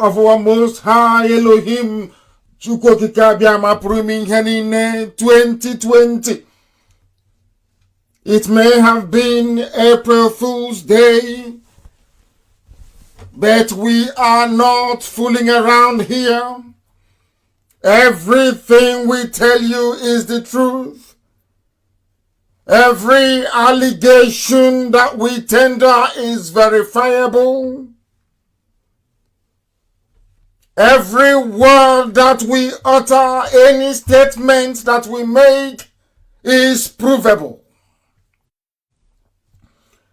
of our Most High Elohim, Chukwokikabiama Pruminhanine 2020. It may have been April Fool's Day, but we are not fooling around here. Everything we tell you is the truth. Every allegation that we tender is verifiable. Every word that we utter, any statement that we make is provable.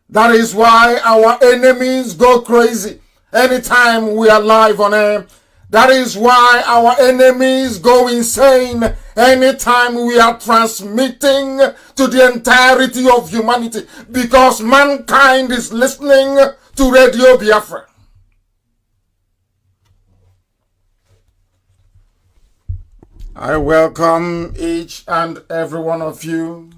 That is why our enemies go crazy anytime we are live on air. That is why our enemies go insane anytime we are transmitting to the entirety of humanity, because mankind is listening to Radio Biafra. I welcome each and every one of you.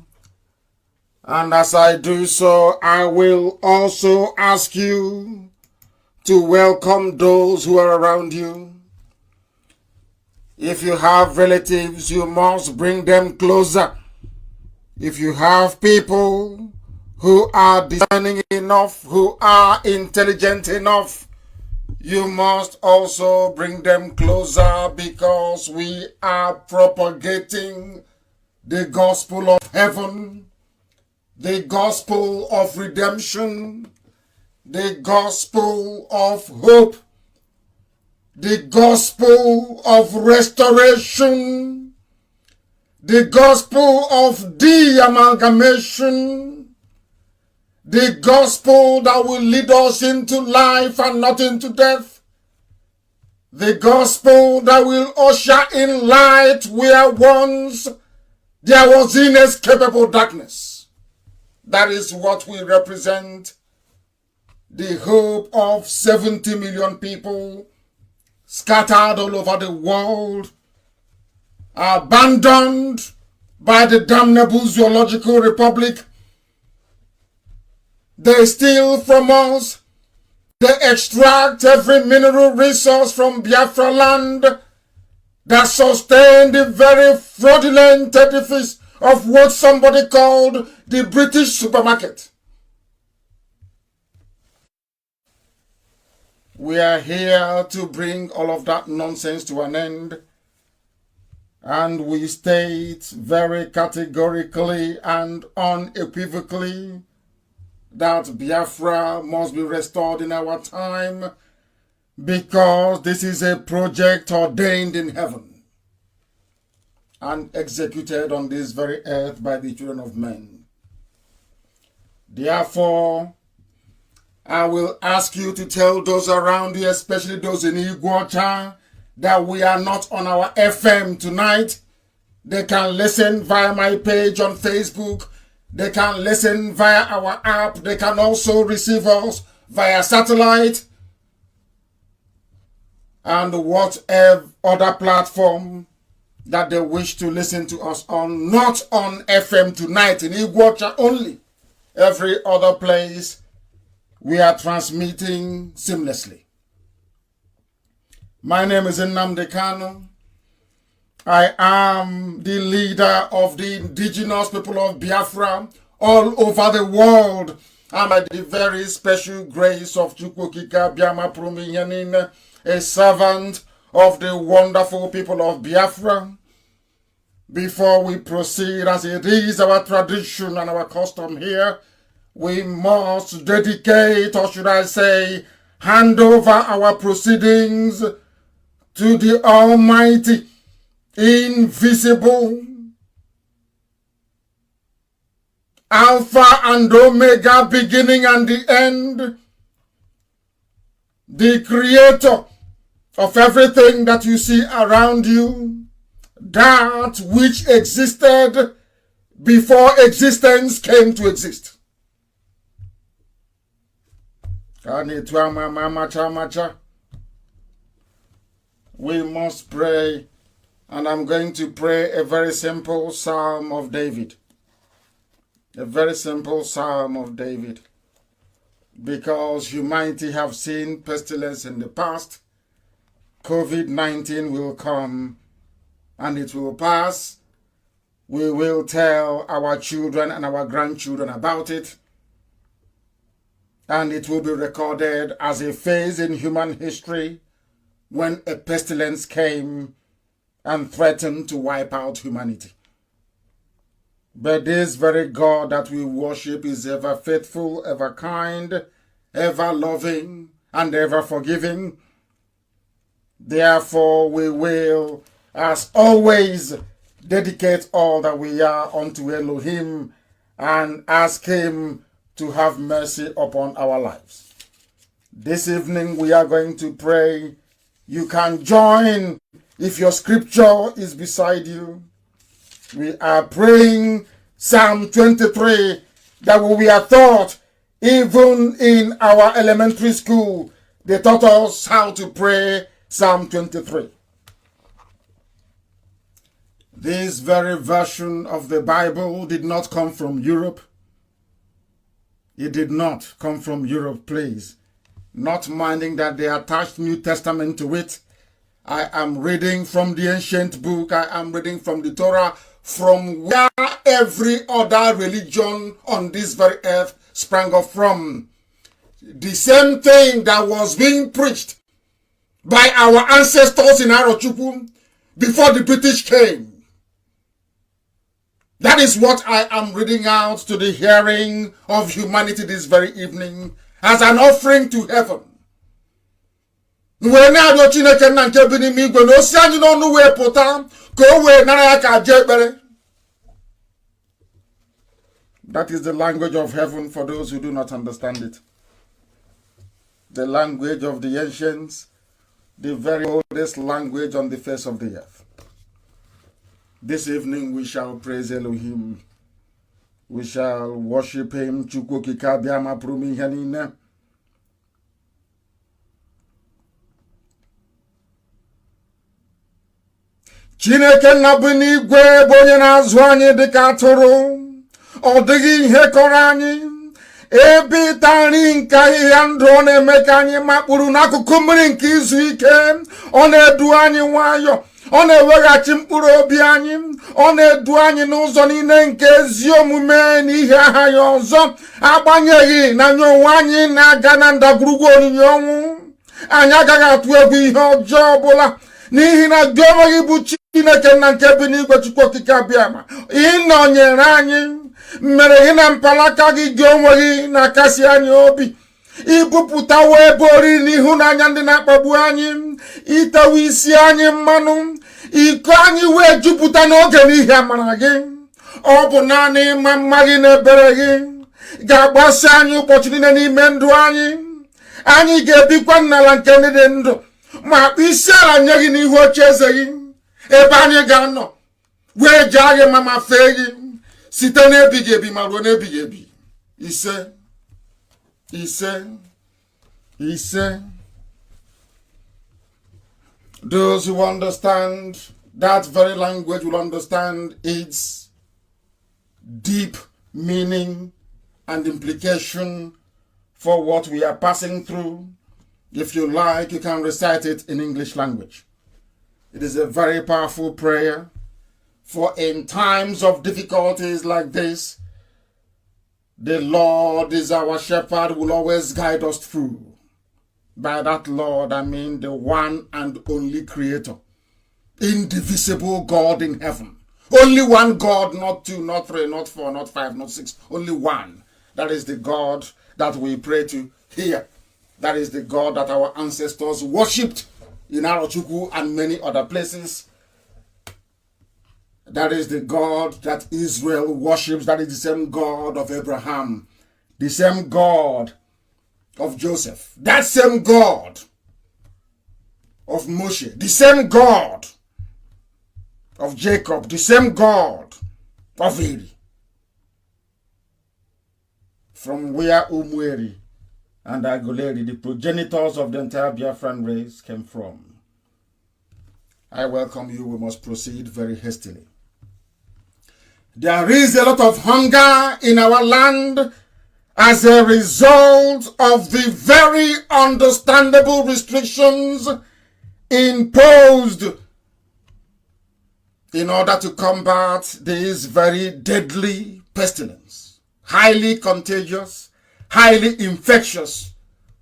And as I do so, I will also ask you to welcome those who are around you. If you have relatives, you must bring them closer. If you have people who are discerning enough, who are intelligent enough, you must also bring them closer, because we are propagating the gospel of heaven, the gospel of redemption, the gospel of hope, the gospel of restoration, the gospel of de-amalgamation, the gospel that will lead us into life and not into death, the gospel that will usher in light where once there was inescapable darkness. That is what we represent, the hope of 70 million people scattered all over the world, abandoned by the damnable zoological republic. They steal from us. They extract every mineral resource from Biafra land that sustain the very fraudulent edifice of what somebody called the British supermarket. We are here to bring all of that nonsense to an end. And we state very categorically and unequivocally that Biafra must be restored in our time, because this is a project ordained in heaven and executed on this very earth by the children of men. Therefore, I will ask you to tell those around you, especially those in Iguacha, that we are not on our FM tonight. They can listen via my page on Facebook. They can listen via our app. They can also receive us via satellite and whatever other platform that they wish to listen to us on. Not on FM tonight, in Iguacha only. Every other place we are transmitting seamlessly. My name is Nnamdi Kanu. I am the leader of the indigenous people of Biafra all over the world. I'm by the very special grace of Chukwokikabiama Pruminyanine, a servant of the wonderful people of Biafra. Before we proceed, as it is our tradition and our custom here, we must dedicate, or should I say, hand over our proceedings to the Almighty, invisible, Alpha and Omega, beginning and the end, the creator of everything that you see around you, that which existed before existence came to exist. We must pray, and I'm going to pray a very simple Psalm of David. A very simple Psalm of David. Because humanity have seen pestilence in the past, COVID-19 will come and it will pass. We will tell our children and our grandchildren about it. And it will be recorded as a phase in human history when a pestilence came and threatened to wipe out humanity. But this very God that we worship is ever faithful, ever kind, ever loving, and ever forgiving. Therefore, we will, as always, dedicate all that we are unto Elohim and ask Him to have mercy upon our lives. This evening, we are going to pray. You can join if your scripture is beside you. We are praying Psalm 23 that we are taught even in our elementary school. They taught us how to pray Psalm 23. This very version of the Bible did not come from Europe. It did not come from Europe, please. Not minding that they attached New Testament to it. I am reading from the ancient book. I am reading from the Torah, from where every other religion on this very earth sprang up from. The same thing that was being preached by our ancestors in Arochukwu before the British came. That is what I am reading out to the hearing of humanity this very evening as an offering to heaven. That is the language of heaven for those who do not understand it. The language of the ancients, the very oldest language on the face of the earth. This evening we shall praise Elohim. We shall worship Him. Chineke nna bụ n'igwe bụ onye na-azụ anyị dịka atụrụ. Ọ dịghị ihe kọrọ anyị. Ebe ịta nri nke ahịhịa ndụ ọ na-eme ka anyị makpụrụ n'akụkụ mmiri nke izu ike. Ọ na-edu anyị nwayọọ. Ọ na-eweghachi mkpụrụ obi anyị. Ọ na-edu anyị n'ụzọ niile nke ezi omume n'ihi aha ya ọzọ. Agbanyeghị na anyị onwe anyị na-aga na ndagwurugwu onyinye ọnwụ. Anyị agaghị atụ egwu ihe ọjọọ ọbụla. N'ihi na gị onwe gị bụ Chineke nna nke bi n'igwe Chukwu okike abịama. Ị nọnyere anyị. Mere gị na mpalaka gị gị onwe gị na-akasi anyị obi. Ibupụtawo ebe oriri n'ịhụnanya ndị na-akpagbu anyị. Itewe isi anyị mmanụ. Iko anyị wee jupụta n'oge n'ihi amara gị. Ọ bụ naanị ịma mma gị na ebere gị ga-agbasa anyị ụbọchị niile n'ime ndụ anyị. Anyị ga-ebikwa n'ala nke ndị dị ndụ. Ma kpụ isi ala nye gị n'ihu oche eze gị. Ebe anyị ga-anọ wee jaa gị ma fee gị. Site n'ebighị ebi ma ruo n'ebighị ebi. Ise. Those who understand that very language will understand its deep meaning and implication for what we are passing through. If you like, you can recite it in English language. It is a very powerful prayer. For in times of difficulties like this, the Lord is our shepherd, will always guide us through. By that Lord, I mean the one and only Creator. Indivisible God in heaven. Only one God, not two, not three, not four, not five, not six. Only one. That is the God that we pray to here. That is the God that our ancestors worshipped in Arochukwu and many other places. That is the God that Israel worships. That is the same God of Abraham. The same God of Joseph. That same God of Moshe. The same God of Jacob. The same God of Eli. From where Umweri and Aguleri, the progenitors of the entire Biafran race, came from. I welcome you. We must proceed very hastily. There is a lot of hunger in our land as a result of the very understandable restrictions imposed in order to combat this very deadly pestilence, highly contagious, highly infectious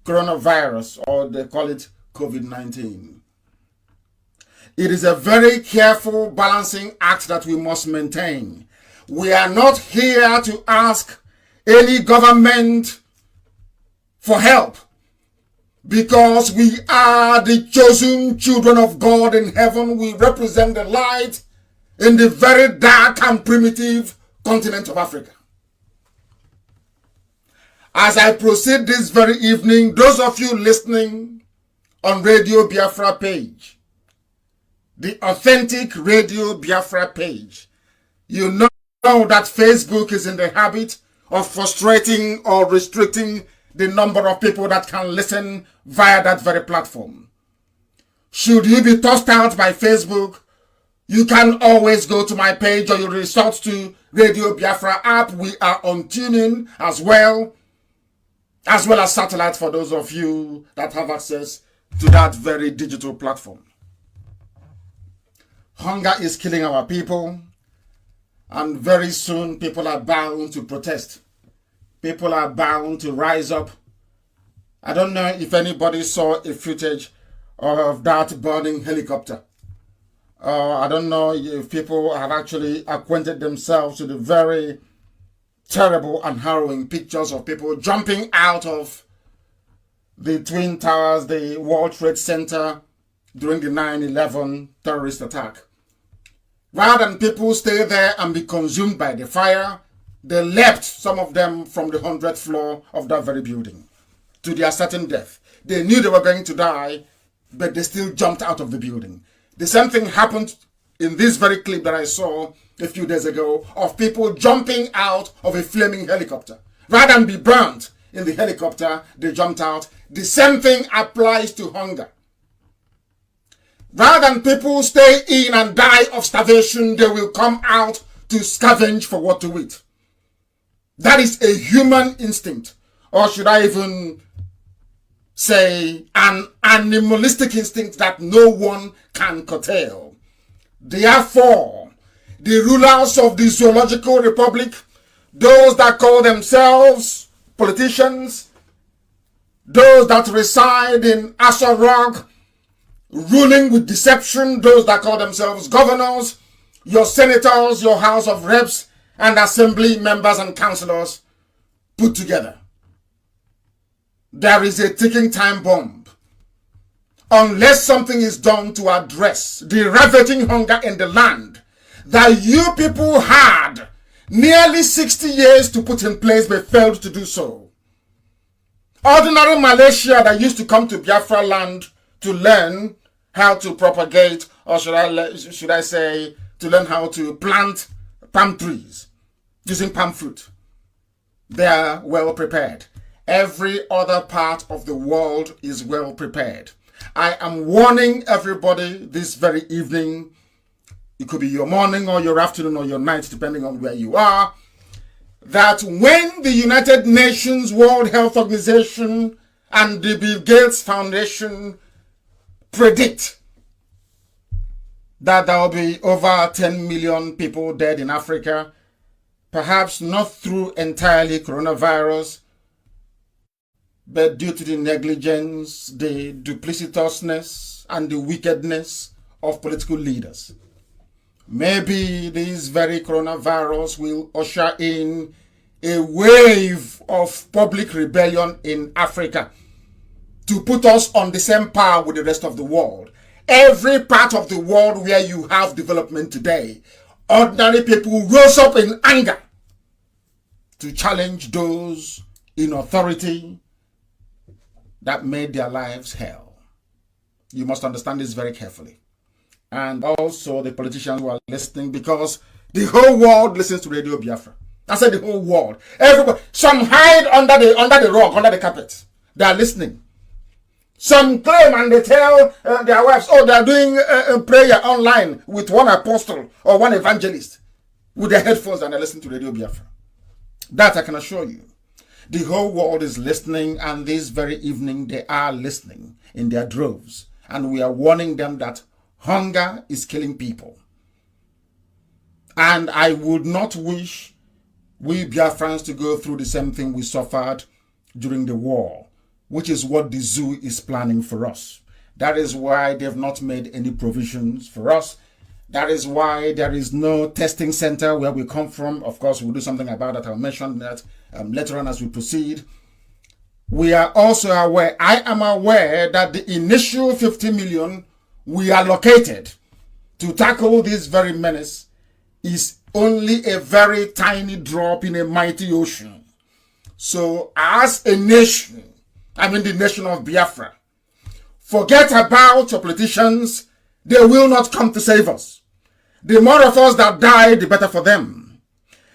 coronavirus, or they call it COVID-19. It is a very careful balancing act that we must maintain. We are not here to ask any government for help, because we are the chosen children of God in heaven. We represent the light in the very dark and primitive continent of Africa. As I proceed this very evening, those of you listening on Radio Biafra page, the authentic Radio Biafra page, you know that Facebook is in the habit of frustrating or restricting the number of people that can listen via that very platform. Should you be tossed out by Facebook, you can always go to my page, or you resort to Radio Biafra app. We are on TuneIn as well as satellite for those of you that have access to that very digital platform. Hunger is killing our people, and very soon people are bound to protest. People are bound to rise up. I don't know if anybody saw a footage of that burning helicopter. I don't know if people have actually acquainted themselves with the very terrible and harrowing pictures of people jumping out of the Twin Towers, the World Trade Center, during the 9/11 terrorist attack. Rather than people stay there and be consumed by the fire, they leapt, some of them from the 100th floor of that very building, to their certain death. They knew they were going to die, but they still jumped out of the building. The same thing happened in this very clip that I saw a few days ago of people jumping out of a flaming helicopter. Rather than be burnt in the helicopter, they jumped out. The same thing applies to hunger. Rather than people stay in and die of starvation, they will come out to scavenge for what to eat. That is a human instinct, or should I even say an animalistic instinct that no one can curtail. Therefore, the rulers of the Zoological Republic, those that call themselves politicians, those that reside in Aso Rock, ruling with deception, those that call themselves governors, your senators, your House of Reps, and assembly members and councillors put together. There is a ticking time bomb. Unless something is done to address the ravaging hunger in the land that you people had nearly 60 years to put in place but failed to do so. Ordinary Malaysia that used to come to Biafra land to learn how to propagate, or should I say, to learn how to plant palm trees using palm fruit. They are well prepared. Every other part of the world is well prepared. I am warning everybody this very evening, it could be your morning or your afternoon or your night, depending on where you are, that when the United Nations World Health Organization and the Bill Gates Foundation predict that there will be over 10 million people dead in Africa, perhaps not through entirely coronavirus, but due to the negligence, the duplicitousness, and the wickedness of political leaders. Maybe this very coronavirus will usher in a wave of public rebellion in Africa to put us on the same par with the rest of the world. Every part of the world where you have development today, ordinary people rose up in anger to challenge those in authority that made their lives hell. You must understand this very carefully. And also the politicians who are listening, because the whole world listens to Radio Biafra. I said the whole world. Everybody. Some hide under the rug, under the carpet. They are listening. Some claim and they tell their wives, oh, they are doing a prayer online with one apostle or one evangelist with their headphones, and they listen to Radio Biafra. That I can assure you. The whole world is listening, and this very evening they are listening in their droves. And we are warning them that hunger is killing people. And I would not wish we Biafrans to go through the same thing we suffered during the war, which is what the zoo is planning for us. That is why they've not made any provisions for us. That is why there is no testing center where we come from. Of course, we'll do something about that. I'll mention that later on as we proceed. We are also aware, I am aware that the initial 50 million we allocated to tackle this very menace is only a very tiny drop in a mighty ocean. So as a nation, I mean the nation of Biafra, forget about your politicians. They will not come to save us. The more of us that die, the better for them.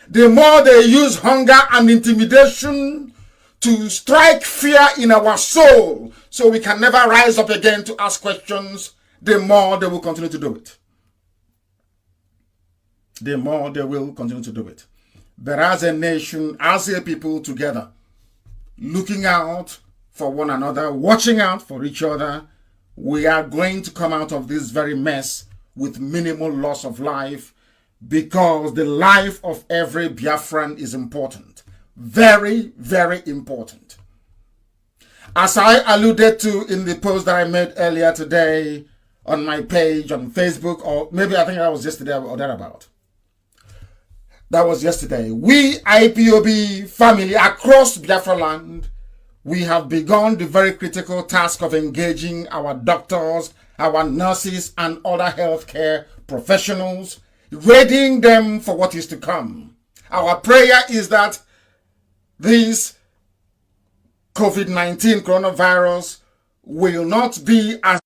The more they use hunger and intimidation to strike fear in our soul so we can never rise up again to ask questions, the more they will continue to do it. The more they will continue to do it. But as a nation, as a people together, looking out for one another, watching out for each other, we are going to come out of this very mess with minimal loss of life, because the life of every Biafran is important. Very, very important. As I alluded to in the post that I made earlier today on my page on Facebook, or maybe I think that was yesterday or thereabout. That was yesterday. We IPOB family across Biafra land, we have begun the very critical task of engaging our doctors, our nurses, and other healthcare professionals, readying them for what is to come. Our prayer is that this COVID-19 coronavirus will not be as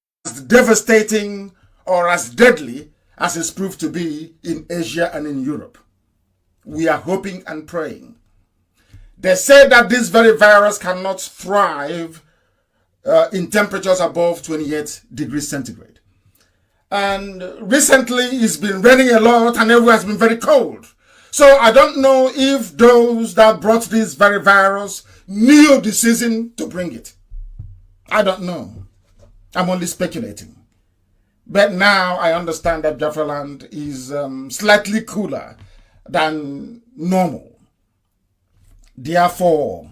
devastating or as deadly as it's proved to be in Asia and in Europe. We are hoping and praying. They say that this very virus cannot thrive in temperatures above 28 degrees centigrade. And recently it's been raining a lot and everywhere has been very cold. So I don't know if those that brought this very virus knew the season to bring it. I don't know. I'm only speculating. But now I understand that Biafra land is slightly cooler than normal. Therefore,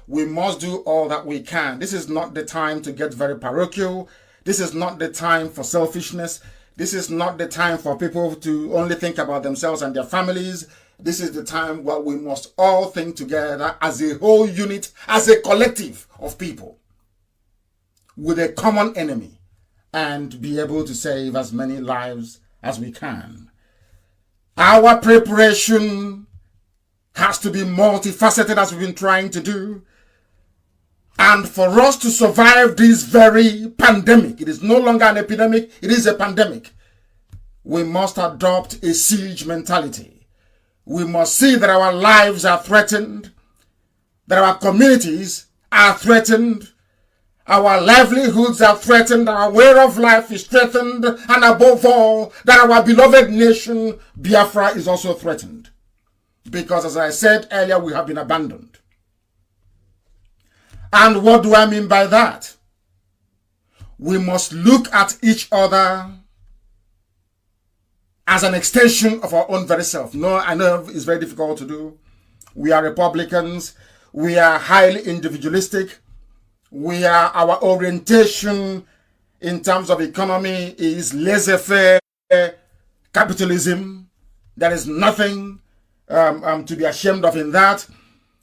we must do all that we can. This is not the time to get very parochial. This is not the time for selfishness. This is not the time for people to only think about themselves and their families. This is the time where we must all think together as a whole unit, as a collective of people, with a common enemy, and be able to save as many lives as we can. Our preparation has to be multifaceted, as we've been trying to do. And for us to survive this very pandemic, it is no longer an epidemic, it is a pandemic, we must adopt a siege mentality. We must see that our lives are threatened, that our communities are threatened, our livelihoods are threatened, our way of life is threatened, and above all, that our beloved nation, Biafra, is also threatened. Because as I said earlier, we have been abandoned. And what do I mean by that? We must look at each other as an extension of our own very self. No, I know it's very difficult to do. We are Republicans. We are highly individualistic. Our orientation in terms of economy is laissez-faire capitalism. There is nothing to be ashamed of in that.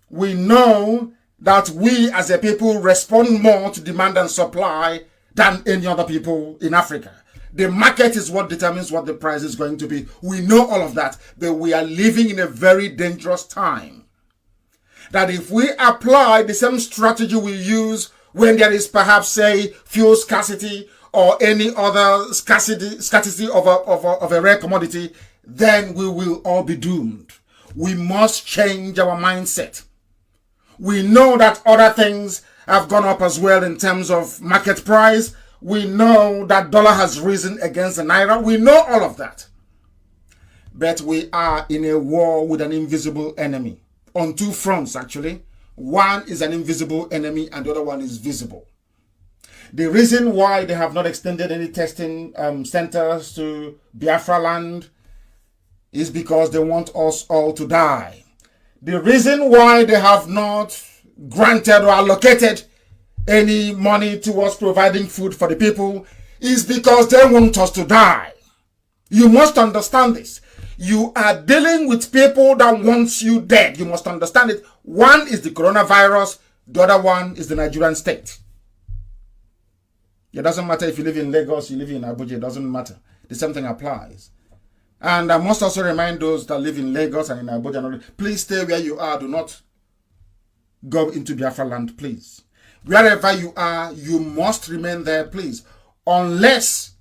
We know that we as a people respond more to demand and supply than any other people in Africa. The market is what determines what the price is going to be. We know all of that, but we are living in a very dangerous time. That if we apply the same strategy we use when there is perhaps, say, fuel scarcity or any other scarcity of a rare commodity, then we will all be doomed. We must change our mindset. We know that other things have gone up as well in terms of market price. We know that dollar has risen against the naira. We know all of that. But we are in a war with an invisible enemy. On two fronts, actually. One is an invisible enemy and the other one is visible. The reason why they have not extended any testing centers to Biafra land is because they want us all to die. The reason why they have not granted or allocated any money towards providing food for the people is because they want us to die. You must understand this. You are dealing with people that want you dead. You must understand it. One is the coronavirus. The other one is the Nigerian state. It doesn't matter if you live in Lagos, you live in Abuja. It doesn't matter. The same thing applies. And I must also remind those that live in Lagos and in Abuja, please stay where you are. Do not go into Biafra land, please. Wherever you are, you must remain there, please. Unless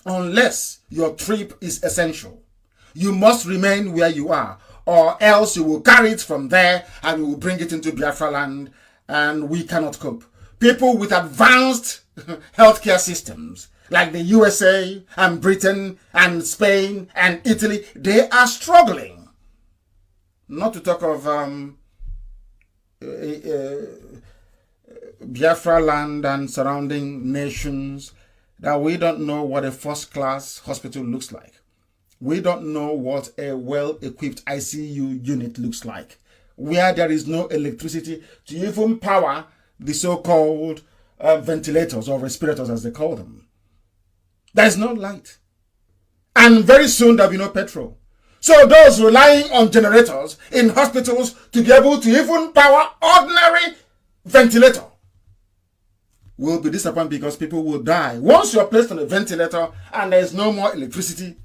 your trip is essential. You must remain where you are, or else you will carry it from there and you will bring it into Biafra land, and we cannot cope. People with advanced healthcare systems, like the USA and Britain and Spain and Italy, they are struggling. Not to talk of Biafra land and surrounding nations, that we don't know what a first-class hospital looks like. We don't know what a well-equipped ICU unit looks like, where there is no electricity to even power the so-called ventilators or respirators, as they call them. There is no light. And very soon there will be no petrol. So those relying on generators in hospitals to be able to even power ordinary ventilator will be disappointed, because people will die. Once you're placed on a ventilator and there's no more electricity,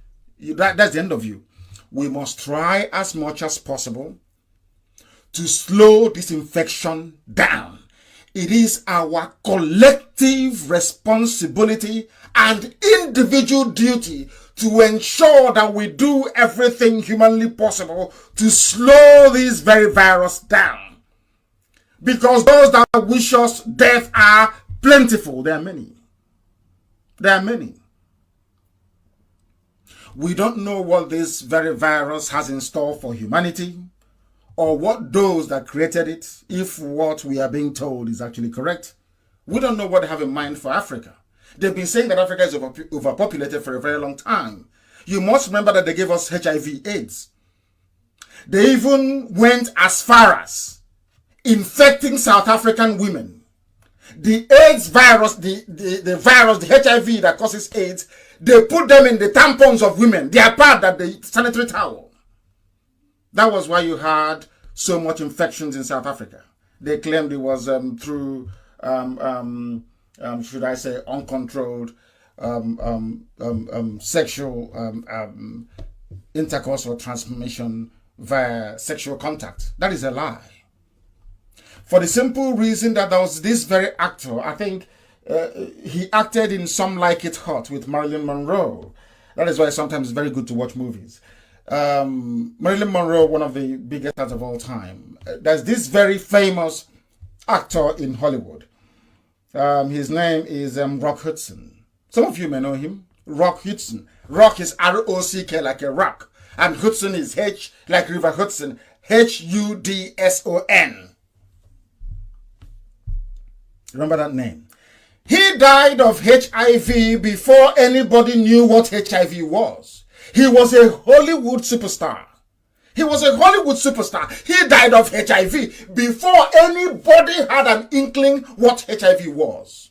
that's the end of you. We must try as much as possible to slow this infection down. It is our collective responsibility and individual duty to ensure that we do everything humanly possible to slow this very virus down. Because those that wish us death are plentiful. There are many. There are many. We don't know what this very virus has in store for humanity, or what those that created it, if what we are being told is actually correct. We don't know what they have in mind for Africa. They've been saying that Africa is overpopulated for a very long time. You must remember that they gave us HIV/AIDS. They even went as far as infecting South African women. The AIDS virus, the virus, the HIV that causes AIDS, they put them in the tampons of women. They are part of the sanitary towel. That was why you had so much infections in South Africa. They claimed it was through, should I say, uncontrolled sexual intercourse or transmission via sexual contact. That is a lie. For the simple reason that there was this very actor, I think he acted in Some Like It Hot with Marilyn Monroe. That is why sometimes it's very good to watch movies. Marilyn Monroe, one of the biggest stars of all time. There's this very famous actor in Hollywood. His name is Rock Hudson. Some of you may know him. Rock Hudson. Rock is R-O-C-K, like a rock. And Hudson is H, like River Hudson. H-U-D-S-O-N. Remember that name. He died of HIV before anybody knew what HIV was. He was a Hollywood superstar. He was a Hollywood superstar. He died of HIV before anybody had an inkling what HIV was.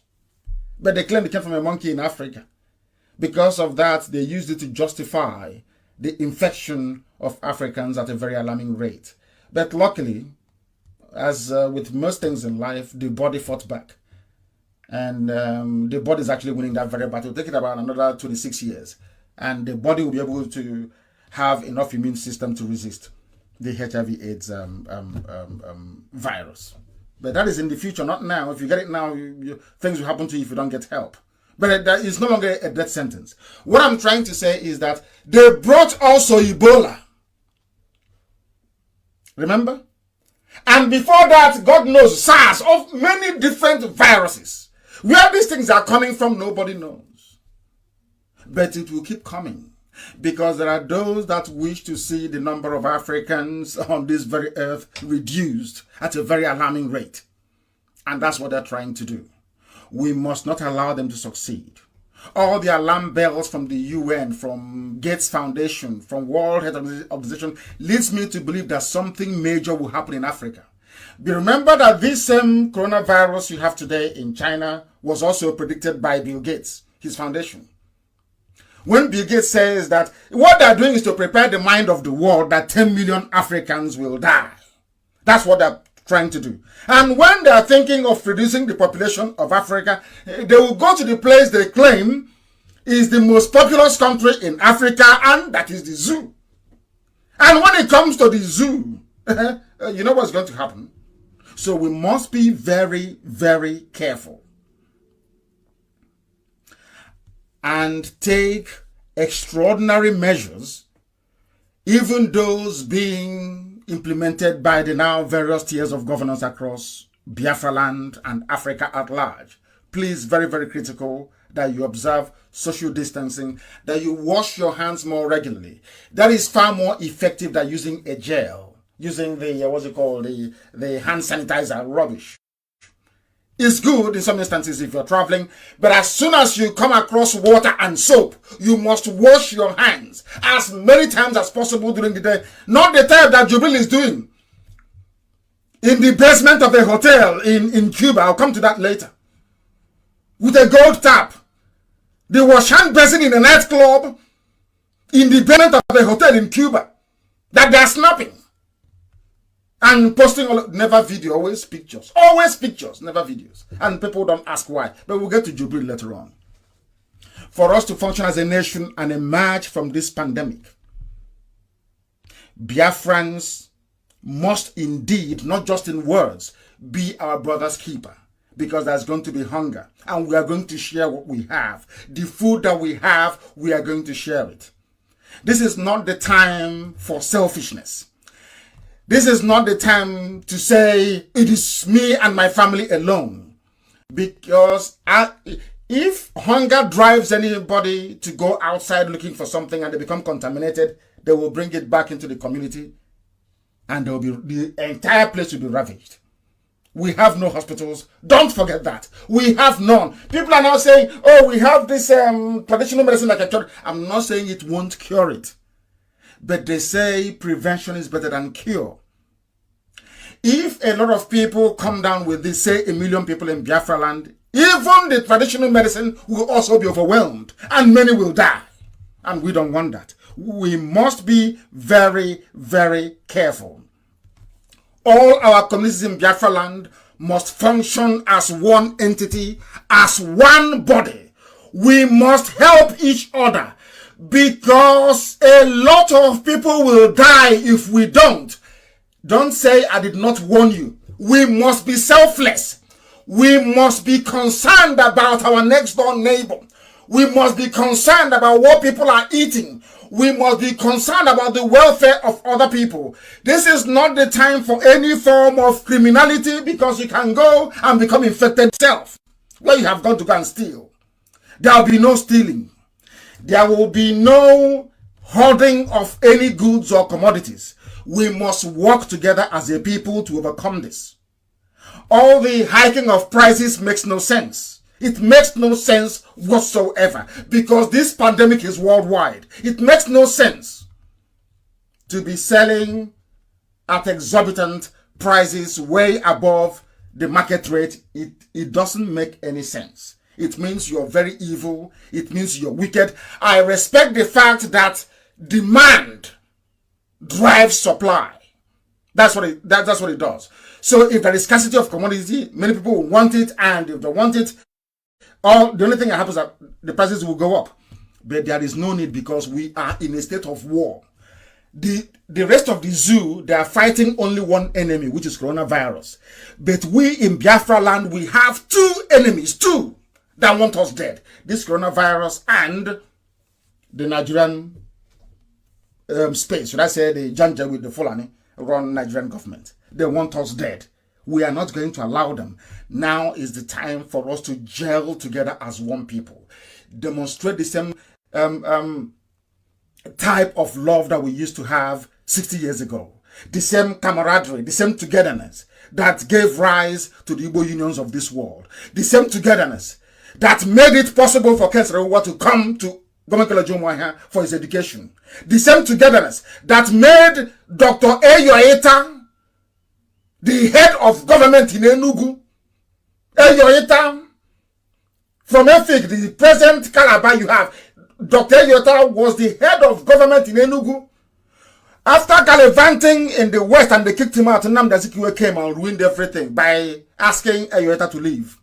But they claimed it came from a monkey in Africa. Because of that, they used it to justify the infection of Africans at a very alarming rate. But luckily, as with most things in life, the body fought back. And the body is actually winning that very battle. It'll take it about another 26 years. And the body will be able to have enough immune system to resist the HIV/AIDS virus. But that is in the future, not now. If you get it now, things will happen to you if you don't get help. But it's no longer a death sentence. What I'm trying to say is that they brought also Ebola. Remember? And before that, God knows, SARS, of many different viruses. Where these things are coming from, nobody knows. But it will keep coming. Because there are those that wish to see the number of Africans on this very earth reduced at a very alarming rate. And that's what they're trying to do. We must not allow them to succeed. All the alarm bells from the UN, from Gates Foundation, from World Health Organization leads me to believe that something major will happen in Africa. But remember that this same coronavirus you have today in China was also predicted by Bill Gates, his foundation. When Bill Gates says that what they're doing is to prepare the mind of the world that 10 million Africans will die. That's what they're trying to do. And when they're thinking of reducing the population of Africa, they will go to the place they claim is the most populous country in Africa, and that is the zoo. And when it comes to the zoo, you know what's going to happen? So we must be very, very careful and take extraordinary measures, even those being implemented by the now various tiers of governance across Biafra land and Africa at large. Please, very, very critical that you observe social distancing, that you wash your hands more regularly. That is far more effective than using a gel, using the, the hand sanitizer rubbish. It's good in some instances if you're traveling, but as soon as you come across water and soap, you must wash your hands as many times as possible during the day. Not the type that Jubil is doing in the basement of a hotel in Cuba. I'll come to that later. With a gold tap. They wash hand basin in a nightclub in the basement of a hotel in Cuba that they're snapping. And posting never video, always pictures. Always pictures, never videos. And people don't ask why. But we'll get to Jubilee later on. For us to function as a nation and emerge from this pandemic, Biafrans must indeed, not just in words, be our brother's keeper. Because there's going to be hunger. And we are going to share what we have. The food that we have, we are going to share it. This is not the time for selfishness. This is not the time to say it is me and my family alone. Because if hunger drives anybody to go outside looking for something and they become contaminated, they will bring it back into the community and the entire place will be ravaged. We have no hospitals. Don't forget that. We have none. People are now saying, oh, we have this traditional medicine that can cure it. I'm not saying it won't cure it. But they say prevention is better than cure. If a lot of people come down with this, say 1 million people in Biafra land, even the traditional medicine will also be overwhelmed and many will die. And we don't want that. We must be very, very careful. All our communities in Biafra land must function as one entity, as one body. We must help each other because a lot of people will die if we don't. Don't say I did not warn you. We must be selfless. We must be concerned about our next door neighbor. We must be concerned about what people are eating. We must be concerned about the welfare of other people. This is not the time for any form of criminality because you can go and become infected yourself. Where you have gone to go and steal. There will be no stealing. There will be no hoarding of any goods or commodities. We must work together as a people to overcome this. All the hiking of prices makes no sense. It makes no sense whatsoever because this pandemic is worldwide. It makes no sense to be selling at exorbitant prices way above the market rate. It doesn't make any sense. It means you're very evil. It means you're wicked. I respect the fact that demand drives supply. That's what it does. So if there is scarcity of commodity, many people will want it, and if they want it, the only thing that happens is that the prices will go up. But there is no need because we are in a state of war. The rest of the zoo, they are fighting only one enemy, which is coronavirus. But we in Biafra land, we have two enemies, that want us dead. This coronavirus and the Nigerian space. Should I say the Janja with the Fulani run Nigerian government? They want us dead. We are not going to allow them. Now is the time for us to gel together as one people. Demonstrate the same type of love that we used to have 60 years ago. The same camaraderie, the same togetherness. that gave rise to the Igbo unions of this world. The same togetherness that made it possible for Kensrewa to come to Government College Umuahia for his education. The same togetherness that made Dr. Eyoeta the head of government in Enugu. Eyoeta, from Efik, the present Calabar you have, Dr. Eyoeta was the head of government in Enugu. After gallivanting in the West and they kicked him out, Nnamdi came and ruined everything by asking Eyoeta to leave,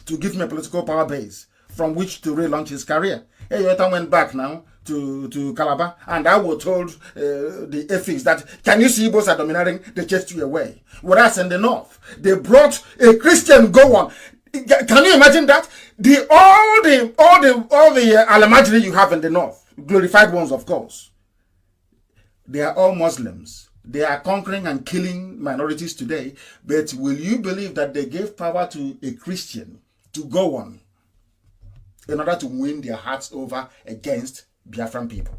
to give him a political power base from which to relaunch his career. Eyoeta went back now to Calabar, and I was told the Efiks that, can you see Igbos are domineering? They chased you away. Whereas in the North, they brought a Christian go-on. Can you imagine that? All the Alamajiri you have in the North, glorified ones of course, they are all Muslims. They are conquering and killing minorities today. But will you believe that they gave power to a Christian to go on in order to win their hearts over against Biafran people?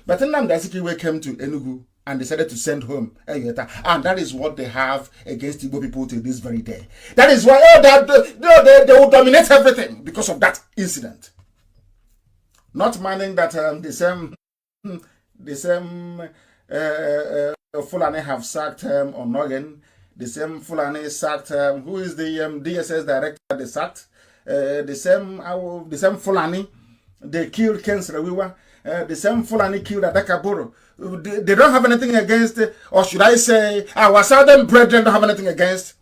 But Nnamdi came to Enugu and decided to send home Eyoeta, and that is what they have against Igbo people to this very day. That is why they will dominate everything because of that incident. Not minding that the same Fulani have sacked Onogen, the same Fulani sacked who is the DSS director they sacked, the same Fulani they killed Ken Srewiwa, the same Fulani killed Adaka Boro. They don't have anything against, or should I say, our southern brethren don't have anything against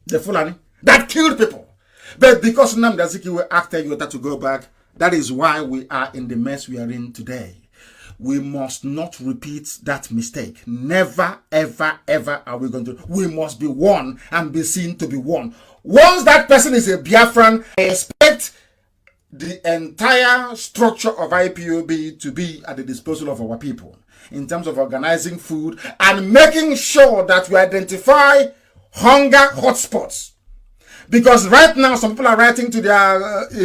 the Fulani that killed people. But because Nnamdi Azikiwe asked Eyoeta to go back, that is why we are in the mess we are in today. We must not repeat that mistake. Never, ever, ever are we going to. We must be one and be seen to be one. Once that person is a Biafran, I expect the entire structure of IPOB to be at the disposal of our people in terms of organizing food and making sure that we identify hunger hotspots. Because right now, some people are writing to their,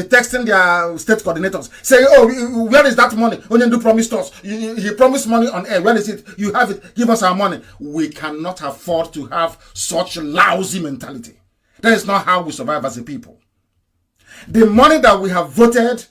texting their state coordinators, saying, oh, where is that money? Onyendu promised us. He promised money on air. Where is it? You have it. Give us our money. We cannot afford to have such lousy mentality. That is not how we survive as a people. The money that we have voted,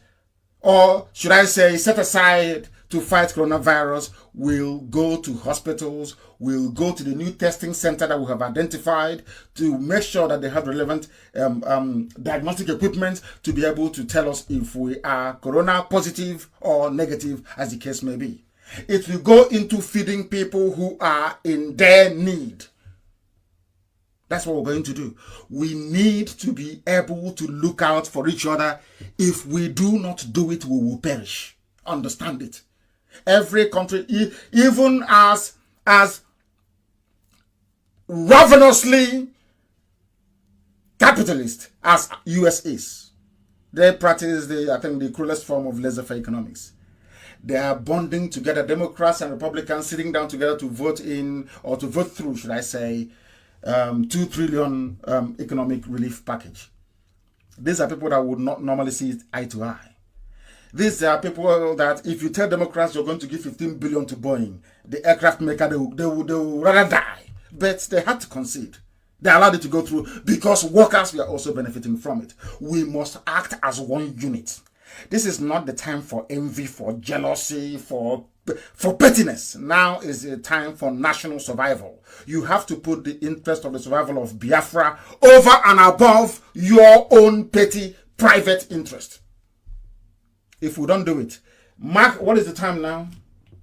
or should I say, set aside to fight coronavirus, will go to hospitals, will go to the new testing center that we have identified to make sure that they have relevant diagnostic equipment to be able to tell us if we are corona positive or negative, as the case may be. It will go into feeding people who are in their need. That's what we're going to do. We need to be able to look out for each other. If we do not do it, we will perish. Understand it. Every country, even as ravenously capitalist as US is, they practice the cruelest form of laissez-faire economics. They are bonding together, Democrats and Republicans sitting down together to vote in, or to vote through, should I say, 2 trillion economic relief package. These are people that would not normally see it eye to eye. These are people that if you tell Democrats you're going to give 15 billion to Boeing, the aircraft maker, they will rather die. But they had to concede. They allowed it to go through because workers were also benefiting from it. We must act as one unit. This is not the time for envy, for jealousy, for pettiness. Now is the time for national survival. You have to put the interest of the survival of Biafra over and above your own petty private interest. If we don't do it, mark, what is the time now?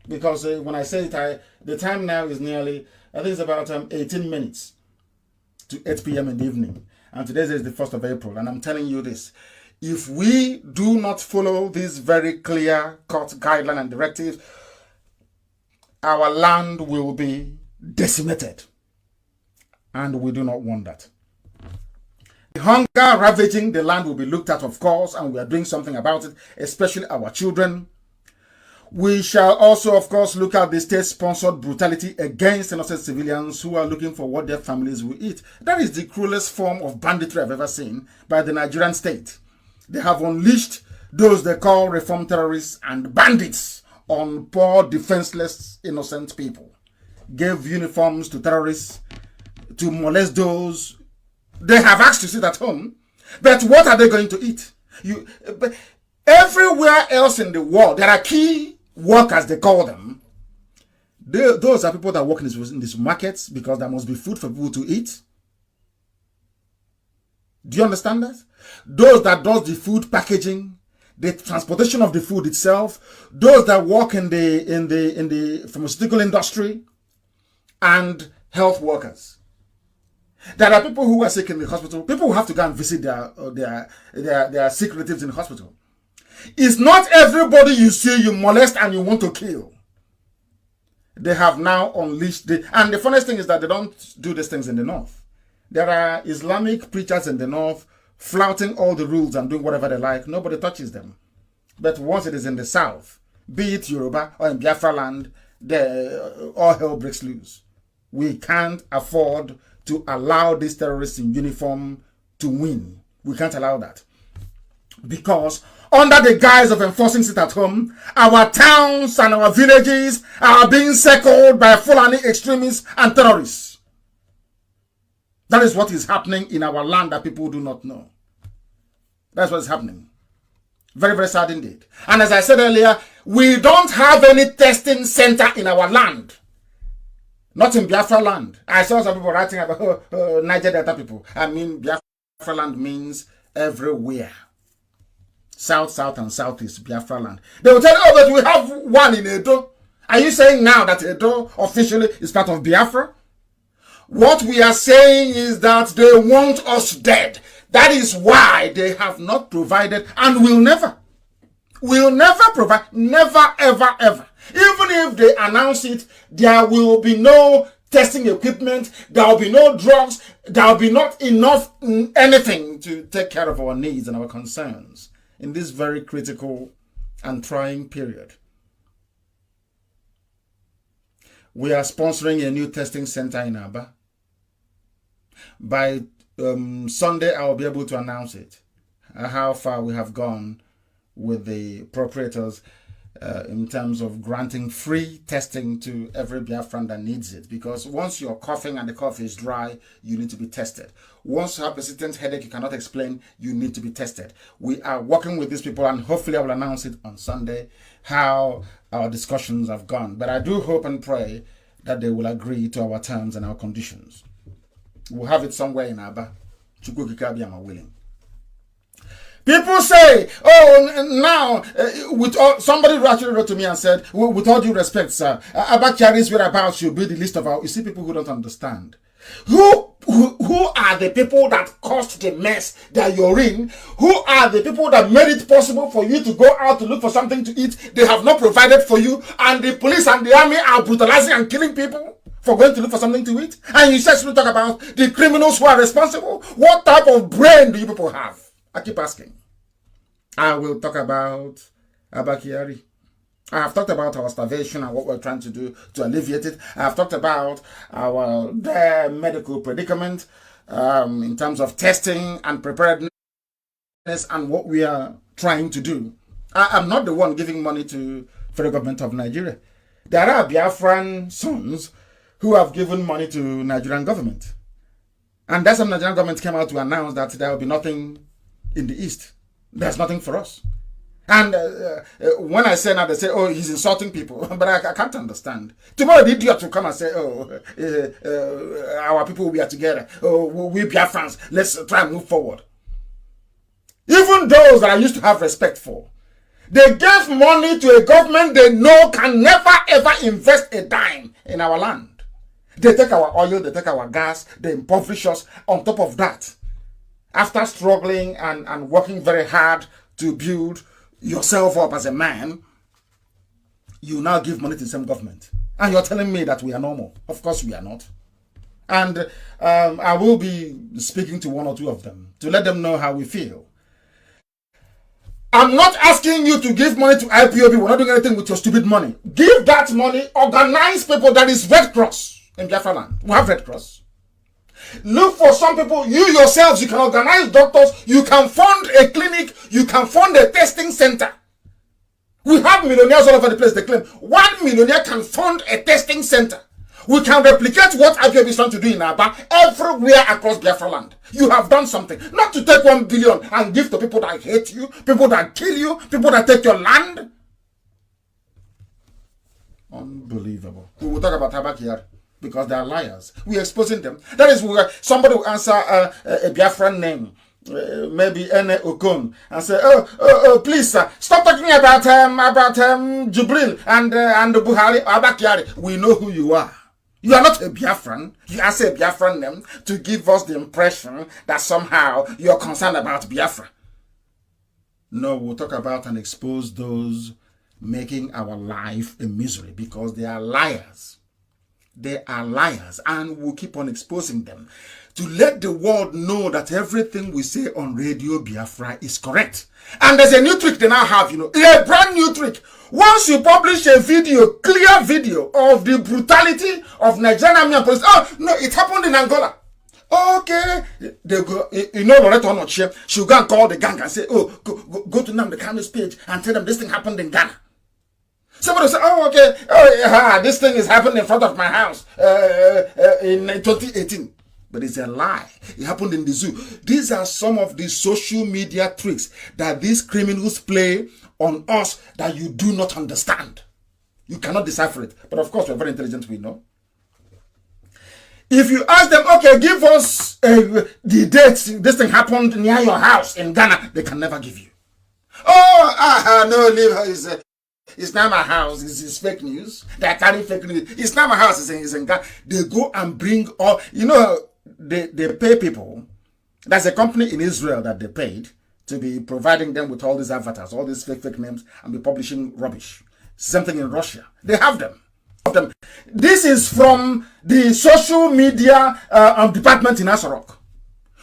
Because when I say it, the time now is nearly, I think it's about 18 minutes to 8 p.m. in the evening. And today is the 1st of April. And I'm telling you this. If we do not follow this very clear-cut guideline and directives, our land will be decimated. And we do not want that. The hunger ravaging the land will be looked at, of course, and we are doing something about it, especially our children. We shall also, of course, look at the state-sponsored brutality against innocent civilians who are looking for what their families will eat. That is the cruelest form of banditry I've ever seen by the Nigerian state. They have unleashed those they call reform terrorists and bandits on poor, defenseless, innocent people. Gave uniforms to terrorists to molest those they have asked to sit at home. But what are they going to eat? Everywhere else in the world, there are key workers, they call them. Those are people that work in these markets because there must be food for people to eat. Do you understand that? Those that does the food packaging, the transportation of the food itself, those that work in the pharmaceutical industry, and health workers. There are people who are sick in the hospital. People who have to go and visit their sick relatives in the hospital. It's not everybody you see you molest and you want to kill. They have now unleashed and the funniest thing is that they don't do these things in the north. There are Islamic preachers in the north flouting all the rules and doing whatever they like. Nobody touches them. But once it is in the south, be it Yoruba or in Biafra land, all hell breaks loose. We can't afford to allow these terrorists in uniform to win. We can't allow that. Because under the guise of enforcing sit at home, our towns and our villages are being circled by Fulani extremists and terrorists. That is what is happening in our land that people do not know. That's what is happening. Very, very sad indeed. And as I said earlier, we don't have any testing center in our land. Not in Biafra land. I saw some people writing about Niger Delta people. I mean, Biafra land means everywhere. South, south, and southeast Biafra land. They will tell you, oh, but we have one in Edo. Are you saying now that Edo officially is part of Biafra? What we are saying is that they want us dead. That is why they have not provided and will never provide, never, ever, ever. Even if they announce it, there will be no testing equipment, there will be no drugs, there will be not enough anything to take care of our needs and our concerns in this very critical and trying period. We are sponsoring a new testing center in Aba. By Sunday, I will be able to announce it, how far we have gone with the proprietors in terms of granting free testing to every Biafran that needs it. Because once you're coughing and the cough is dry, you need to be tested. Once you have persistent headache you cannot explain, you need to be tested. We are working with these people, and hopefully I will announce it on Sunday how our discussions have gone. But I do hope and pray that they will agree to our terms and our conditions. We'll have it somewhere in Aba. Chukwukikabi am willing. People say, oh, now, with all, somebody actually wrote to me and said, with all due respect, sir, Abba Kyari's whereabouts should be the list of our... You see people who don't understand. Who are the people that caused the mess that you're in? Who are the people that made it possible for you to go out to look for something to eat? They have not provided for you, and the police and the army are brutalizing and killing people for going to look for something to eat? And you said to talk about the criminals who are responsible? What type of brain do you people have? I keep asking. I will talk about Abba Kyari. I have talked about our starvation and what we're trying to do to alleviate it. I have talked about our medical predicament in terms of testing and preparedness and what we are trying to do. I am not the one giving money to the federal government of Nigeria. There are Biafran sons who have given money to Nigerian government. And that's when the Nigerian government came out to announce that there will be nothing in the East. There's nothing for us. And when I say now, they say, oh, he's insulting people. But I can't understand. Tomorrow, the idiot will come and say, oh, our people, we are together. Oh, we Biafrans, let's try and move forward. Even those that I used to have respect for, they gave money to a government they know can never, ever invest a dime in our land. They take our oil, they take our gas, they impoverish us. On top of that, after struggling and working very hard to build yourself up as a man, you now give money to the same government. And you're telling me that we are normal. Of course we are not. And I will be speaking to one or two of them to let them know how we feel. I'm not asking you to give money to IPOB. We're not doing anything with your stupid money. Give that money, organize people. That is Red Cross in Biafra land. We have Red Cross. Look for some people, you yourselves, you can organize doctors, you can fund a clinic, you can fund a testing center. We have millionaires all over the place. They claim 1 millionaire can fund a testing center. We can replicate what IPOB is trying to do in Aba everywhere across Biafra land. You have done something. Not to take 1 billion and give to people that hate you, people that kill you, people that take your land. Unbelievable. We will talk about Tabak here because they are liars. We are exposing them. That is where somebody will answer a Biafran name. Maybe Ene Okon and say, please, sir, stop talking about Jubril and Buhari Abakiari. We know who you are. You are not a Biafran. You answer a Biafran name to give us the impression that somehow you are concerned about Biafra. No, we'll talk about and expose those making our life a misery because they are liars. They are liars, and we'll keep on exposing them to let the world know that everything we say on Radio Biafra is correct. And there's a new trick they now have, a brand new trick. Once you publish a video, clear video of the brutality of Nigerian army and police, oh, no, it happened in Angola. Okay, they go, Loretta Onochie, she'll go and call the gang and say, oh, go to Nnamdi Kanu's page and tell them this thing happened in Ghana. Somebody will say, oh, okay, this thing is happening in front of my house in 2018. But it's a lie. It happened in the zoo. These are some of the social media tricks that these criminals play on us that you do not understand. You cannot decipher it. But of course, we're very intelligent, we know. If you ask them, okay, give us the dates this thing happened near your house in Ghana, they can never give you. Oh, no, leave it's not my house. It's fake news. They're carrying fake news. It's not my house. It's in Ghana. They go and bring all, they pay people. That's a company in Israel that they paid to be providing them with all these avatars, all these fake names, and be publishing rubbish. Same thing in Russia. They have them. This is from the social media department in Asarok.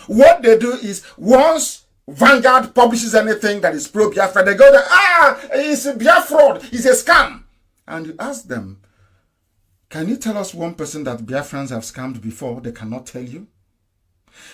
What they do is once Vanguard publishes anything that is pro-Biafra, they go there, it's a Biafra, it's a scam. And you ask them, can you tell us one person that Biafrans have scammed before? They cannot tell you.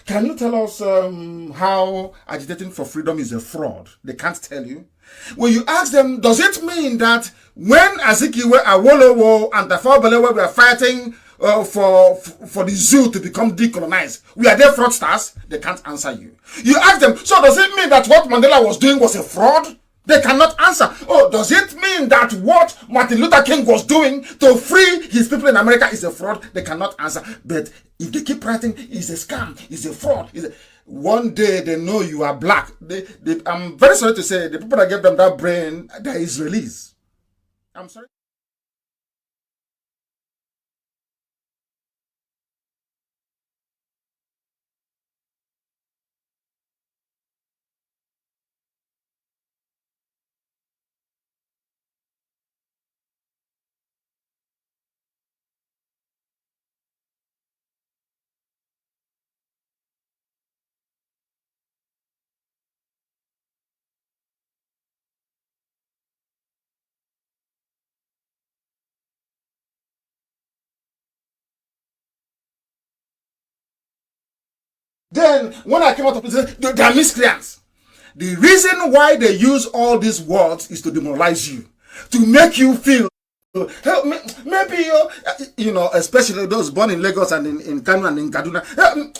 Can you tell us how agitating for freedom is a fraud? They can't tell you. When you ask them, does it mean that when Azikiwe, Awolowo, and Tafawa Balewa were fighting for the zoo to become decolonized, we are there fraudsters? They can't answer you. You ask them, so does it mean that what Mandela was doing was a fraud? They cannot answer. Oh, does it mean that what Martin Luther King was doing to free his people in America is a fraud? They cannot answer. But if they keep writing, it's a scam, it's a fraud. One day they know you are black. I'm very sorry to say, the people that gave them that brain, they're Israelis. I'm sorry. Then, when I came out of prison, they are miscreants. The reason why they use all these words is to demoralize you, to make you feel, maybe, especially those born in Lagos and in Kanu and in Kaduna,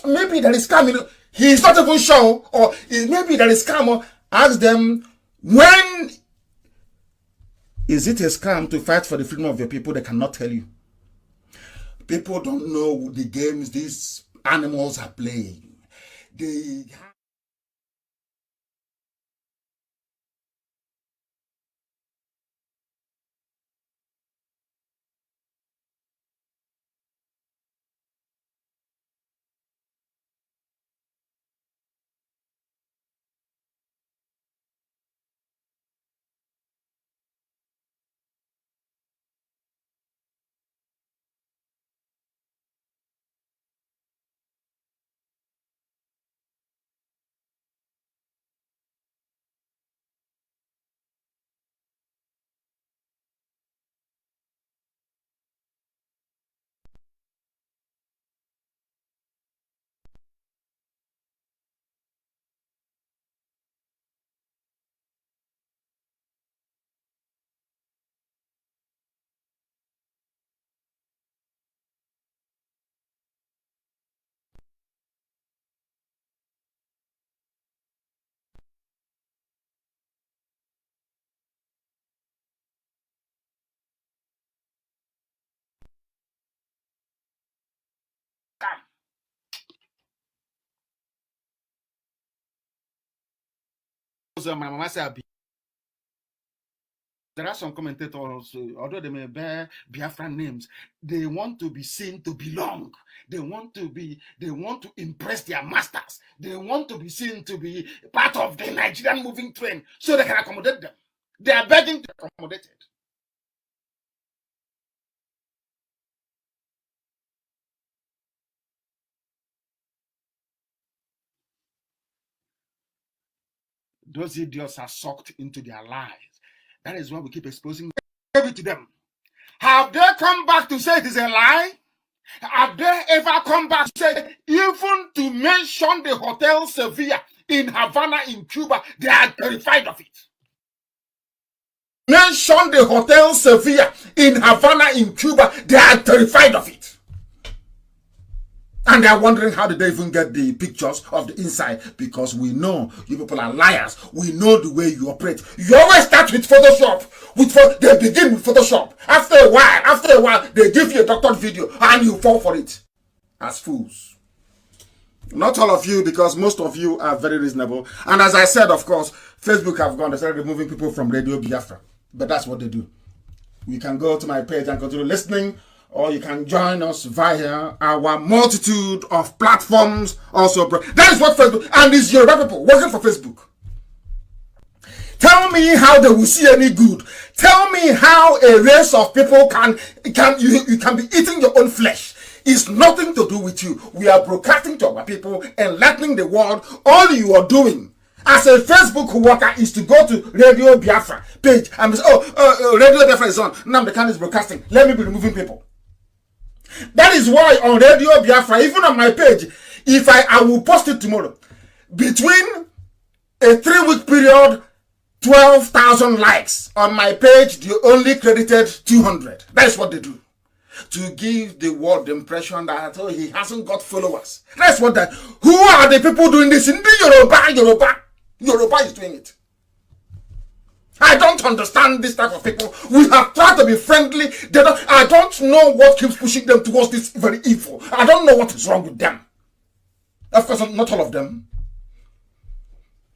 maybe there is scam, he's not even sure, or maybe there is scam, or ask them, when is it a scam to fight for the freedom of your people? They cannot tell you. People don't know the games these animals are playing. They because my mama said there are some commentators, although they may bear Biafran names, they want to be seen to belong. They want to impress their masters. They want to be seen to be part of the Nigerian moving train so they can accommodate them. They are begging to be accommodated. Those idiots are sucked into their lies. That is why we keep exposing it to them. Have they come back to say it is a lie? Have they ever come back to say, even to mention the Hotel Sevilla in Havana in Cuba, they are terrified of it? Mention the Hotel Sevilla in Havana in Cuba, they are terrified of it. And they are wondering how did they even get the pictures of the inside, because we know you people are liars. We know the way you operate. You always start with Photoshop. They begin with Photoshop. After a while, they give you a doctored video and you fall for it as fools. Not all of you, because most of you are very reasonable. And as I said, of course, Facebook have gone. They started removing people from Radio Biafra. But that's what they do. You can go to my page and continue listening, or you can join us via our multitude of platforms. Also, that is what Facebook, and it's Yoruba people working for Facebook. Tell me how they will see any good. Tell me how a race of people you can be eating your own flesh. It's nothing to do with you. We are broadcasting to our people, enlightening the world. All you are doing as a Facebook worker is to go to Radio Biafra page and say, Radio Biafra is on. Nnamdi is broadcasting. Let me be removing people. That is why on Radio Biafra, even on my page, if I will post it tomorrow, between a 3-week period, 12,000 likes. On my page, they only credited 200. That is what they do. To give the world the impression that, he hasn't got followers. That's what that. Who are the people doing this? In the Yoruba is doing it. I don't understand this type of people. We have tried to be friendly. I don't know what keeps pushing them towards this very evil. I don't know what is wrong with them. Of course, not all of them,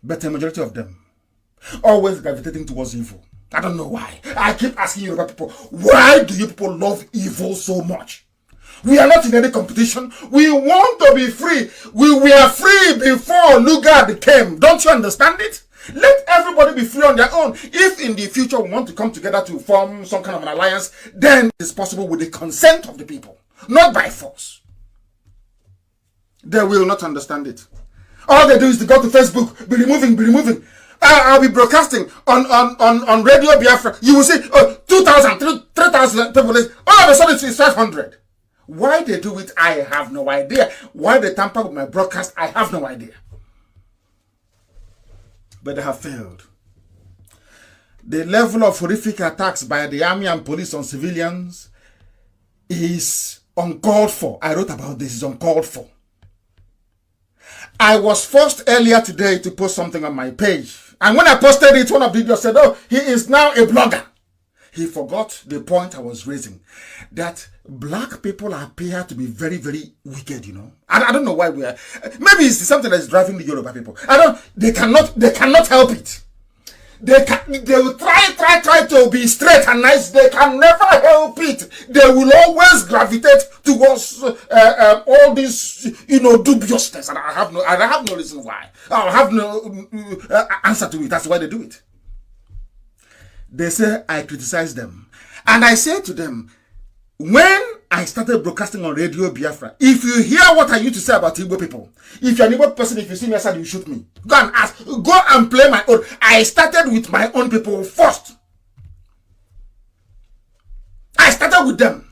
but a majority of them. Always gravitating towards evil. I don't know why. I keep asking you about people, why do you people love evil so much? We are not in any competition. We want to be free. We were free before Lugard came. Don't you understand it? Let everybody be free on their own. If in the future we want to come together to form some kind of an alliance, then it's possible with the consent of the people, not by force. They will not understand it. All they do is to go to Facebook, be removing. I'll be broadcasting on Radio Biafra. You will see 2,000, 3,000 people. All of a sudden it's 500. Why they do it, I have no idea. Why they tamper with my broadcast, I have no idea. But they have failed. The level of horrific attacks by the army and police on civilians is uncalled for. I wrote about this, it's uncalled for. I was forced earlier today to post something on my page. And when I posted it, one of the videos said, he is now a blogger. He forgot the point I was raising. That black people appear to be very, very wicked, I don't know why we are. Maybe it's something that is driving the Yoruba people. They cannot help it. They will try to be straight and nice. They can never help it. They will always gravitate towards all this, dubiousness. And I have no reason why. I have no answer to it. That's why they do it. They say I criticize them, and I say to them, when I started broadcasting on Radio Biafra, if you hear what I used to say about Igbo people, if you're an Igbo person, if you see me outside, you shoot me. Go and ask. Go and play my own. I started with my own people first. I started with them.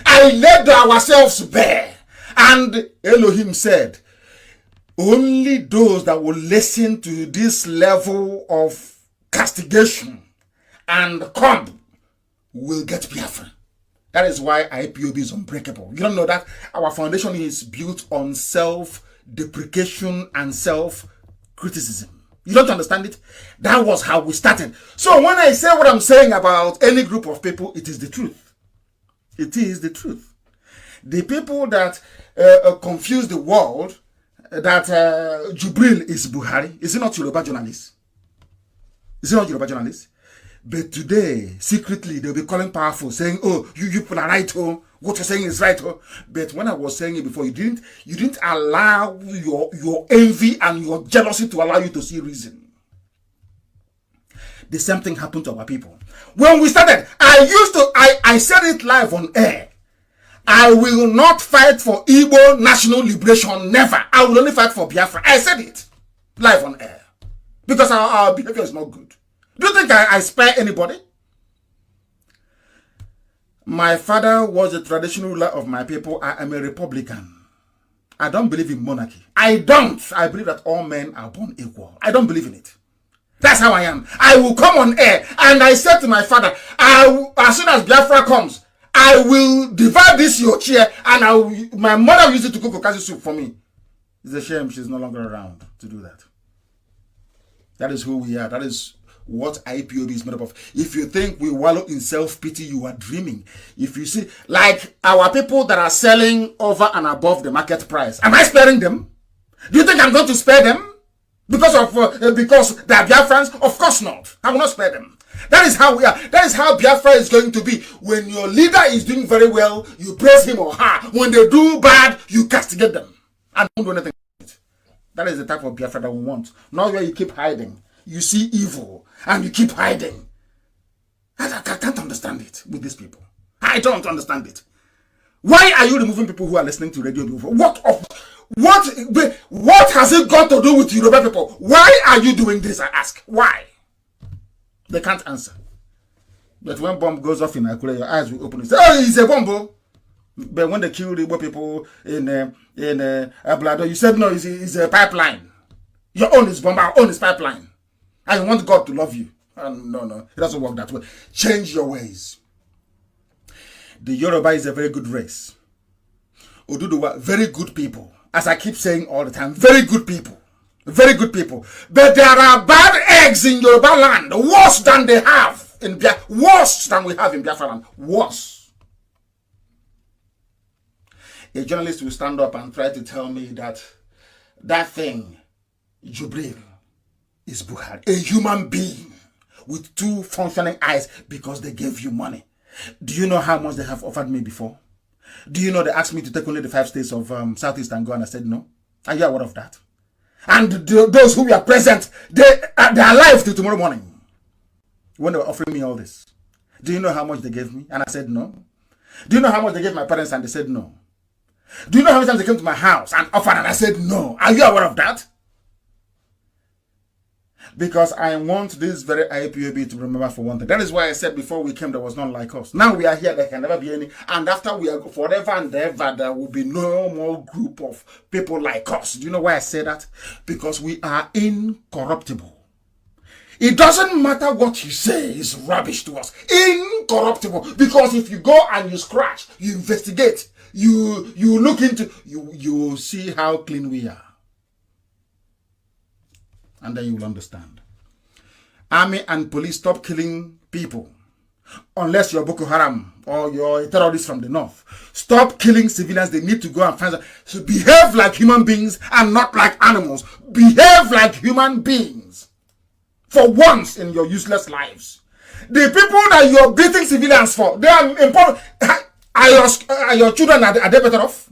I laid ourselves bare. And Elohim said, only those that will listen to this level of castigation and come will get Biafra. That is why IPOB is unbreakable. You don't know that? Our foundation is built on self-deprecation and self-criticism. You don't understand it? That was how we started. So when I say what I'm saying about any group of people, it is the truth. It is the truth. The people that confuse the world, that Jubril is Buhari, is he not Yoruba journalist? Is it not Yoruba journalists? But today, secretly, they'll be calling powerful, saying, "Oh, you people are right, oh, what you're saying is right, oh." But when I was saying it before, you didn't allow your envy and your jealousy to allow you to see reason. The same thing happened to our people. When we started, I said it live on air. I will not fight for Igbo national liberation, never. I will only fight for Biafra. I said it live on air. Because our behavior is not good. Do you think I spare anybody? My father was a traditional ruler of my people. I am a Republican. I don't believe in monarchy. I don't. I believe that all men are born equal. I don't believe in it. That's how I am. I will come on air and I said to my father, as soon as Biafra comes, I will divide this your chair and my mother used it to cook okasi soup for me. It's a shame she's no longer around to do that. That is who we are. That is what IPOB is made up of. If you think we wallow in self-pity, you are dreaming. If you see, like our people that are selling over and above the market price, am I sparing them? Do you think I'm going to spare them? Because they are Biafrans? Of course not. I will not spare them. That is how we are. That is how Biafra is going to be. When your leader is doing very well, you praise him or her. When they do bad, you castigate them. And don't do anything. That is the type of Biafra that we want. Not where you keep hiding. You see evil and you keep hiding. I can't understand it with these people. I don't understand it. Why are you removing people who are listening to radio? What has it got to do with Yoruba people? Why are you doing this? I ask. Why? They can't answer. But when bomb goes off in Akure, your eyes will open and say, "Oh, it's a bomb." But when they kill the Igbo people in Ablado, you said no, it's a pipeline. Your own is bomb, our own is pipeline. And you want God to love you. No, it doesn't work that way. Change your ways. The Yoruba is a very good race. Oduduwa, very good people. As I keep saying all the time, very good people. Very good people. But there are bad eggs in Yoruba land. Worse than they have in Biafra. Worse than we have in Biafra land. Worse. A journalist will stand up and try to tell me that thing, Jubril, is Buhari. A human being with two functioning eyes because they gave you money. Do you know how much they have offered me before? Do you know they asked me to take only the 5 states of Southeast and go, and I said no? Are you aware of that? And those who were present, they are alive till tomorrow morning. When they were offering me all this. Do you know how much they gave me? And I said no. Do you know how much they gave my parents and they said no? Do you know how many times they came to my house and offered and I said no? Are you aware of that? Because I want this very IPOB to remember for one thing. That is why I said before we came there was none like us. Now we are here, there can never be any. And after we are forever and ever, there will be no more group of people like us. Do you know why I say that? Because we are incorruptible. It doesn't matter what you say is rubbish to us. Incorruptible. Because if you go and you scratch, you investigate, you look into, you see how clean we are. And then you will understand. Army and police, stop killing people. Unless you're Boko Haram or you're a terrorist from the north. Stop killing civilians. They need to go and find them. So behave like human beings and not like animals. Behave like human beings. For once in your useless lives. The people that you're beating civilians for, they are important. Are your children, are they better off?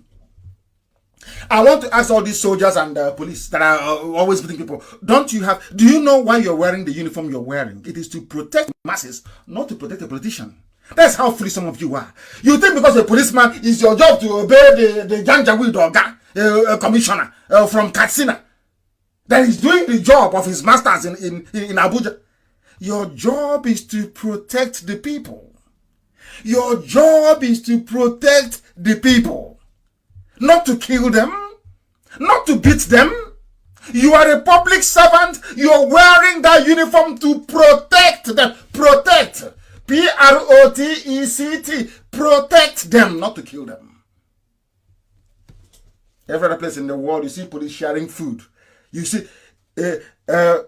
I want to ask all these soldiers and police that are always beating people, do you know why you're wearing the uniform you're wearing? It is to protect masses, not to protect a politician. That's how free some of you are. You think because a policeman is your job to obey the Janjaweed Oga, commissioner from Katsina, that is doing the job of his masters in Abuja. Your job is to protect the people. Your job is to protect the people. Not to kill them, not to beat them. You are a public servant. You're wearing that uniform to protect them. Protect. Protect. Protect them, not to kill them. Every other place in the world, you see police sharing food. You see, a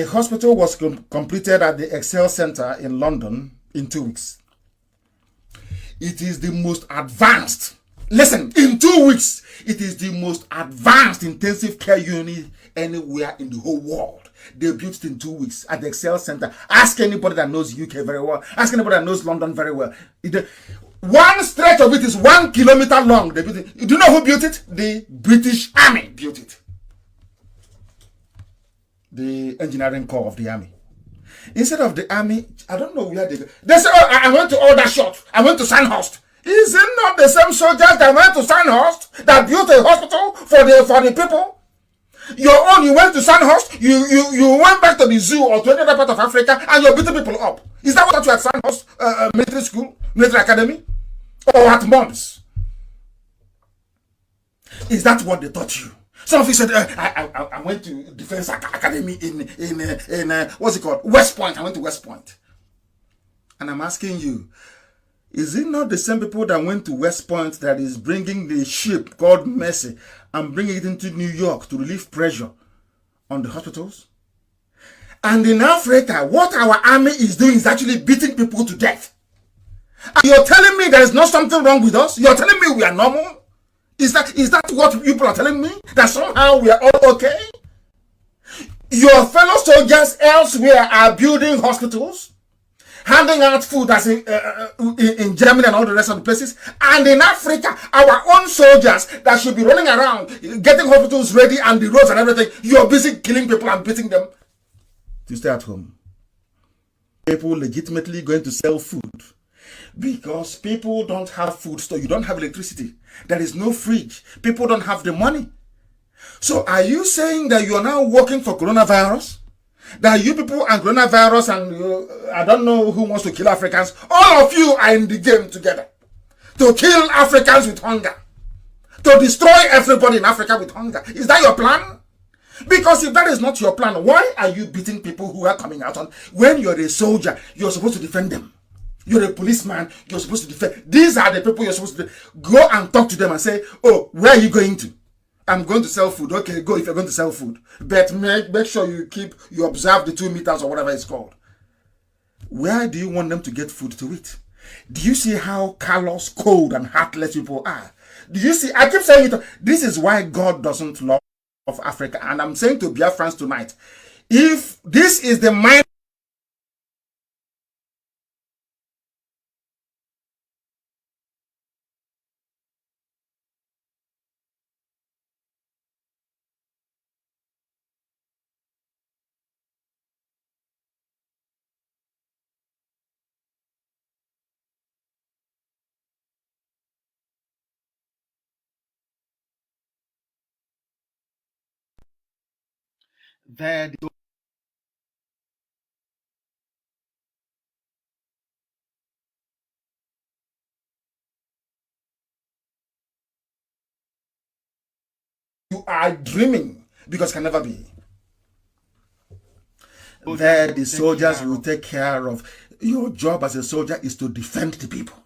hospital was completed at the Excel Center in London in 2 weeks. It is the most advanced. Listen, in 2 weeks, it is the most advanced intensive care unit anywhere in the whole world. They built it in 2 weeks at the Excel Center. Ask anybody that knows UK very well. Ask anybody that knows London very well. One stretch of it is 1 kilometer long. They built it. Do you know who built it? The British Army built it. The engineering corps of the army. Instead of the army, I don't know where they go. They say, oh, I went to Aldershot. I went to Sandhurst. Is it not the same soldiers that went to Sandhurst that built a hospital for the people? Your own, you went to Sandhurst, you went back to the zoo or to any other part of Africa, and you're beating people up. Is that what you at Sandhurst military school, military academy, or at Mons? Is that what they taught you? Some of you said, I went to Defense Academy in what's it called? West Point. I went to West Point. And I'm asking you, is it not the same people that went to West Point that is bringing the ship called Mercy and bringing it into New York to relieve pressure on the hospitals? And in Africa, what our army is doing is actually beating people to death. And you're telling me there is not something wrong with us? You're telling me we are normal? Is that what people are telling me? That somehow we are all okay? Your fellow soldiers elsewhere are building hospitals, handing out food as in Germany and all the rest of the places. And in Africa, our own soldiers that should be running around, getting hospitals ready and the roads and everything, you're busy killing people and beating them to stay at home. People legitimately going to sell food because people don't have food store. You don't have electricity. There is no fridge. People don't have the money. So are you saying that you are now working for coronavirus? That you people and coronavirus and I don't know who wants to kill Africans, all of you are in the game together to kill Africans with hunger, to destroy everybody in Africa with hunger. Is that your plan? Because if that is not your plan, why are you beating people who are coming out on? When you're a soldier, you're supposed to defend them. You're a policeman, you're supposed to defend. These are the people you're supposed to go and talk to them and say, oh, where are you going to? I'm going to sell food. Okay, go if you're going to sell food. But make sure you observe the 2 meters or whatever it's called. Where do you want them to get food to eat? Do you see how callous, cold, and heartless people are? Do you see? I keep saying it. This is why God doesn't love Africa. And I'm saying to Biafrans tonight, if this is the mind that you are dreaming because it can never be. There the soldiers will take care of. Your job as a soldier is to defend the people.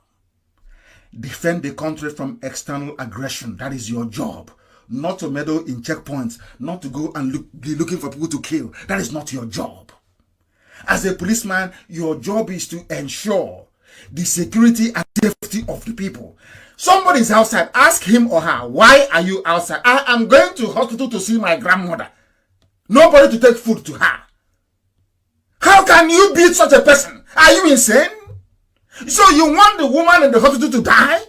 Defend the country from external aggression. That is your job. Not to meddle in checkpoints. Not to go and be looking for people to kill. That is not your job. As a policeman, your job is to ensure the security and safety of the people. Somebody is outside. Ask him or her, why are you outside? I am going to hospital to see my grandmother. Nobody to take food to her. How can you beat such a person? Are you insane? So you want the woman in the hospital to die?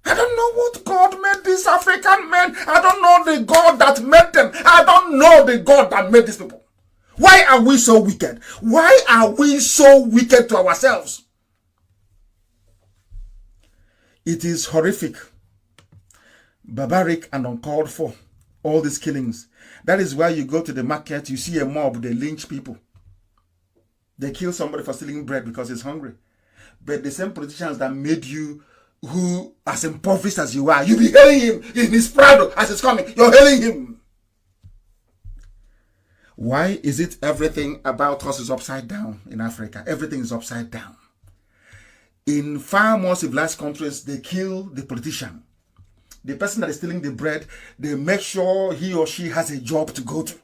I don't know what God made these African men. I don't know the God that made them. I don't know the God that made these people. Why are we so wicked? Why are we so wicked to ourselves? It is horrific, barbaric, and uncalled for, all these killings. That is why you go to the market, you see a mob, they lynch people. They kill somebody for stealing bread because he's hungry. But the same politicians that made you who as impoverished as you are, you be hailing him in his prado as he's coming. You're hailing him. Why is it everything about us is upside down in Africa? Everything is upside down. In far more civilized countries, they kill the politician. The person that is stealing the bread, they make sure he or she has a job to go to.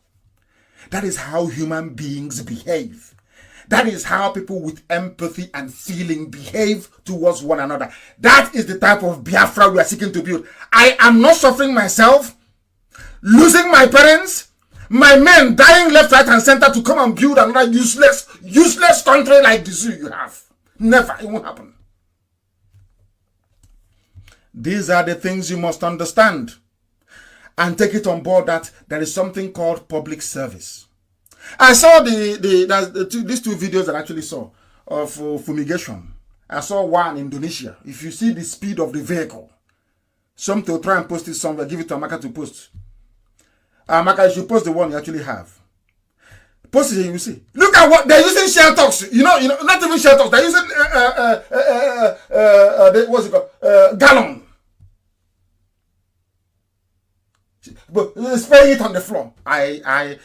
That is how human beings behave. That is how people with empathy and feeling behave towards one another. That is the type of Biafra we are seeking to build. I am not suffering myself, losing my parents, My men dying left, right, and center to come and build another useless country like the zoo you have. Never. It won't happen. These are the things you must understand and take it on board that there is something called public service. I saw these two videos that I actually saw of fumigation. I saw one in Indonesia. If you see the speed of the vehicle, some to try and post it somewhere, give it to Amaka to post. Amaka, you should post the one you actually have. Post it here, you see. Look at what they're using share talks. You know, not even share talks. They're using what's it called? Gallon. But spraying it on the floor. I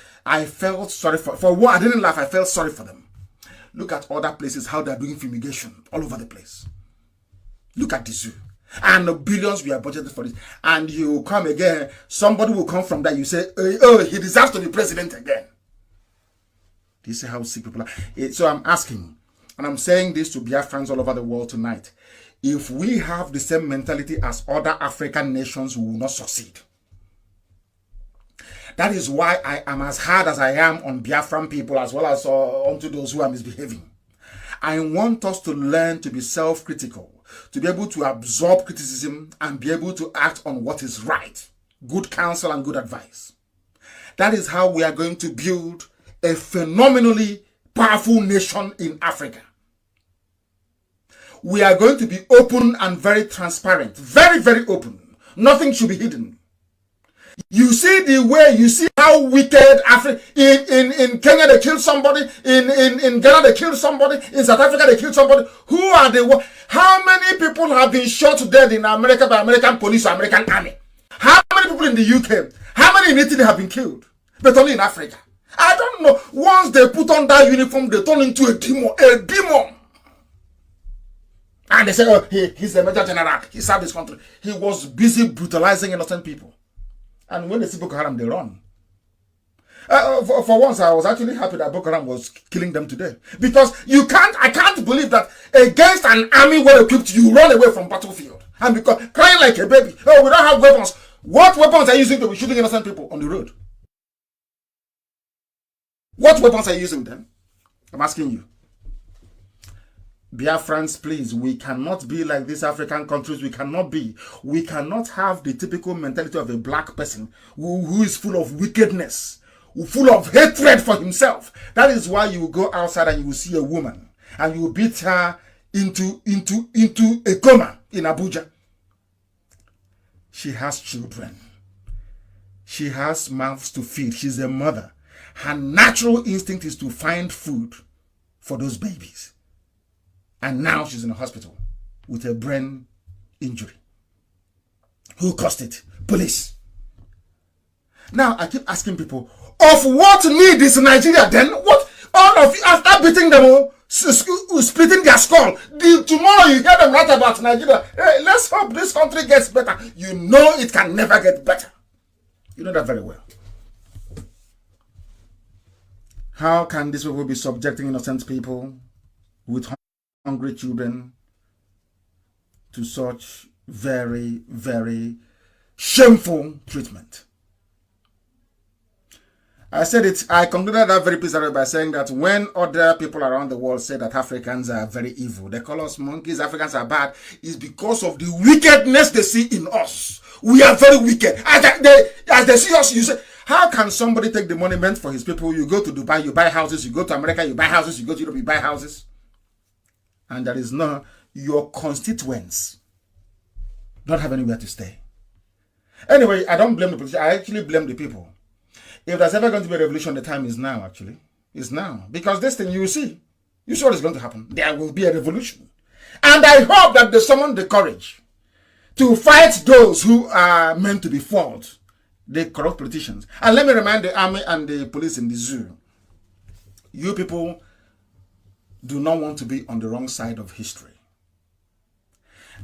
felt sorry for what I didn't laugh. I felt sorry for them. Look at other places how they're doing fumigation all over the place. Look at the zoo. And the billions we are budgeted for this. And you come again, somebody will come from that. You say, oh, he deserves to be president again. Do you see how sick people are? So I'm asking, and I'm saying this to Biafrans all over the world tonight. If we have the same mentality as other African nations, we will not succeed. That is why I am as hard as I am on Biafran people as well as onto those who are misbehaving. I want us to learn to be self-critical, to be able to absorb criticism and be able to act on what is right. Good counsel and good advice. That is how we are going to build a phenomenally powerful nation in Africa. We are going to be open and very transparent. Very, very open. Nothing should be hidden. You see the way, you see how wicked in Kenya they killed somebody, in Ghana they killed somebody, in South Africa they killed somebody. Who are the, how many people have been shot dead in America by American police or American army? How many people in the UK? How many in Italy have been killed? But only in Africa. I don't know. Once they put on that uniform, they turn into a demon. A demon. And they say, oh, he's the Major General. He served his country. He was busy brutalizing innocent people. And when they see Boko Haram, they run. For once, I was actually happy that Boko Haram was killing them today. Because I can't believe that against an army well equipped, you run away from battlefield. And because crying like a baby, oh, we don't have weapons. What weapons are you using to be shooting innocent people on the road? What weapons are you using then? I'm asking you. Biafrans, please, we cannot be like these African countries. We cannot be. We cannot have the typical mentality of a black person who is full of wickedness, full of hatred for himself. That is why you will go outside and you will see a woman and you will beat her into a coma in Abuja. She has children. She has mouths to feed. She's a mother. Her natural instinct is to find food for those babies. And now she's in a hospital with a brain injury. Who caused it? Police. Now I keep asking people, of what need is Nigeria then? What? All of you, after beating them, splitting their skull, tomorrow you hear them write about Nigeria. Hey, let's hope this country gets better. You know it can never get better. You know that very well. How can these people be subjecting innocent people with hungry children to such very, very shameful treatment? I said it, I concluded that very piece by saying that when other people around the world say that Africans are very evil, they call us monkeys, Africans are bad, is because of the wickedness they see in us. We are very wicked. As they see us, you say, how can somebody take the money meant for his people? You go to Dubai, you buy houses, you go to America, you buy houses, you go to Europe, you buy houses. And there is no, your constituents don't have anywhere to stay. Anyway, I don't blame the politicians. I actually blame the people. If there's ever going to be a revolution, the time is now, actually. It's now. Because this thing, you see what is going to happen. There will be a revolution. And I hope that they summon the courage to fight those who are meant to be fought, the corrupt politicians. And let me remind the army and the police in the zoo, you people do not want to be on the wrong side of history.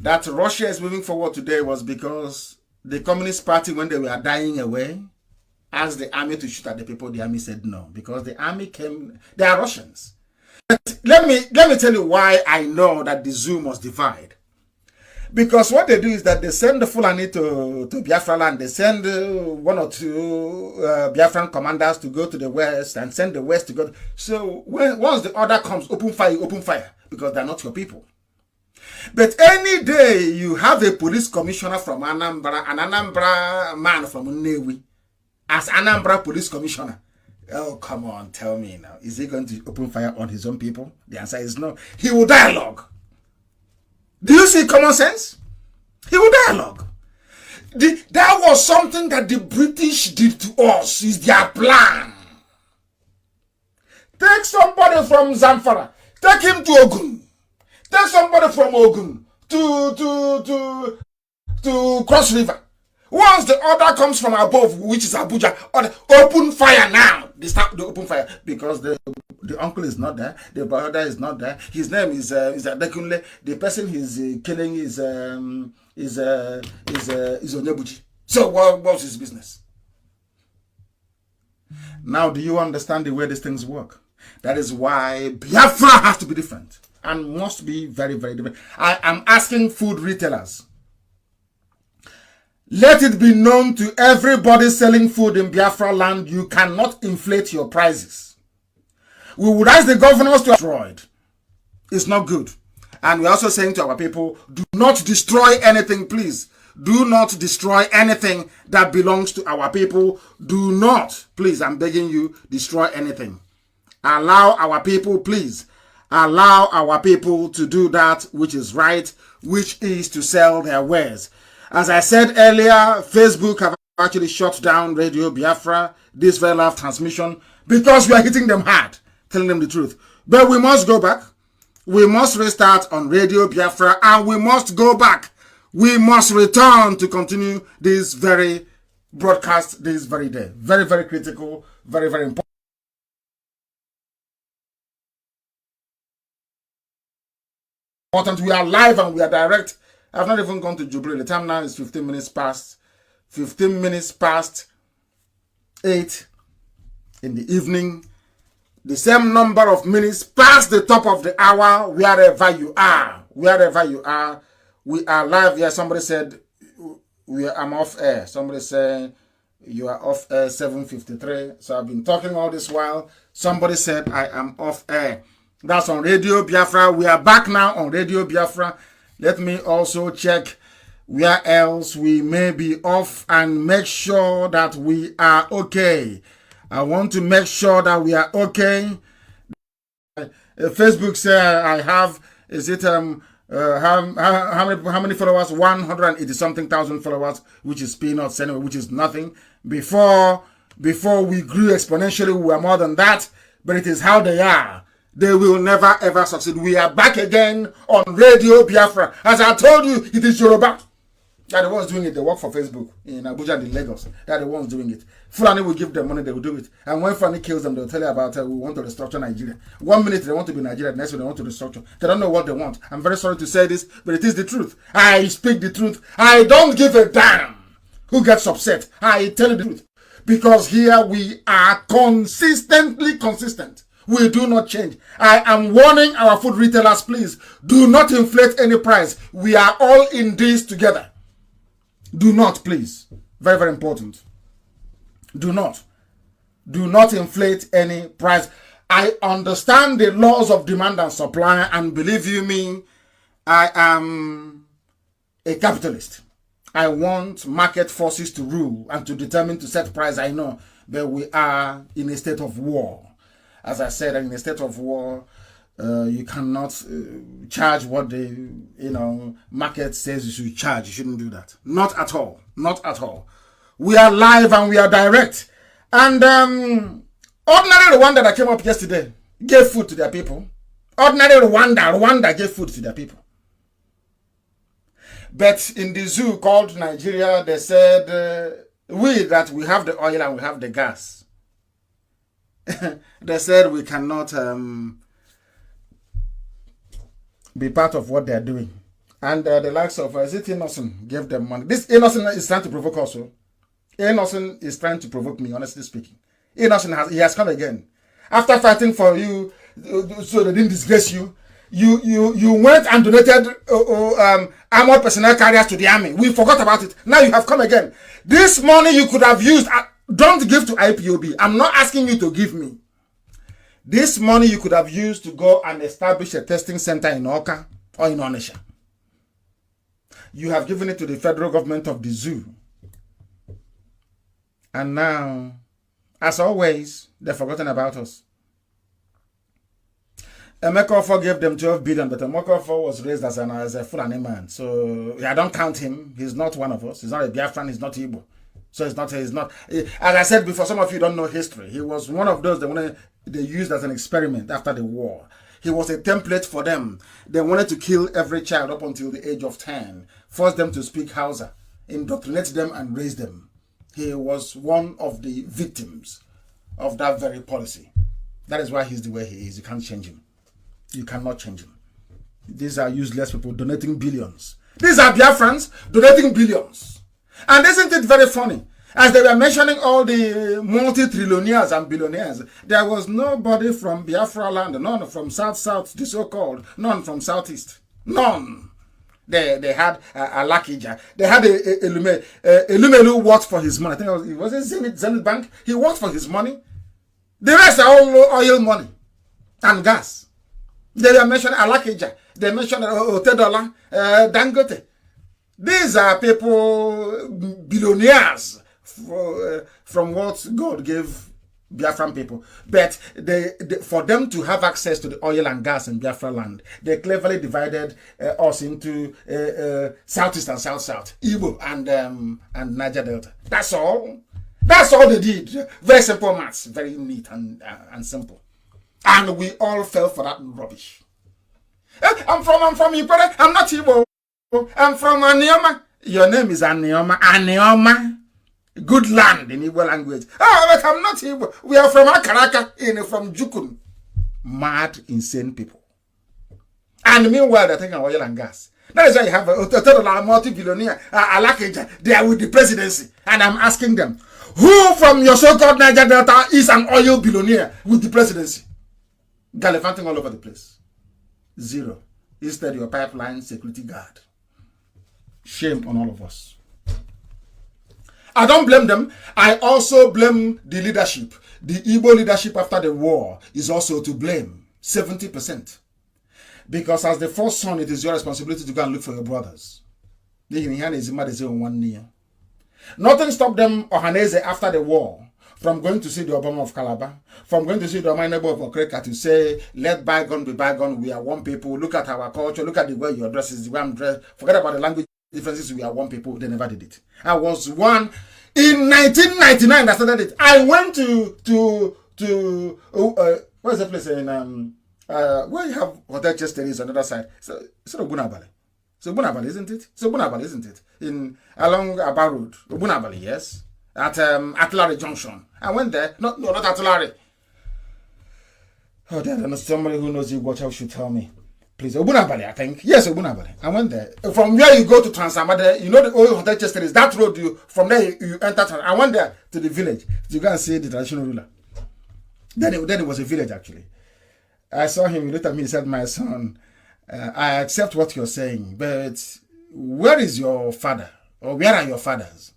That Russia is moving forward today was because the Communist Party, when they were dying away, asked the army to shoot at the people. The army said no, because the army came, they are Russians. But let me tell you why I know that the zoo must divide. Because what they do is that they send the Fulani to Biafra land. They send one or two Biafran commanders to go to the west and send the west to go. So once the order comes, open fire, because they're not your people. But any day you have a police commissioner from Anambra, an Anambra man from Nnewi, as Anambra police commissioner, oh, come on, tell me now. Is he going to open fire on his own people? The answer is no. He will dialogue. Do you see common sense? He will dialogue. That was something that the British did to us. Is their plan. Take somebody from Zamfara. Take him to Ogun. Take somebody from Ogun to Cross River. Once the order comes from above, which is Abuja, open fire now. They start the open fire because the uncle is not there, the brother is not there. His name is Adekunle. The person he's killing is Onyebuchi. So what's his business? Now, do you understand the way these things work? That is why Biafra has to be different and must be very, very different. I am asking food retailers. Let it be known to everybody selling food in Biafra land, you cannot inflate your prices. We would ask the governors to destroy it. It's not good. And we're also saying to our people, do not destroy anything, please. Do not destroy anything that belongs to our people. Do not, please, I'm begging you, destroy anything. Allow our people, please, allow our people to do that which is right, which is to sell their wares. As I said earlier, Facebook have actually shut down Radio Biafra, this very live transmission, because we are hitting them hard, telling them the truth. But we must go back. We must restart on Radio Biafra, and we must go back. We must return to continue this very broadcast this very day. Very, very critical, very, very important. We are live and we are direct. I've not even gone to Jubilee. The time now is 15 minutes past 8 in the evening. The same number of minutes past the top of the hour, wherever you are. Wherever you are. We are live here. Somebody said I'm off air. Somebody said you are off air 7:53. So I've been talking all this while. Somebody said I am off air. That's on Radio Biafra. We are back now on Radio Biafra. Let me also check where else we may be off and make sure that we are okay. I want to make sure that we are okay. Facebook says I have, is it how many followers? 180 something thousand followers, which is peanuts anyway, which is nothing. Before we grew exponentially, we were more than that, but it is how they are. They will never ever succeed. We are back again on Radio Biafra. As I told you, it is Yoruba. They're the ones doing it. They work for Facebook in Abuja and in Lagos. They're the ones doing it. Fulani will give them money, they will do it. And when Fulani kills them, they'll tell you about we want to restructure Nigeria. 1 minute they want to be Nigeria, the next one they want to restructure. They don't know what they want. I'm very sorry to say this, but it is the truth. I speak the truth. I don't give a damn who gets upset. I tell you the truth. Because here we are consistently consistent. We do not change. I am warning our food retailers, please, do not inflate any price. We are all in this together. Do not, please. Very, very important. Do not. Do not inflate any price. I understand the laws of demand and supply, and believe you me, I am a capitalist. I want market forces to rule and to determine to set price, I know, but we are in a state of war. As I said, in a state of war, you cannot charge what the market says you should charge. You shouldn't do that. Not at all. Not at all. We are live and we are direct. And ordinary Rwanda that came up yesterday gave food to their people. Ordinary Rwanda gave food to their people. But in the zoo called Nigeria, they said that we have the oil and we have the gas. They said we cannot be part of what they're doing. And the likes of Innocent gave them money. This Innocent is trying to provoke also. Innocent is trying to provoke me, honestly speaking. Innocent has come again. After fighting for you, so they didn't disgrace you. you went and donated armored personnel carriers to the army. We forgot about it. Now you have come again. This money you could have used. Don't give to IPOB. I'm not asking you to give me. This money you could have used to go and establish a testing center in Oka or in Onisha. You have given it to the federal government of the zoo. And now, as always, they've forgotten about us. Emeka gave them 12 billion, but Emeka was raised as a Fulani man. So I don't count him. He's not one of us. He's not a Biafran. He's not Igbo. So he's not. As I said before, some of you don't know history. He was one of those that they used as an experiment after the war. He was a template for them. They wanted to kill every child up until the age of 10, force them to speak Hausa, indoctrinate them and raise them. He was one of the victims of that very policy. That is why he's the way he is. You can't change him. You cannot change him. These are useless people donating billions. These are Biafrans donating billions. And isn't it very funny? As they were mentioning all the multi-trillionaires and billionaires, there was nobody from Biafra land, none from South, the so-called, none from Southeast. None. They had Alakija. They had Elumelu worked for his money. I think it was Zenith Bank. He worked for his money. The rest are all oil money and gas. They were mentioning Alakija. They mentioned Otedola, Dangote. These are people, billionaires, from what God gave Biafran people. But for them to have access to the oil and gas in Biafra land, they cleverly divided us into Southeast and South, Igbo and Niger Delta. That's all. That's all they did. Very simple maths, very neat and simple. And we all fell for that rubbish. I'm from Ikwere. I'm not Igbo. I'm from Anioma. Your name is Anioma. Anioma. Good land in Igbo language. Oh, but I'm not Igbo. We are from Akaraka, from Jukun. Mad, insane people. And meanwhile, they're taking oil and gas. That is why you have a multi-billionaire, Alakeja, they are with the presidency. And I'm asking them, who from your so-called Niger Delta is an oil billionaire with the presidency? Gallivanting all over the place. Zero. Instead, your pipeline security guard. Shame on all of us. I don't blame them. I also blame the leadership. The Igbo leadership after the war is also to blame. 70%. Because as the first son, it is your responsibility to go and look for your brothers. Nothing stopped them, Ohanese, after the war, from going to see the Obama of Calabar, from going to see the Omainebo of Okreka to say, let bygone be bygone, we are one people, look at our culture, look at the way your dress is, the way I'm dressed, forget about the language differences, we are one people. They never did it. I was one in 1999 that started it. I went to where's the place in where you have Hotel Chester is on the other side. So it's Obunabali. So Obunabali, isn't it? So Obunabali, isn't it? In along Aba Road. Obunabali, yes. At Atlari Junction. I went there. No, not Atlari. Oh, there's somebody who knows you watch out should tell me. Please, Obunabali, I think. Yes, Obunabali. I went there. From where you go to Transamade, you know the old Hotel Chester is that road. From there you enter. I went there to the village to go and see the traditional ruler. Then it was a village actually. I saw him. He looked at me. He said, "My son, I accept what you're saying, but where is your father, or where are your fathers?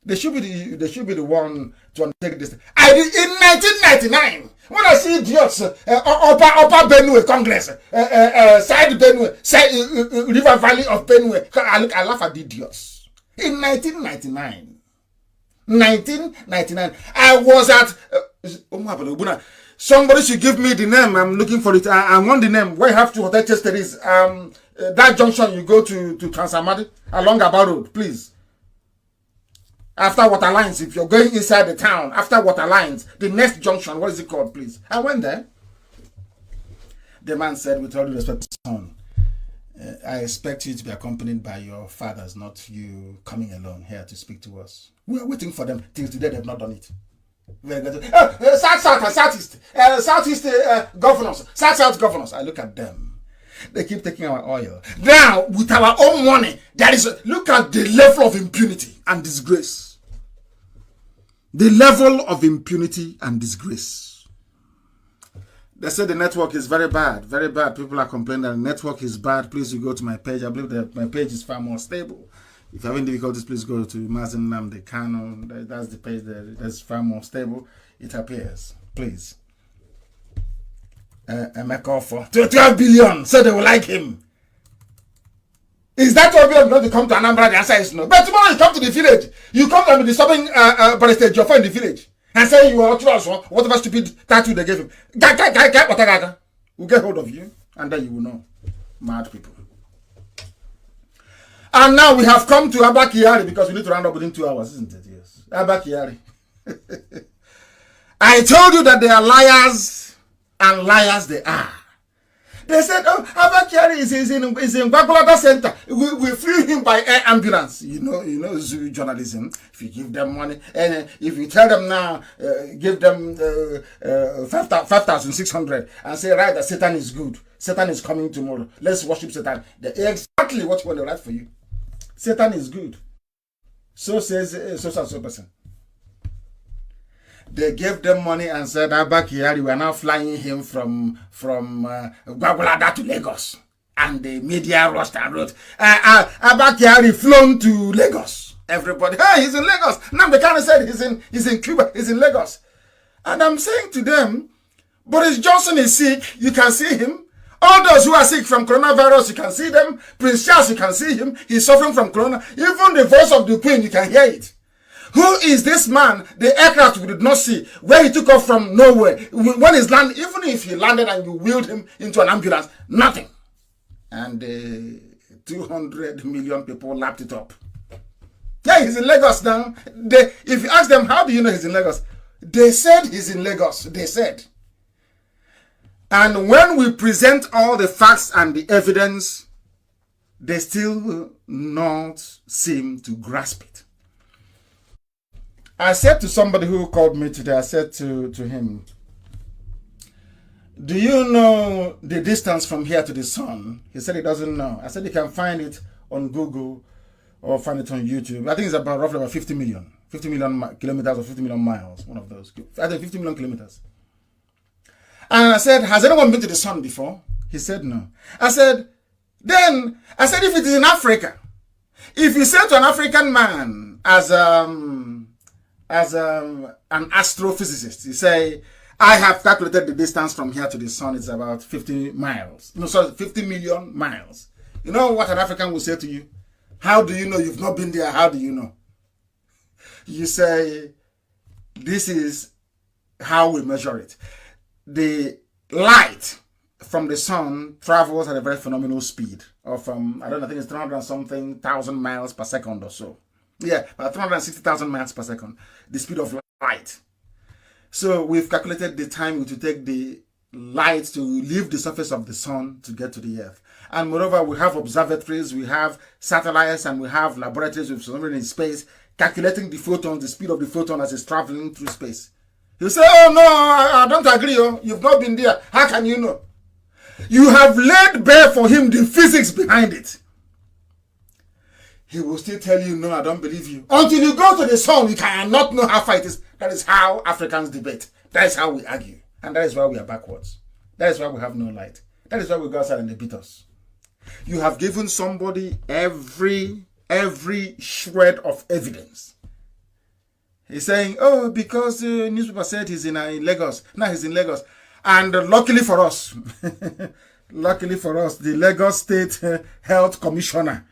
They should be the one to undertake this." I did in 1999 when I see idiots, Upper Benue Congress, side Benue, River Valley of Benue. I laugh at the idiots. In 1999, I was at. Somebody should give me the name. I'm looking for it. I want the name. Where you have to Hotel Chester is that junction you go to Transamadi along Aba Road, please. After Water Lines, if you're going inside the town, after Water Lines, the next junction, what is it called, please? I went there. The man said, with all due respect, son, I expect you to be accompanied by your fathers, not you coming alone here to speak to us. We are waiting for them. Till today, they've not done it. South and Southeast, Southeast governors, South governors. I look at them. They keep taking our oil. Now, with our own money, look at the level of impunity and disgrace. The level of impunity and disgrace. They say the network is very bad. Very bad. People are complaining that the network is bad. Please, you go to my page. I believe that my page is far more stable. If you're having difficulties, please go to mazi Nnamdi, kanu. That's the page that's far more stable. It appears. Please. Make offer. 12 billion. So they will like him. Is that 12 billion going to come to Anambra? The answer is no. But tomorrow you come to the village. You come and be disturbing Barrister Joffa in the village. And say you are whatever stupid tattoo they gave him. We'll get hold of you. And then you will know. Mad people. And now we have come to Abakari because we need to round up within 2 hours, isn't it? Yes. Abakari. I told you that they are liars, and liars they are. They said, oh, Abakari is in Gwagwalada Center. We flew him by air ambulance. You know, zoo journalism. If you give them money, and if you tell them now, give them 5,600 and say, right, that Satan is good. Satan is coming tomorrow. Let's worship Satan. Exactly what you want to write for you. Satan is good. So says so person. They gave them money and said, Abakari, we are now flying him from Gwagwalada to Lagos. And the media rushed and wrote, Abakari flown to Lagos. Everybody, hey, he's in Lagos. Nnamdi Kanu said he's in Cuba, he's in Lagos. And I'm saying to them, Boris Johnson is sick, you can see him. All those who are sick from coronavirus, you can see them. Prince Charles, you can see him. He's suffering from corona. Even the voice of the Queen, you can hear it. Who is this man? The aircraft we did not see, where he took off from nowhere. When he's landed, even if he landed and you wheeled him into an ambulance, nothing. And 200 million people lapped it up. Yeah, he's in Lagos now. If you ask them, how do you know he's in Lagos? They said he's in Lagos. They said. And when we present all the facts and the evidence, they still not seem to grasp it. I said to somebody who called me today, I said to him, do you know the distance from here to the sun? He said he doesn't know. I said you can find it on Google or find it on YouTube. I think it's roughly about 50 million kilometers or 50 million miles. One of those. I think 50 million kilometers. And I said, has anyone been to the sun before? He said no. I said, if it is in Africa, if you say to an African man as an astrophysicist, you say, I have calculated the distance from here to the sun, it's about 50 miles. No, sorry, 50 million miles. You know what an African will say to you? How do you know? You've not been there. How do you know? You say, this is how we measure it. The light from the sun travels at a very phenomenal speed of, I think it's 300 and something thousand miles per second or so. Yeah, about 360,000 miles per second, the speed of light. So we've calculated the time it will take the light to leave the surface of the sun to get to the earth. And moreover, we have observatories, we have satellites, and we have laboratories with something in space, calculating the photons, the speed of the photon as it's traveling through space. You say, oh no, I don't agree. Oh. You've not been there. How can you know? You have laid bare for him the physics behind it. He will still tell you, no, I don't believe you. Until you go to the sun, you cannot know how far it is. That is how Africans debate. That is how we argue. And that is why we are backwards. That is why we have no light. That is why we go outside and they beat us. You have given somebody every shred of evidence. He's saying, oh, because the newspaper said he's in Lagos. Now he's in Lagos. And luckily for us, the Lagos State Health Commissioner,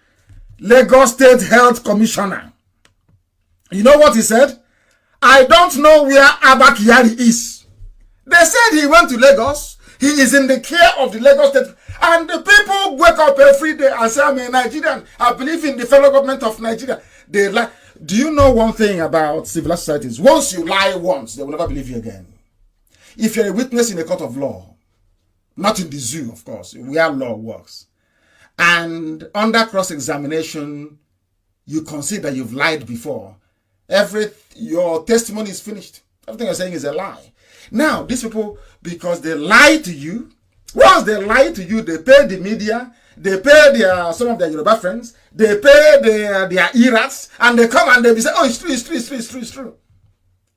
you know what he said? I don't know where Abakari is. They said he went to Lagos. He is in the care of the Lagos State. And the people wake up every day and say, I'm a Nigerian. I believe in the federal government of Nigeria. They lie. Do you know one thing about civilized societies? Once you lie once, they will never believe you again. If you're a witness in a court of law, not in the zoo, of course, where law works, and under cross-examination, you consider you've lied before, your testimony is finished. Everything you're saying is a lie. Now, these people, because they lie to you, once they lie to you, they pay the media, they pay some of their Yoruba friends, they pay their irats, and they come and they say, oh, it's true.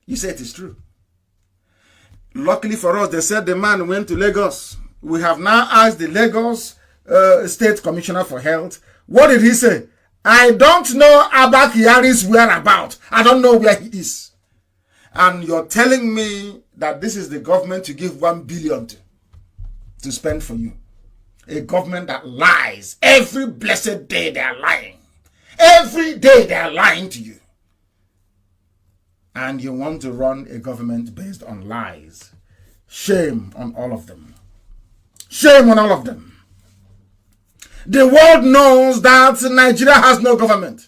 You say it is true. Luckily for us, they said the man went to Lagos. We have now asked the Lagos State Commissioner for Health. What did he say? I don't know about Kyari's whereabouts. I don't know where he is. And you're telling me that this is the government you give 1 billion to spend for you. A government that lies. Every blessed day they are lying. Every day they are lying to you. And you want to run a government based on lies. Shame on all of them. Shame on all of them. The world knows that Nigeria has no government.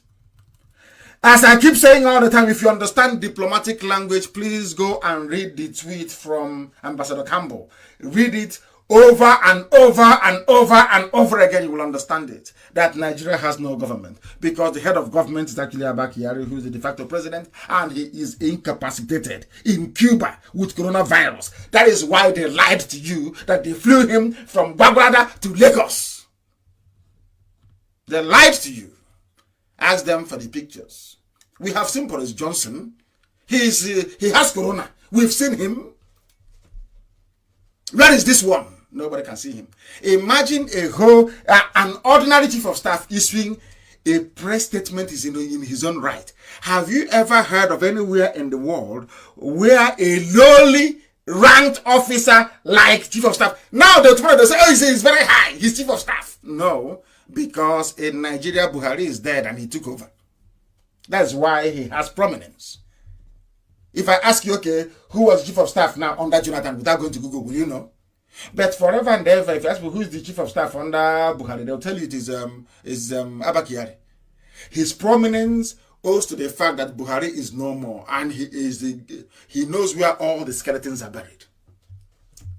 As I keep saying all the time, if you understand diplomatic language, please go and read the tweet from Ambassador Campbell. Read it over and over and over and over again. You will understand it. That Nigeria has no government. Because the head of government is actually Abba Kyari, who is the de facto president, and he is incapacitated in Cuba with coronavirus. That is why they lied to you that they flew him from Baghdad to Lagos. They lied to you. Ask them for the pictures. We have seen Boris Johnson. He has corona. We've seen him. Where is this one? Nobody can see him. Imagine an ordinary chief of staff issuing a press statement is in his own right. Have you ever heard of anywhere in the world where a lowly ranked officer like chief of staff, now they'll say, oh, he's very high, he's chief of staff? No, because in Nigeria, Buhari is dead and he took over. That's why he has prominence. If I ask you, okay, who was chief of staff now under Jonathan, without going to Google, will you know? But forever and ever, if you ask me who is the chief of staff under Buhari, they'll tell you it is Abba Kyari. His prominence owes to the fact that Buhari is no more, and he knows where all the skeletons are buried.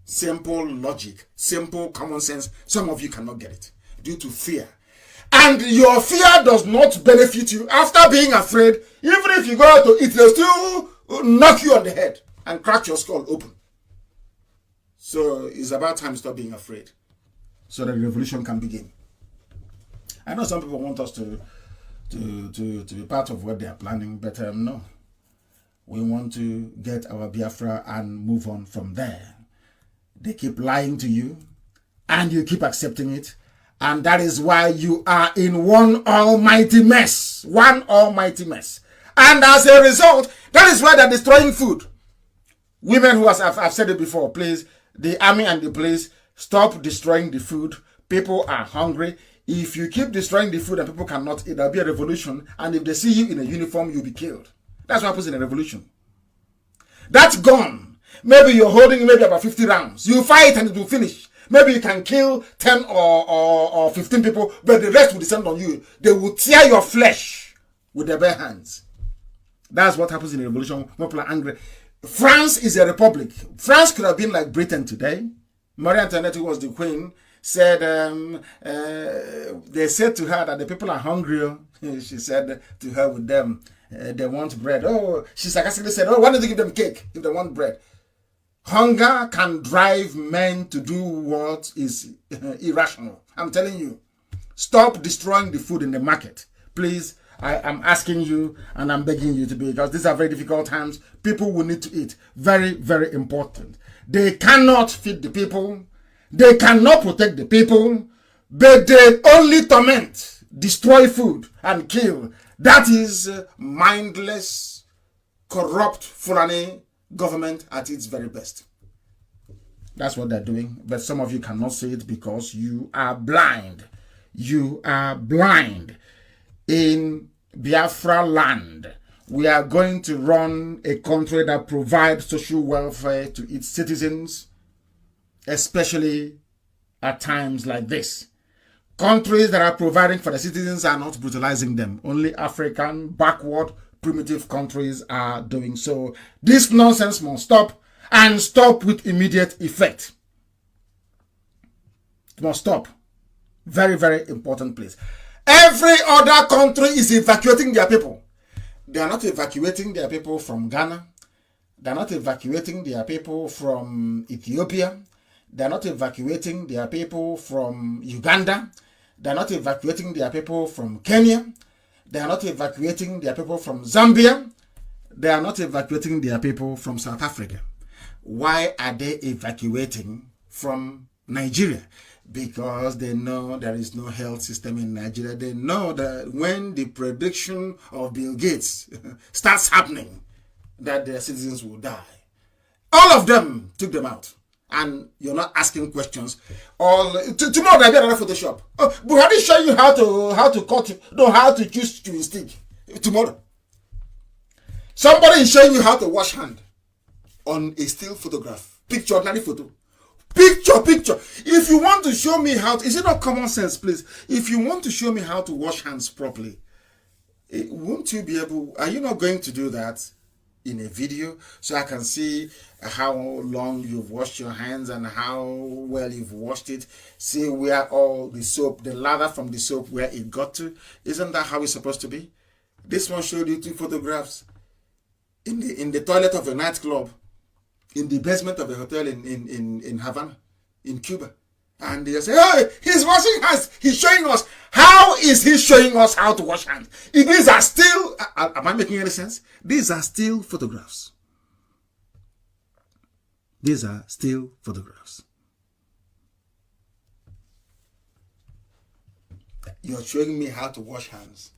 Simple logic, simple common sense. Some of you cannot get it due to fear. And your fear does not benefit you. After being afraid, even if you go out to eat, they'll still knock you on the head and crack your skull open. So it's about time to stop being afraid so that the revolution can begin. I know some people want us to be part of what they are planning, but no. We want to get our Biafra and move on from there. They keep lying to you and you keep accepting it. And that is why you are in one almighty mess. One almighty mess. And as a result, that is why they're destroying food. Women who, I've said it before, please, the army and the police, stop destroying the food. People are hungry. If you keep destroying the food and people cannot eat, there'll be a revolution. And if they see you in a uniform, you'll be killed. That's what happens in a revolution. That's gone. Maybe you're holding maybe about 50 rounds. You fight and it will finish. Maybe you can kill 10 or 15 people, but the rest will descend on you. They will tear your flesh with their bare hands. That's what happens in a revolution when people are angry. France is a republic. France could have been like Britain today. Marie Antoinette, who was the queen, said, they said to her that the people are hungry. She said to her with them, they want bread. Oh, she sarcastically said, oh, why don't you give them cake if they want bread? Hunger can drive men to do what is irrational. I'm telling you, stop destroying the food in the market. Please, I am asking you and I'm begging you to be, because these are very difficult times. People will need to eat. Very, very important. They cannot feed the people. They cannot protect the people. But they only torment, destroy food and kill. That is mindless, corrupt Fulani government at its very best. That's what they're doing. But some of you cannot see it because you are blind. You are blind. In Biafra land, we are going to run a country that provides social welfare to its citizens, especially at times like this. Countries that are providing for the citizens are not brutalizing them. Only African, backward, primitive countries are doing so. This nonsense must stop, and stop with immediate effect. It must stop. Very, very important place. Every other country is evacuating their people. They are not evacuating their people from Ghana. They are not evacuating their people from Ethiopia. They are not evacuating their people from Uganda. They are not evacuating their people from Kenya. They are not evacuating their people from Zambia. They are not evacuating their people from South Africa. Why are they evacuating from Nigeria? Because they know there is no health system in Nigeria. They know that when the prediction of Bill Gates starts happening, that their citizens will die. All of them took them out. And you're not asking questions. Tomorrow there'll be another Photoshop. Buhari show you how to cut, no, how to choose chewing stick. Tomorrow. Somebody is showing you how to wash hand on a still photograph. Picture, ordinary photo. Picture. If you want to show me how to, is it not common sense, please? If you want to show me how to wash hands properly, won't you be able, are you not going to do that in a video so I can see how long you've washed your hands and how well you've washed it? See where all the soap, the lather from the soap, where it got to? Isn't that how it's supposed to be? This one showed you 2 photographs in the toilet of a nightclub, in the basement of a hotel in Havana, in Cuba. And they say, hey, he's washing hands. He's showing us. How is he showing us how to wash hands? These are still, am I making any sense? These are still photographs. These are still photographs. You're showing me how to wash hands.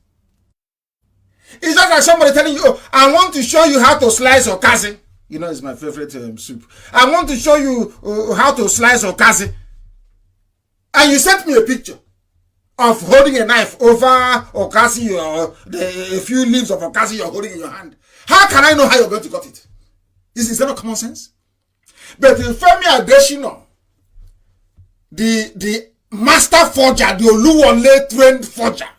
It's just like somebody telling you, oh, I want to show you how to slice okazi. You know, it's my favorite soup. I want to show you how to slice okazi. And you sent me a picture of holding a knife over okazi, or a few leaves of okazi you're holding in your hand. How can I know how you're going to cut it? Is that not common sense? But Femi Adesina, the master forger, the Oluwole trained forger,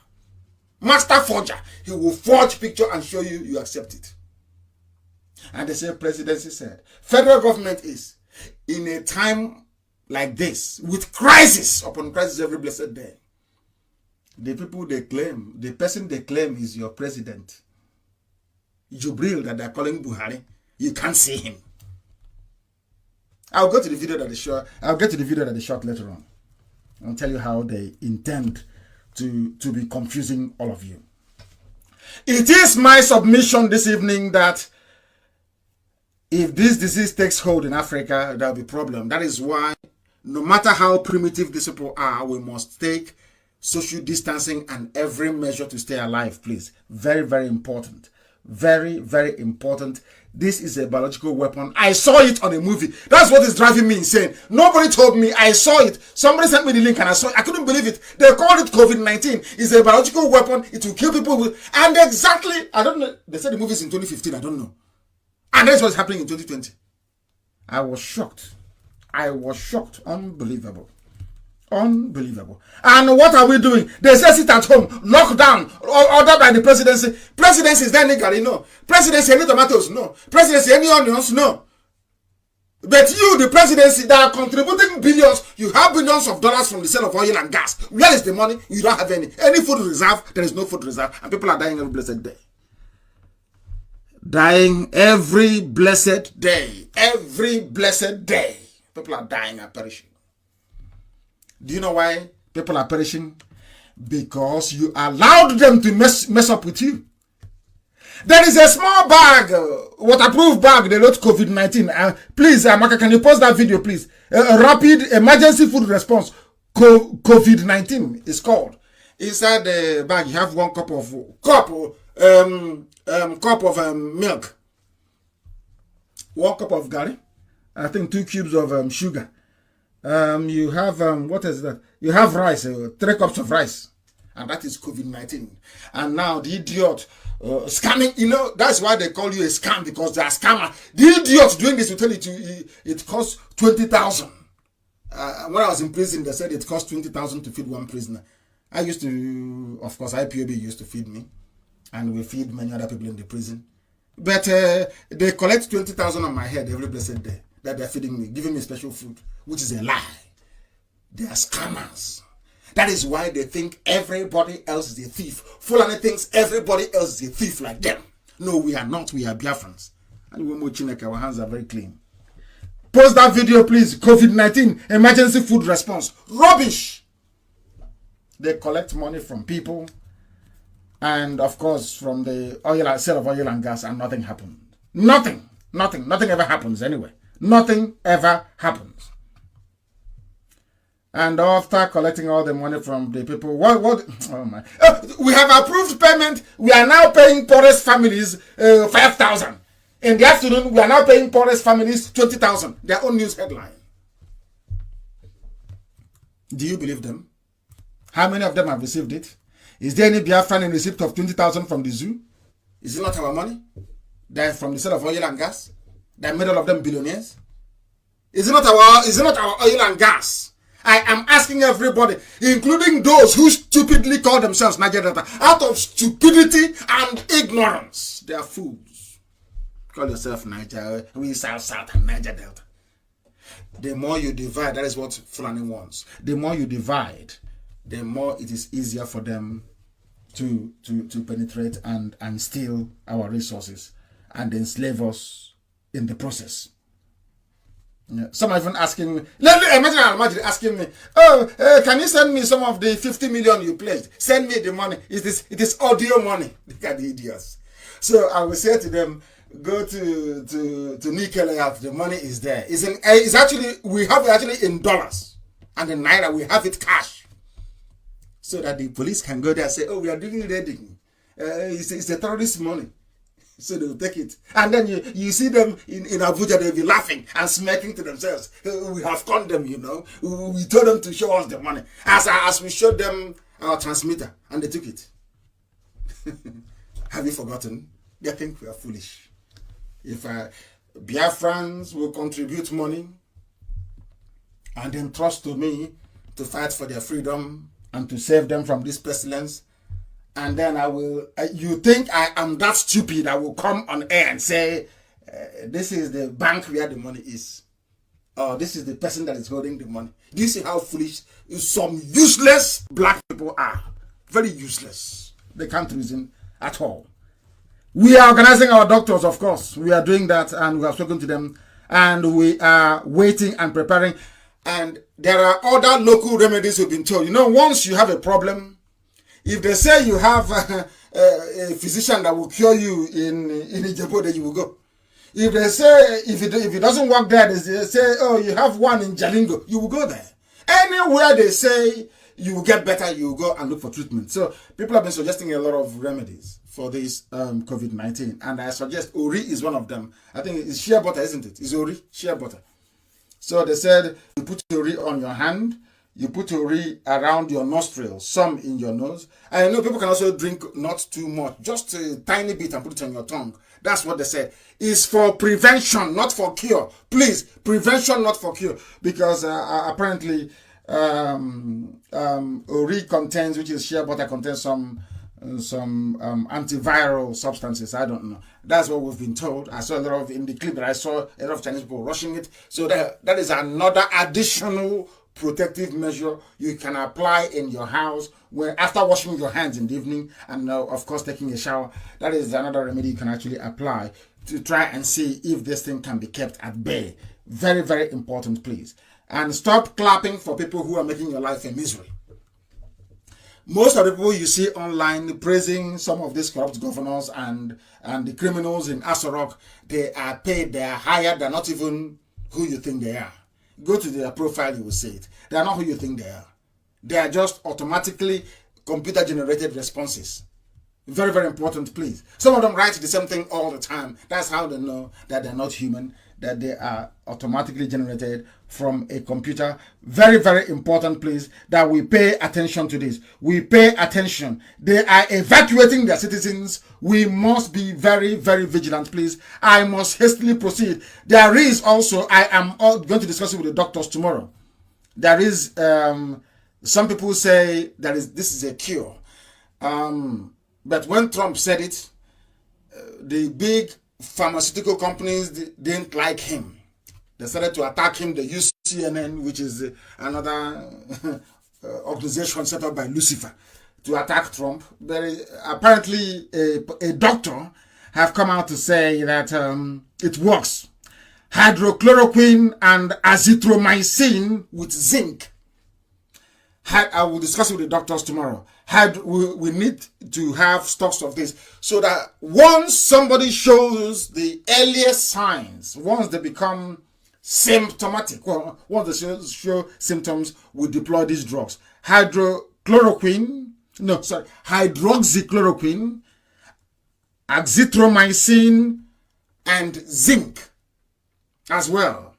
master forger, he will forge picture and show you, you accept it. And the same presidency said, federal government is in a time like this, with crisis upon crisis every blessed day. The people they claim, the person they claim is your president, Jubril, that they're calling Buhari, you can't see him. I'll go to the video that they shot. I'll get to the video that they shot later on. I'll tell you how they intend to be confusing all of you. It is my submission this evening that if this disease takes hold in Africa, there'll be a problem. That is why, no matter how primitive these people are, we must take social distancing and every measure to stay alive, please. Very, very important. Very, very important. This is a biological weapon. I saw it on a movie. That's what is driving me insane. Nobody told me. I saw it. Somebody sent me the link and I saw it. I couldn't believe it. They called it COVID-19. It's a biological weapon. It will kill people. And exactly, I don't know. They said the movie is in 2015. I don't know. And that's what's happening in 2020. I was shocked. I was shocked. Unbelievable. Unbelievable. And what are we doing? They say sit at home, lockdown, ordered by the presidency. Presidency is there legally? No. Presidency, any tomatoes? No. Presidency, any onions? No. But you, the presidency, that are contributing billions, you have billions of dollars from the sale of oil and gas. Where is the money? You don't have any. Any food reserve? There is no food reserve. And people are dying every blessed day. Dying every blessed day. Every blessed day. People are dying and perishing. Do you know why people are perishing? Because you allowed them to mess up with you. There is a small bag, waterproof bag, they wrote COVID-19. Please, Amaka, can you post that video, please? A rapid emergency food response. COVID-19 is called. Inside the bag, you have 1 cup of milk, 1 cup of garri, I think 2 cubes of sugar. You have what is that? You have rice, 3 cups of rice, and that is COVID-19. And now the idiot scamming, you know, that's why they call you a scam, because they are scammer. The idiot doing this will tell you it costs 20,000. When I was in prison, they said it cost 20,000 to feed 1 prisoner. I used to, of course, IPOB used to feed me, and we feed many other people in the prison. But they collect 20,000 on my head every blessed day that they're feeding me, giving me special food, which is a lie. They are scammers. That is why they think everybody else is a thief. Fulani thinks everybody else is a thief like them. No, we are not. We are Biafrans. And we more Chineke, our hands are very clean. Post that video, please. COVID-19 emergency food response. Rubbish. They collect money from people, and of course from the sale of oil and gas, and nothing happened. Nothing ever happens anyway. Nothing ever happens. And after collecting all the money from the people, oh my, we have approved payment. We are now paying poorest families 5,000. In the afternoon, we are now paying poorest families 20,000. Their own news headline. Do you believe them? How many of them have received it? Is there any Biafran in receipt of 20,000 from the zoo? Is it not our money? They're from the sale of oil and gas. That made all of them billionaires. Is it not our oil and gas? I am asking everybody, including those who stupidly call themselves Niger Delta, out of stupidity and ignorance. They are fools. Call yourself Niger, we South and Niger Delta. The more you divide, that is what Fulani wants. The more you divide, the more it is easier for them to penetrate and steal our resources and enslave us in the process. Yeah. Some are even asking me, imagine asking me, can you send me some of the 50 million you pledged? Send me the money. It is audio money. Look at the idiots. So I will say to them, go to Nickel Layout. The money is there. It's actually, we have it actually in dollars. And in Naira, we have it cash. So that the police can go there and say, oh, we are doing raiding. It's a terrorist money. So they will take it. And then you see them in Abuja, they'll be laughing and smirking to themselves. We have conned them, you know. We told them to show us the money. As we showed them our transmitter, and they took it. Have you forgotten? They think we are foolish. If Biafrans will contribute money and then trust to me to fight for their freedom and to save them from this pestilence, and then I will, you think I am that stupid, I will come on air and say, this is the bank where the money is. Or this is the person that is holding the money. Do you see how foolish some useless black people are? Very useless. They can't reason at all. We are organizing our doctors, of course. We are doing that, and we have spoken to them, and we are waiting and preparing. And there are other local remedies we've been told. You know, once you have a problem, if they say you have a physician that will cure you in Ijebu, then you will go. If they say, if it doesn't work there, they say, oh, you have one in Jalingo, you will go there. Anywhere they say you will get better, you will go and look for treatment. So people have been suggesting a lot of remedies for this COVID-19. And I suggest Ori is one of them. I think it's shea butter, isn't it? It's Ori, shea butter. So they said, you put Ori on your hand, you put Ori around your nostrils, some in your nose. I know people can also drink not too much, just a tiny bit and put it on your tongue. That's what they said. It's for prevention, not for cure. Please, prevention, not for cure. Because apparently, Ori contains, which is shea butter, contains some antiviral substances. I don't know. That's what we've been told. I saw a lot of, in the clip that I saw, a lot of Chinese people rushing it. So that is another additional protective measure you can apply in your house where after washing your hands in the evening and of course taking a shower. That is another remedy you can actually apply to try and see if this thing can be kept at bay. Very, very important, please. And stop clapping for people who are making your life a misery. Most of the people you see online praising some of these corrupt governors and the criminals in Asorok, they are paid, they are hired, they're not even who you think they are. Go to their profile, you will see it. They are not who you think they are. They are just automatically computer-generated responses. Very, very important, please. Some of them write the same thing all the time. That's how they know that they're not human, that they are automatically generated from a computer. Very, very important, please, that we pay attention to this. We pay attention. They are evacuating their citizens. We must be very, very vigilant, please. I must hastily proceed. There is also, I am going to discuss it with the doctors tomorrow. There is, some people say this is a cure. But when Trump said it, the big pharmaceutical companies didn't like him. They started to attack him. They used CNN, which is another organization set up by Lucifer, to attack Trump. But apparently a doctor have come out to say that it works. Hydrochloroquine and azithromycin with zinc. I will discuss it with the doctors tomorrow. We need to have stocks of this so that once somebody shows the earliest signs, once they become symptomatic. Well, once they show symptoms, we deploy these drugs. Hydroxychloroquine, azithromycin, and zinc as well.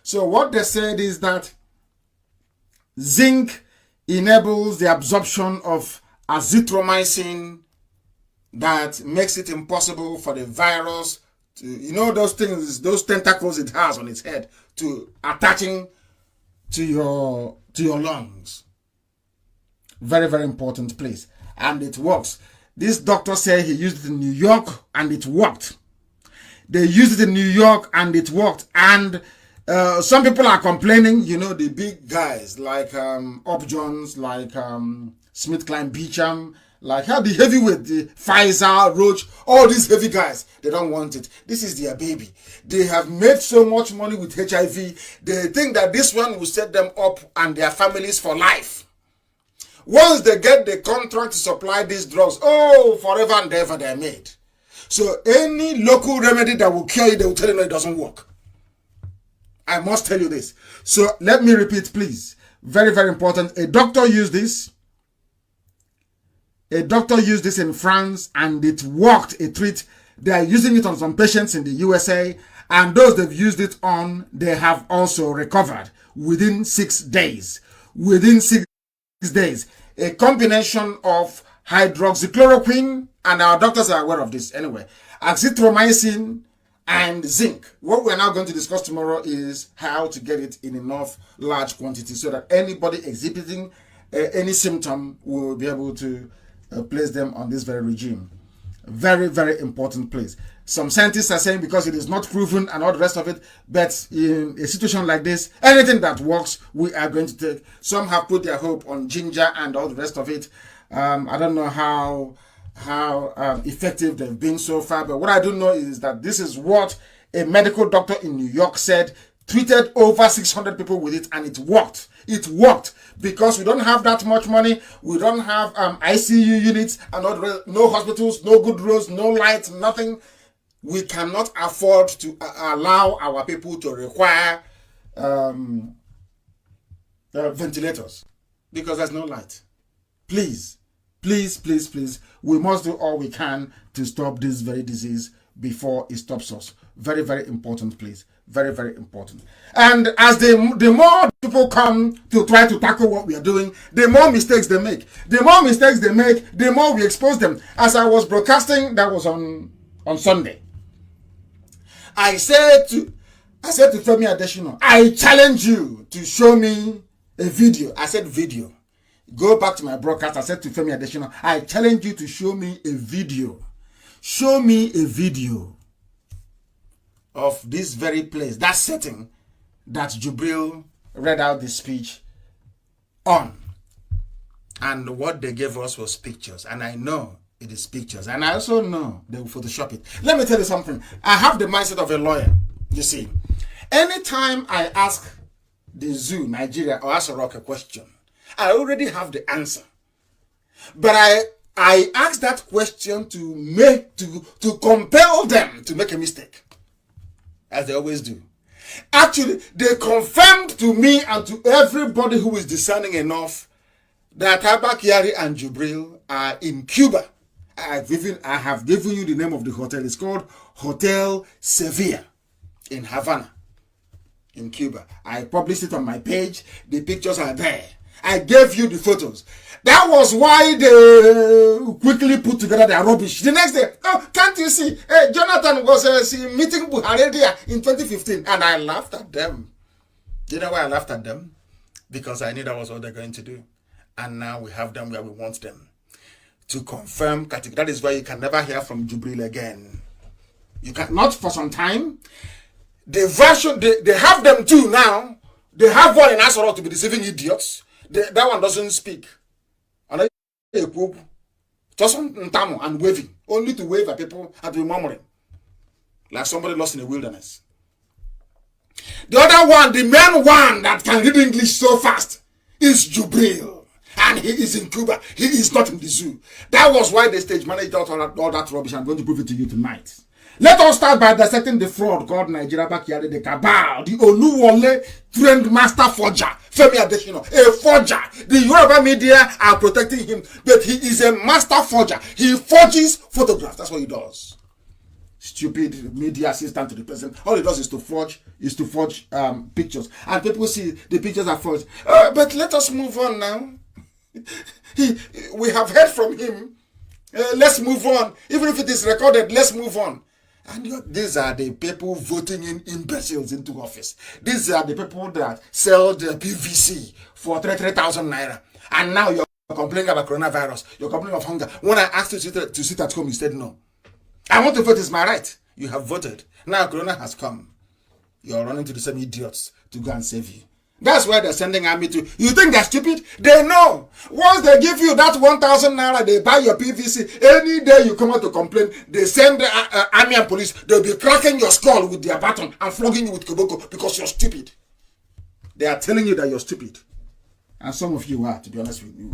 So what they said is that zinc enables the absorption of azithromycin that makes it impossible for the virus to, those things, those tentacles it has on its head, to attaching to your lungs. Very, very important place. And it works. This doctor said he used it in New York and it worked. They used it in New York and it worked. And some people are complaining, the big guys like Upjohns, like SmithKline Beecham, like the heavyweight, the Pfizer, Roche, all these heavy guys, they don't want it. This is their baby. They have made so much money with HIV. They think that this one will set them up and their families for life. Once they get the contract to supply these drugs, forever and ever they're made. So any local remedy that will cure you, they will tell you no, it doesn't work. I must tell you this. So let me repeat, please. Very, very important. A doctor used this. A doctor used this in France and it worked. They are using it on some patients in the USA, and those they've used it on, they have also recovered within 6 days. Within 6 days. A combination of hydroxychloroquine, and our doctors are aware of this anyway, azithromycin and zinc. What we're now going to discuss tomorrow is how to get it in enough large quantity so that anybody exhibiting any symptom will be able to place them on this very regime. Very, very important place. Some scientists are saying because it is not proven and all the rest of it, but in a situation like this, anything that works, we are going to take. Some have put their hope on ginger and all the rest of it. I don't know how effective they've been so far, but what I do know is that this is what a medical doctor in New York said, treated over 600 people with it, and it worked. It worked because we don't have that much money. We don't have ICU units and no hospitals, no good roads, no lights, nothing. We cannot afford to allow our people to require ventilators because there's no light. Please, please, please, please, we must do all we can to stop this very disease before it stops us. Very, very important, please. Very, very important. And as the more people come to try to tackle what we are doing, the more mistakes they make. The more mistakes they make, the more we expose them. As I was broadcasting, that was on Sunday. I said to Femi Adesina, I challenge you to show me a video. I said video. Go back to my broadcast. I said to Femi Adesina, I challenge you to show me a video. Show me a video of this very place, that setting that Jubril read out the speech on. And what they gave us was pictures. And I know it is pictures. And I also know they will Photoshop it. Let me tell you something. I have the mindset of a lawyer. You see, anytime I ask the zoo, Nigeria, or ask a rock a question, I already have the answer. But I ask that question to compel them to make a mistake, as they always do. Actually, they confirmed to me and to everybody who is discerning enough that Abba Kyari and Jubril are in Cuba. I have given you the name of the hotel. It's called Hotel Sevilla in Havana, in Cuba. I published it on my page. The pictures are there. I gave you the photos. That was why they quickly put together their rubbish. The next day, can't you see? Jonathan was meeting Buhari there in 2015, and I laughed at them. Do you know why I laughed at them? Because I knew that was what they're going to do. And now we have them where we want them. To confirm, that is why you can never hear from Jubril again. You can not for some time. The version, they have them too now. They have one in Asoro to be deceiving idiots. That one doesn't speak. And just and waving. Only to wave at people and to be murmuring. Like somebody lost in the wilderness. The other one, the main one that can read English so fast, is Jubril. And he is in Cuba. He is not in the zoo. That was why the stage managed out all that rubbish. I'm going to prove it to you tonight. Let us start by dissecting the fraud called Nigeria Backyard, the cabal, the Oluwole trained master forger, Femi Adesina, a forger. The Yoruba media are protecting him, but he is a master forger. He forges photographs. That's what he does. Stupid media assistant to the president. All he does is to forge pictures, and people see the pictures are forged. But let us move on now. We have heard from him. Let's move on. Even if it is recorded, let's move on. And these are the people voting in imbeciles into office. These are the people that sell the PVC for 3,000 naira. And now you're complaining about coronavirus. You're complaining of hunger. When I asked you to sit at home, you said no. I want to vote, it's my right. You have voted. Now corona has come. You're running to the same idiots to go and save you. That's why they're sending army to. You think they're stupid? They know. Once they give you that 1,000 naira, they buy your PVC. Any day you come out to complain, they send the army and police. They'll be cracking your skull with their baton and flogging you with koboko because you're stupid. They are telling you that you're stupid. And some of you are, to be honest with you.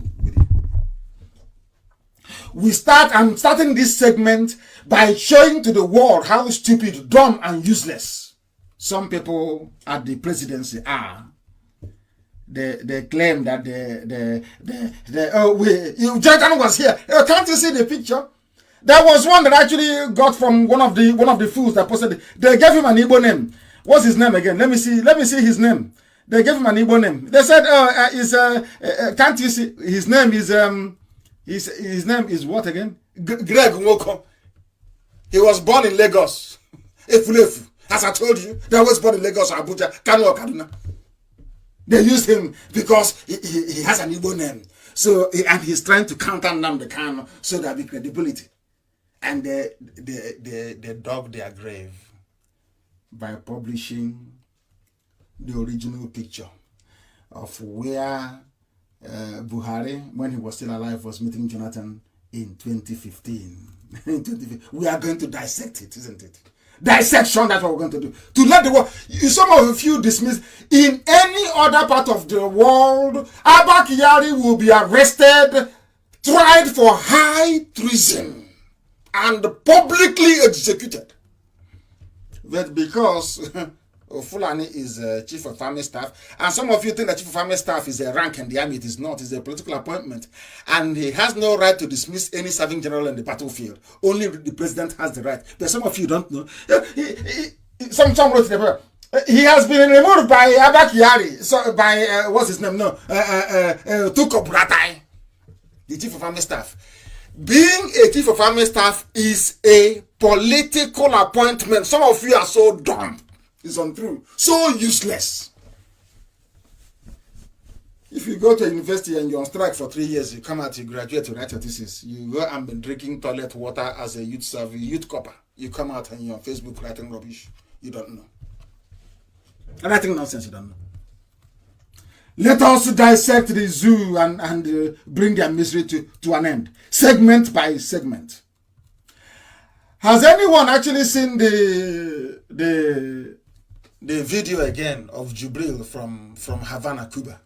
I'm starting this segment by showing to the world how stupid, dumb, and useless some people at the presidency are. They claim that Jonathan was here. Can't you see the picture? There was one that actually got from one of the fools that posted it. They gave him an Igbo name. What's his name again? Let me see his name. They gave him an Igbo name. They said, can't you see his name is his name is what again? Greg Nwoko. He was born in Lagos. Efulefu. As I told you, they was born in Lagos or Abuja, Kanu or Kaduna. They use him because he has an Igbo name. So, and he's trying to counter Nnamdi Kanu so there'll be credibility. And they dug their grave by publishing the original picture of where Buhari, when he was still alive, was meeting Jonathan in 2015. We are going to dissect it, isn't it? Dissection, that's what we're going to do. To let the world, some of you dismiss, in any other part of the world, Abba Kyari will be arrested, tried for high treason, and publicly executed. But because Fulani is Chief of Army Staff, and some of you think that Chief of Army Staff is a rank in the army. It is not. It's a political appointment, and he has no right to dismiss any serving general in the battlefield. Only the president has the right. But some of you don't know. Some wrote in the paper. He has been removed by Abba Kyari. So by what's his name? No, Tuko Buratai, the Chief of Army Staff. Being a Chief of Army Staff is a political appointment. Some of you are so dumb. It's untrue. So useless. If you go to university and you're on strike for 3 years, you come out, you graduate, you write your thesis, you go and been drinking toilet water as a youth copper. You come out and you're on Facebook writing rubbish. You don't know. Writing nonsense, you don't know. Let us dissect the zoo and bring their misery to an end. Segment by segment. Has anyone actually seen the video again of Jubril from Havana, Cuba?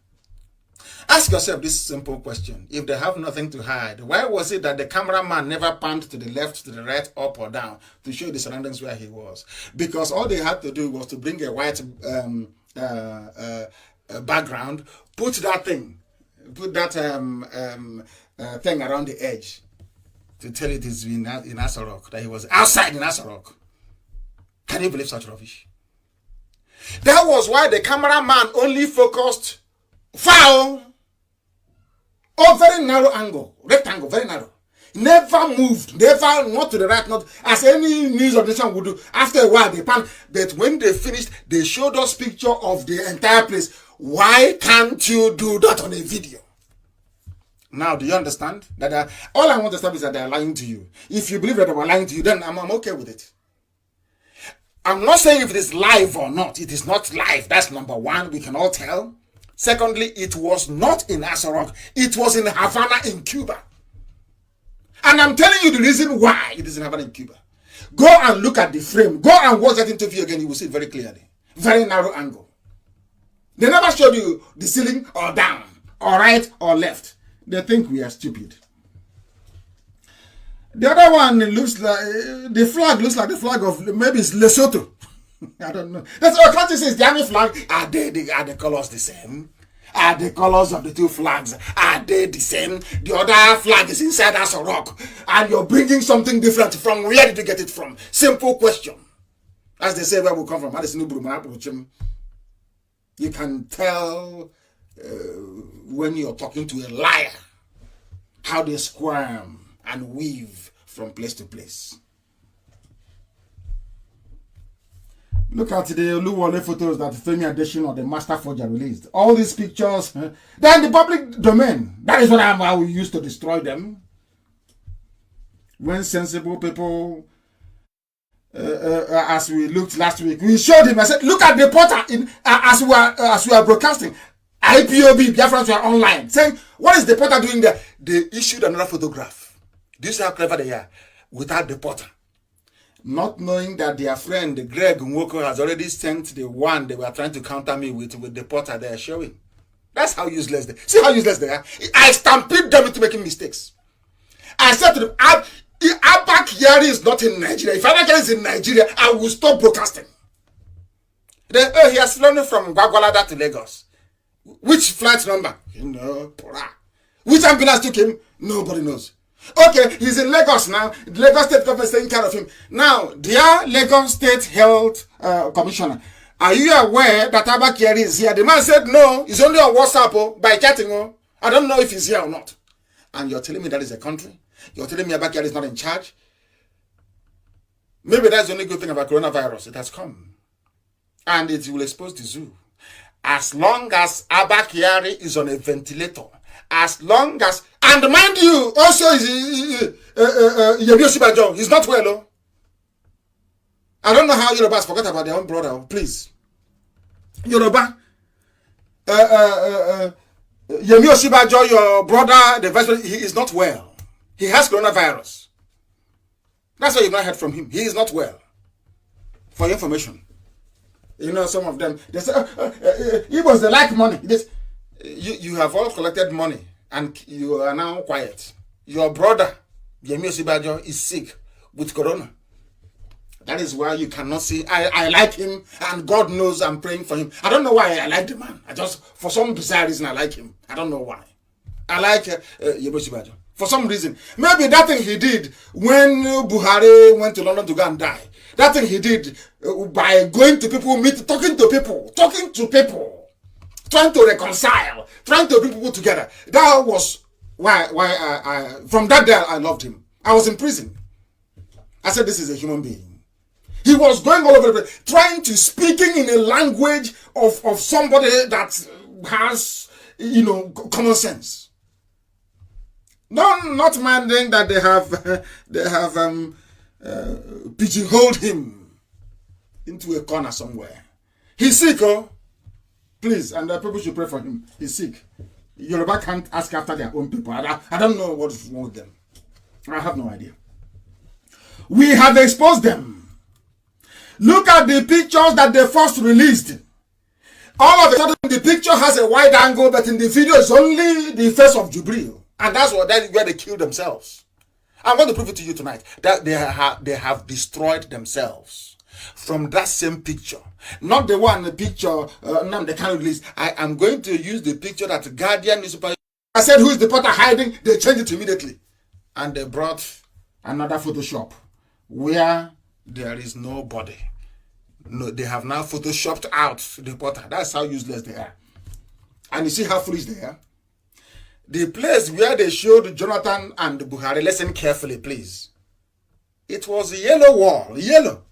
Ask yourself this simple question. If they have nothing to hide, why was it that the cameraman never panned to the left, to the right, up or down to show the surroundings where he was? Because all they had to do was to bring a white background, put that thing around the edge to tell it is in Asarok, that he was outside in Asarok. Can you believe such rubbish? That was why the cameraman only focused foul or very narrow angle, rectangle, very narrow. Never moved, never, not to the right, not as any news organization would do. After a while, they pan. But when they finished, they showed us picture of the entire place. Why can't you do that on a video? Now, do you understand? That all I want to establish is that they are lying to you. If you believe that they were lying to you, then I'm okay with it. I'm not saying if it is live or not. It is not live. That's number one. We can all tell. Secondly, it was not in Asarok. It was in Havana in Cuba. And I'm telling you the reason why it is in Havana in Cuba. Go and look at the frame. Go and watch that interview again. You will see it very clearly. Very narrow angle. They never showed you the ceiling or down, or right or left. They think we are stupid. The other one looks like the flag looks like the flag of maybe it's Lesotho. I don't know. That's what country says. The army flag. Are the colors the same? Are the colors of the two flags, are they the same? The other flag is inside as a rock, and you're bringing something different from where did you get it from? Simple question. As they say, where we come from. You can tell when you're talking to a liar how they squirm and weave from place to place. Look at the Oluwole photos that Femi Adesina or the Master Forger released. All these pictures, they're in the public domain. That is what I will use to destroy them. When sensible people, as we looked last week, we showed him. I said, "Look at the portal." As we are broadcasting, IPOB Biafrans were online saying, "What is the portal doing there?" They issued another photograph. Do you see how clever they are? Without the portal. Not knowing that their friend Greg Nwoko has already sent the one they were trying to counter me with the portal they are showing. That's how useless they are. See how useless they are? I stampede them into making mistakes. I said to them, Abba Kyari is not in Nigeria. If Abba Kyari is in Nigeria, I will stop broadcasting. Then, he has flown from Gwagwalada to Lagos. Which flight number? You know, which ambulance took him? Nobody knows. Okay, he's in Lagos now. The Lagos State government is taking care of him. Now, dear Lagos State Health Commissioner, are you aware that Abba Kyari is here? The man said no, he's only on WhatsApp by chatting. I don't know if he's here or not. And you're telling me that is a country? You're telling me Abba Kyari is not in charge? Maybe that's the only good thing about coronavirus. It has come. And it will expose the zoo. As long as Abba Kyari is on a ventilator, as long as, and mind you, also Yemi Osibajo, he's not well. Oh. I don't know how Yorubas forgot about their own brother. Please, Yoruba, Yemi Osibajo, your brother, the vice president, he is not well. He has coronavirus. That's why you've not heard from him. He is not well. For your information, you know some of them they say Igbos they like money. You have all collected money and you are now quiet. Your brother, Yemi Osibajo, is sick with corona. That is why you cannot see. I like him and God knows I'm praying for him. I don't know why I like the man. For some bizarre reason, I like him. I don't know why. I like Yemi Osibajo. For some reason. Maybe that thing he did when Buhari went to London to go and die. That thing he did by going to people, talking to people. Trying to reconcile, trying to bring people together. That was why I from that day I loved him. I was in prison. I said, this is a human being. He was going all over the place, trying to speaking in a language of somebody that has, common sense. Not minding that they have pigeonholed him into a corner somewhere. He's sick, oh. Please, and people should pray for him. He's sick. Yoruba can't ask after their own people. I don't know what is wrong with them. I have no idea. We have exposed them. Look at the pictures that they first released. All of a sudden, the picture has a wide angle, but in the video, it's only the face of Jubril. And that's where they killed themselves. I'm going to prove it to you tonight. That they have destroyed themselves. From that same picture, not the one, the picture Nnamdi Kanu released. I am going to use the picture that Guardian newspaper. I said, who is the potter hiding? They changed it immediately. And they brought another Photoshop where there is nobody. No, they have now Photoshopped out the potter. That's how useless they are. And you see how foolish they are? The place where they showed Jonathan and Buhari, listen carefully, please. It was a yellow wall, yellow.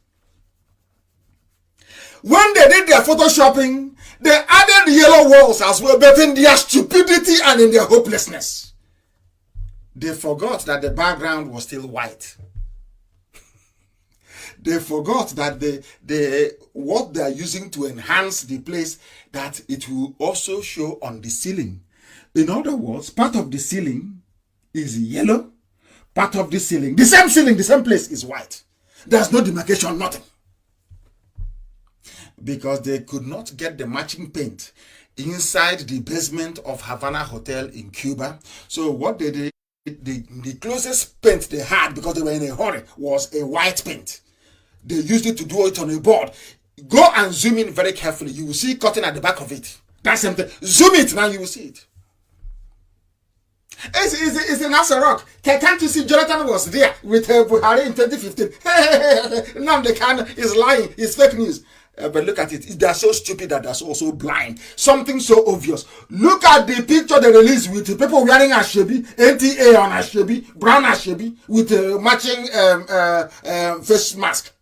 When they did their photoshopping, they added yellow walls as well, but in their stupidity and in their hopelessness. They forgot that the background was still white. They forgot that what they are using to enhance the place, that it will also show on the ceiling. In other words, part of the ceiling is yellow, part of the ceiling, the same place is white. There's no demarcation, nothing. Because they could not get the matching paint inside the basement of Havana Hotel in Cuba. So what they did, The closest paint they had, because they were in a hurry, was a white paint. They used it to do it on a board. Go and zoom in very carefully. You will see cotton at the back of it. That's something. Zoom it now, you will see it. It's in Nasarok. Can't you see Jonathan was there with Buhari in 2015? Nnamdi Kanu is lying. It's fake news. But look at it. They're so stupid that they're also blind. Something so obvious. Look at the picture they released with the people wearing Ashebi, NTA on Ashebi, brown Ashebi, with matching face mask.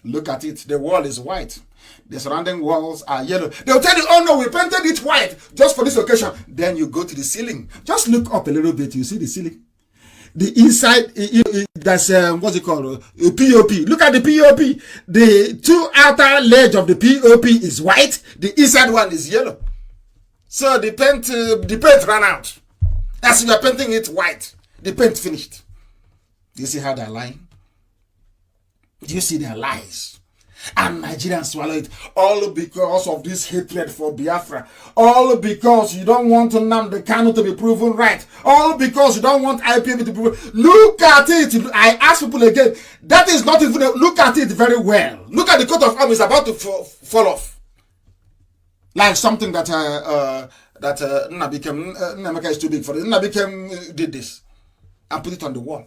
Look at it. The wall is white. The surrounding walls are yellow. They'll tell you, oh no, we painted it white just for this occasion. Then you go to the ceiling. Just look up a little bit. You see the ceiling. The inside, that's, what's it called? A POP. Look at the POP. The two outer ledge of the POP is white. The inside one is yellow. So the paint ran out. As you are painting it white, the paint finished. Do you see how they're lying? Do you see their lies? And Nigerians swallow it, all because of this hatred for Biafra, all because you don't want Nnamdi Kanu to be proven right, all because you don't want IPOB to be proven. Look at it. I ask people again, that is not even, look at it very well. Look at the coat of arms is about to fall off. Like something that Nnamdi is too big for it. Nnamdi did this and put it on the wall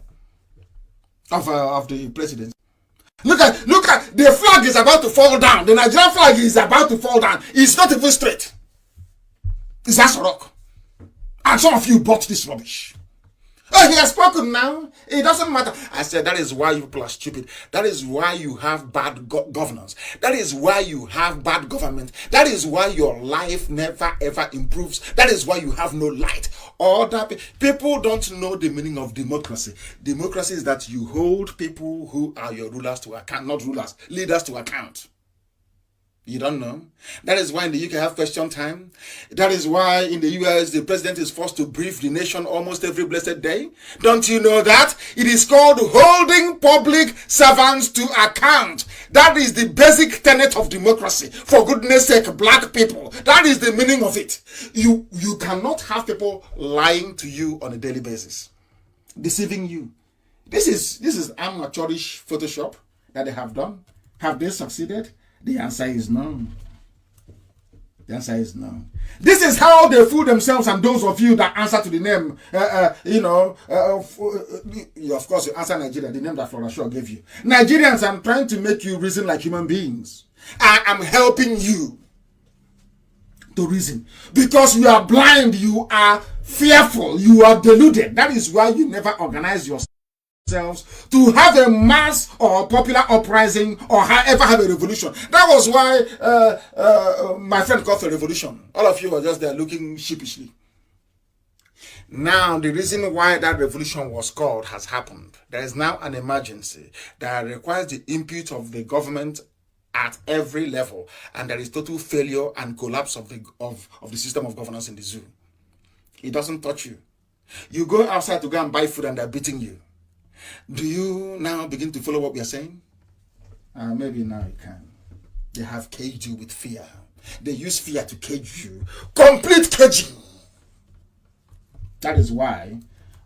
of the president. Look at the flag is about to fall down. The Nigerian flag is about to fall down. It's not even straight. It's just a rock. And some of you bought this rubbish. Oh, he has spoken now. It doesn't matter. I said that is why you people are stupid. That is why you have bad governance. That is why you have bad government. That is why your life never ever improves. That is why you have no light. All that people don't know the meaning of democracy. Democracy is that you hold people who are your rulers to account, not rulers, leaders to account. You don't know. That is why in the UK have question time. That is why in the US the president is forced to brief the nation almost every blessed day. Don't you know that? It is called holding public servants to account. That is the basic tenet of democracy. For goodness sake, black people. That is the meaning of it. You cannot have people lying to you on a daily basis, deceiving you. This is amateurish Photoshop that they have done. Have they succeeded? The answer is no. The answer is no. This is how they fool themselves, and those of you that answer to the name, of course you answer Nigeria, the name that Flora Shaw gave you. Nigerians, I'm trying to make you reason like human beings. I am helping you to reason. Because you are blind, you are fearful, you are deluded. That is why you never organize yourself to have a mass or popular uprising or however have a revolution. That was why my friend called for a revolution. All of you were just there looking sheepishly. Now, the reason why that revolution was called has happened. There is now an emergency that requires the input of the government at every level, and there is total failure and collapse of the system of governance in the zoo. It doesn't touch you. You go outside to go and buy food and they're beating you. Do you now begin to follow what we are saying? Maybe now you can. They have caged you with fear. They use fear to cage you. Complete caging. That is why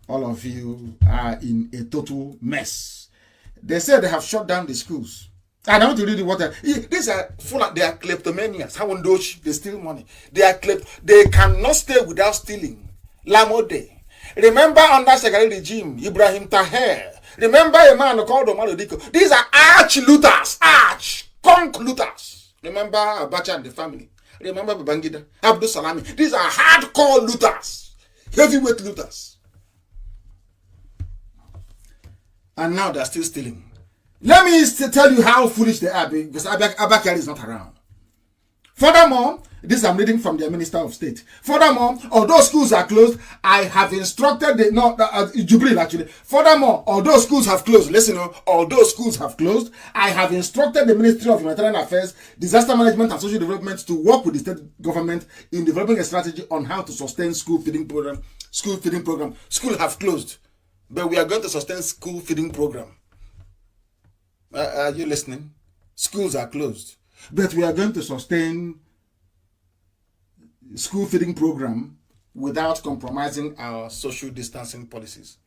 all of you are in a total mess. They say they have shut down the schools. I don't want to read the water. These are full of, they are kleptomaniacs. How they steal money. They cannot stay without stealing. Lamode. Remember under Shagari regime, Ibrahim Taher. Remember a man called Omar Odiko. These are arch-looters, conk looters. Remember Abacha and the family. Remember Babangida, Abdul Salami. These are hardcore looters, heavyweight looters. And now they're still stealing. Let me tell you how foolish they are, because Abakari is not around. Furthermore, this I'm reading from their Minister of State. Furthermore, although schools are closed, I have instructed Jubril actually. Furthermore, although schools have closed, listen, although schools have closed, I have instructed the Ministry of Humanitarian Affairs, Disaster Management and Social Development to work with the state government in developing a strategy on how to sustain school feeding program. Schools have closed, but we are going to sustain school feeding program. Are you listening? Schools are closed, but we are going to sustain school feeding program without compromising our social distancing policies.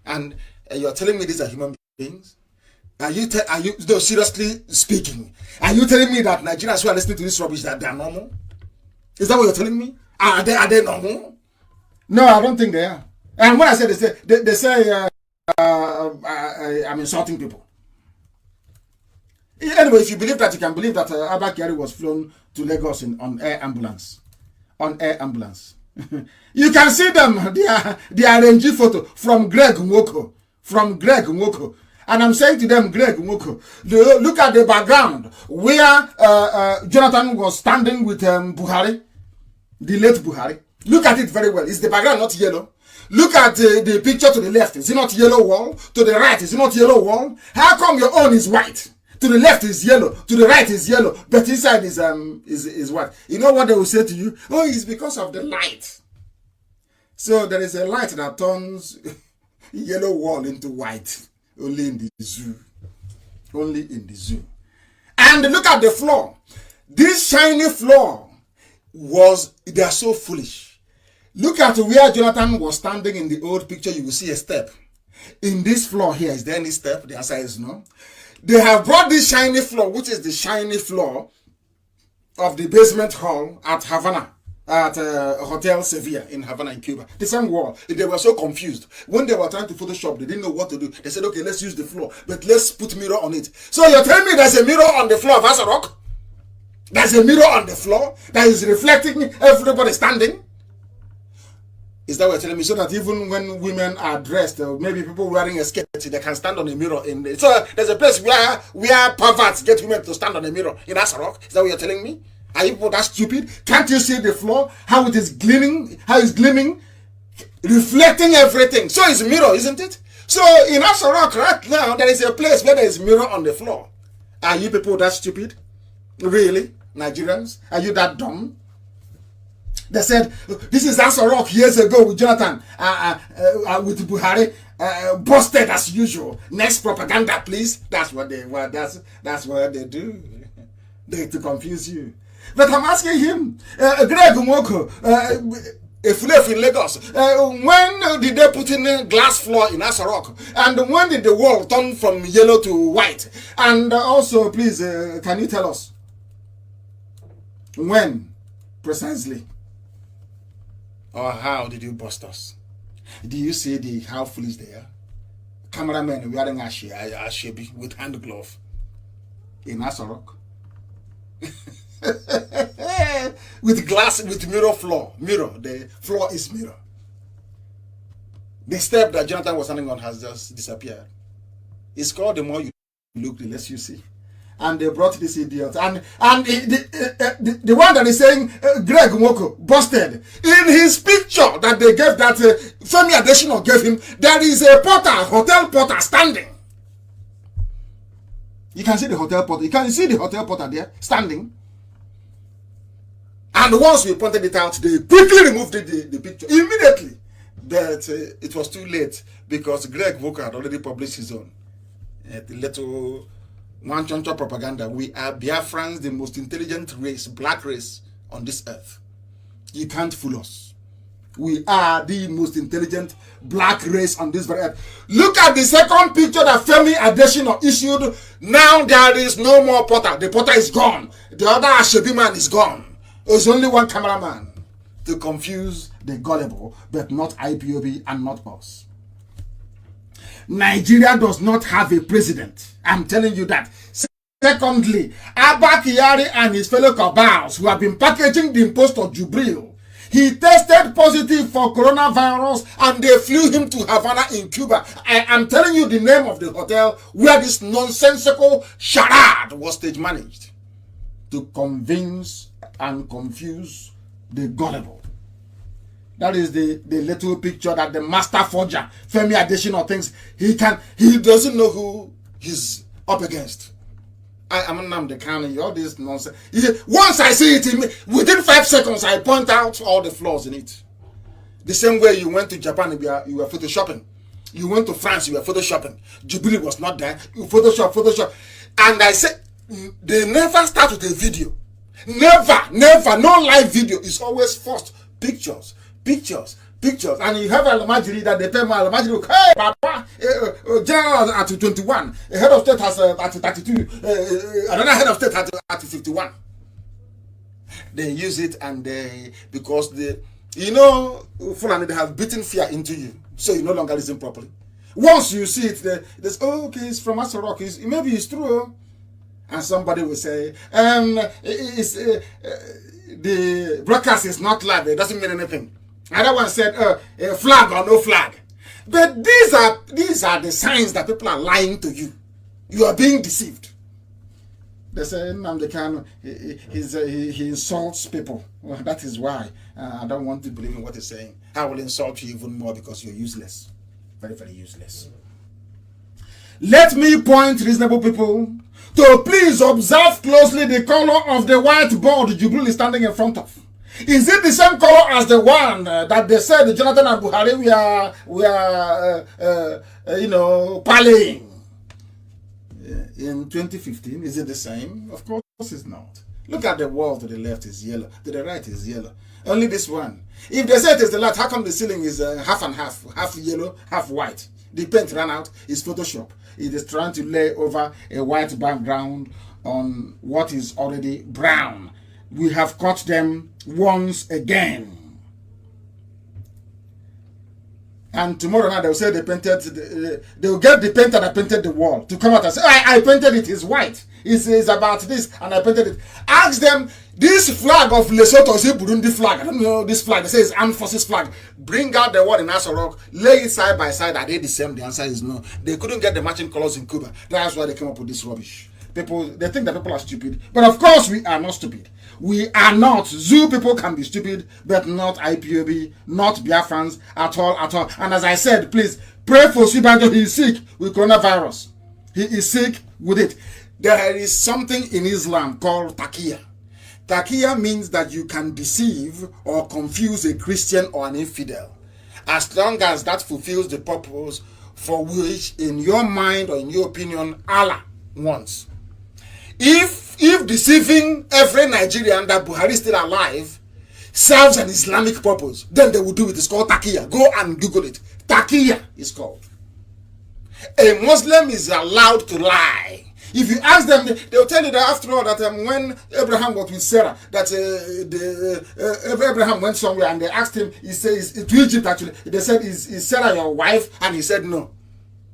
And you're telling me these are human beings? Are you no, seriously speaking, are you telling me that Nigerians who are listening to this rubbish that they are normal? Is that what you're telling me? Are they normal? No, I don't think they are. And when I say they say I'm insulting people. Anyway, if you believe that, you can believe that Abba Kyari was flown to Lagos on air ambulance. On air ambulance. You can see them, they arrange photo from Greg Nwoko. From Greg Nwoko. And I'm saying to them, Greg Nwoko, look at the background where Jonathan was standing with Buhari, the late Buhari. Look at it very well. Is the background not yellow? Look at the picture to the left. Is it not yellow wall? To the right, is it not yellow wall? How come your own is white? To the left is yellow, to the right is yellow, but inside is white. You know what they will say to you? Oh, it's because of the light. So there is a light that turns yellow wall into white. Only in the zoo. Only in the zoo. And look at the floor. This shiny floor they are so foolish. Look at where Jonathan was standing in the old picture. You will see a step. In this floor here, is there any step? The answer is no. They have brought this shiny floor, which is the shiny floor of the basement hall at Havana, at Hotel Sevilla in Havana in Cuba. The same wall. They were so confused. When they were trying to Photoshop, they didn't know what to do. They said, okay, let's use the floor, but let's put mirror on it. So you're telling me there's a mirror on the floor of Asa Rock? There's a mirror on the floor that is reflecting everybody standing? Is that what you're telling me? So that even when women are dressed, maybe people wearing a skirt, they can stand on a mirror. So there's a place where perverts get women to stand on a mirror in Asarok. Is that what you're telling me? Are you people that stupid? Can't you see the floor? How it is gleaming? How it's gleaming? Reflecting everything. So it's a mirror, isn't it? So in Asarok right now, there is a place where there is a mirror on the floor. Are you people that stupid? Really? Nigerians? Are you that dumb? They said, this is Asa Rock years ago with Jonathan, with Buhari, busted as usual. Next propaganda, please. That's what they do. To confuse you. But I'm asking him, Greg Nwoko, a flake in Lagos, when did they put in a glass floor in Asa Rock? And when did the wall turn from yellow to white? And also, please, can you tell us when precisely? Or how did you bust us? Do you see how foolish they are? Cameramen wearing ashebi with hand glove in Asarok. With glass, with mirror floor. Mirror. The floor is mirror. The step that Jonathan was standing on has just disappeared. It's called the more you look, the less you see. And they brought this idiot. And the one that is saying Greg Nwoko busted. In his picture that they gave, that Femi Adesina gave him, there is a porter, hotel porter standing. You can see the hotel porter. You can see the hotel porter there standing. And once we pointed it out, they quickly removed the picture immediately. But it was too late because Greg Nwoko had already published his own. The little one choncho propaganda. We are Biafrans, the most intelligent race, black race on this earth. You can't fool us. We are the most intelligent black race on this very earth. Look at the second picture that Femi Adesina issued. Now there is no more Potter. The Potter is gone. The other Ashebi man is gone. There's only one cameraman to confuse the gullible, but not IPOB and not us. Nigeria does not have a president. I'm telling you that. Secondly, Abba Kyari and his fellow cabals who have been packaging the impostor Jubril, he tested positive for coronavirus and they flew him to Havana in Cuba. I am telling you the name of the hotel where this nonsensical charade was stage managed to convince and confuse the gullible. That is the little picture that the master forger, Femi Adesina, thinks he doesn't know who he's up against. I am Nnamdi Kanu, all this nonsense. Once I see it, within 5 seconds, I point out all the flaws in it. The same way you went to Japan, you were photoshopping. You went to France, you were photoshopping. Jubilee was not there. You Photoshop. And I said, they never start with a video. Never, no live video. It's always first pictures. Pictures. And you have Al-Majiri that they tell me Al-Majiri, hey, Papa, general at 21, a head of state has at 32, another head of state at 51. They use it and because Fulani, they have beaten fear into you, so you no longer listen properly. Once you see it, there's, oh, okay, it's from Asarok, maybe it's true. And somebody will say, the broadcast is not live, it doesn't mean anything. Another one said, flag or no flag. But these are the signs that people are lying to you. You are being deceived. They say Nnamdi Kanu, he insults people. Well, that is why I don't want to believe in what he's saying. I will insult you even more because you're useless. Very, very useless. Let me point reasonable people to please observe closely the color of the white board Jubilee is standing in front of. Is it the same color as the one that they said Jonathan and Buhari were parlaying in 2015? Is it the same? Of course it's not. Look at the wall to the left is yellow, to the right is yellow. Only this one. If they say it is the light, how come the ceiling is half and half yellow, half white? The paint ran out. It's Photoshop. It is trying to lay over a white background on what is already brown. We have caught them once again. And tomorrow night they'll say they painted, they'll get the painter that painted the wall to come out and say, I painted it, it's white. It's about this, and I painted it. Ask them, this flag of Lesotho is a Burundi flag. I don't know this flag. They say it's Armed Forces flag. Bring out the one in Asarok, lay it side by side. Are they the same? The answer is no. They couldn't get the matching colors in Cuba. That's why they came up with this rubbish. People, they think that people are stupid. But of course we are not stupid. We are not. Zoo people can be stupid, but not IPOB, not Biafrans at all, at all. And as I said, please pray for Sibanjo. He is sick with coronavirus. He is sick with it. There is something in Islam called taqiyya. Taqiyya means that you can deceive or confuse a Christian or an infidel, as long as that fulfills the purpose for which, in your mind or in your opinion, Allah wants. If deceiving every Nigerian that Buhari is still alive serves an Islamic purpose, then they will do it. It's called taqiyya. Go and Google it. Taqiyya is called. A Muslim is allowed to lie. If you ask them, they'll tell you that after all, that when Abraham was with Sarah, that Abraham went somewhere and they asked him, he says, to Egypt actually, they said, is Sarah your wife? And he said no.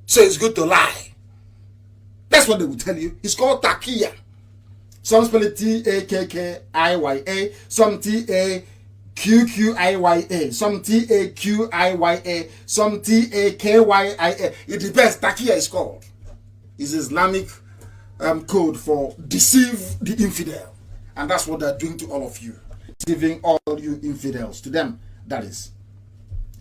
So it's good to lie. That's what they will tell you. It's called taqiyya. Some spell it T-A-K-K-I-Y-A, some T-A-Q-Q-I-Y-A, some T-A-Q-I-Y-A, some T-A-K-Y-I-A. It depends. Taqiyya is called. It's Islamic code for deceive the infidel. And that's what they're doing to all of you. Deceiving all you infidels. To them, that is.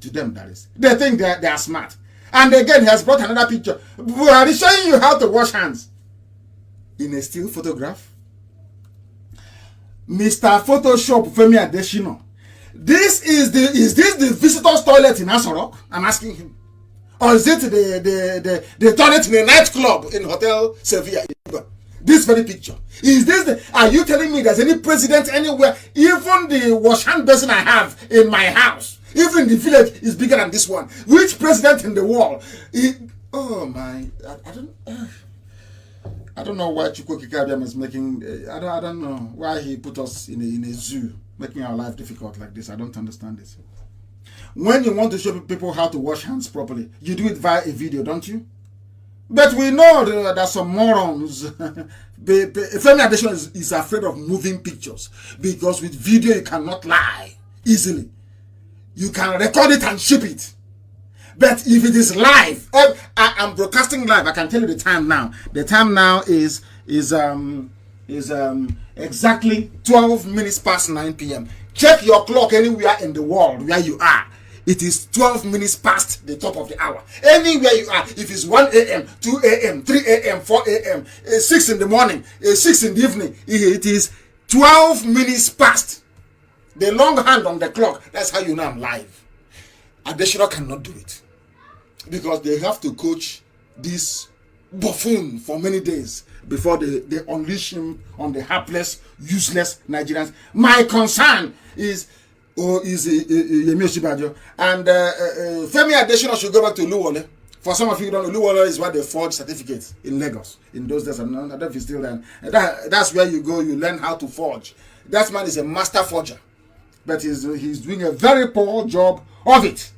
To them, that is. They think they are smart. And again, he has brought another picture. Buhari showing you how to wash hands. In a still photograph. Mr. Photoshop Femi Adesina. Is this the visitor's toilet in Asarok? I'm asking him. Or is it the toilet in a nightclub in Hotel Sevilla? This very picture. Are you telling me there's any president anywhere? Even the wash hand basin I have in my house, even in the village, is bigger than this one. Which president in the world? I don't know why Chukwu Kikabiam is making. I don't know why he put us in a zoo, making our life difficult like this. I don't understand this. When you want to show people how to wash hands properly, you do it via a video, don't you? But we know that some morons, Femi Adesina is afraid of moving pictures, because with video you cannot lie easily. You can record it and ship it. But if it is live, I'm broadcasting live. I can tell you the time now. The time now is exactly 12 minutes past 9 p.m. Check your clock anywhere in the world where you are. It is 12 minutes past the top of the hour. Anywhere you are, if it's 1 a.m., 2 a.m., 3 a.m., 4 a.m., 6 in the morning, 6 in the evening, it is 12 minutes past. The long hand on the clock, that's how you know I'm live. Adesina cannot do it, because they have to coach this buffoon for many days before they unleash him on the hapless, useless Nigerians. My concern is, or is Yemi Osinbajo. And Femi Adesina should go back to Oluwole. For some of you who don't know, Oluwole is where they forge certificates in Lagos. In those days, I don't know if he's still there. That's where you go, you learn how to forge. That man is a master forger. But he's doing a very poor job of it.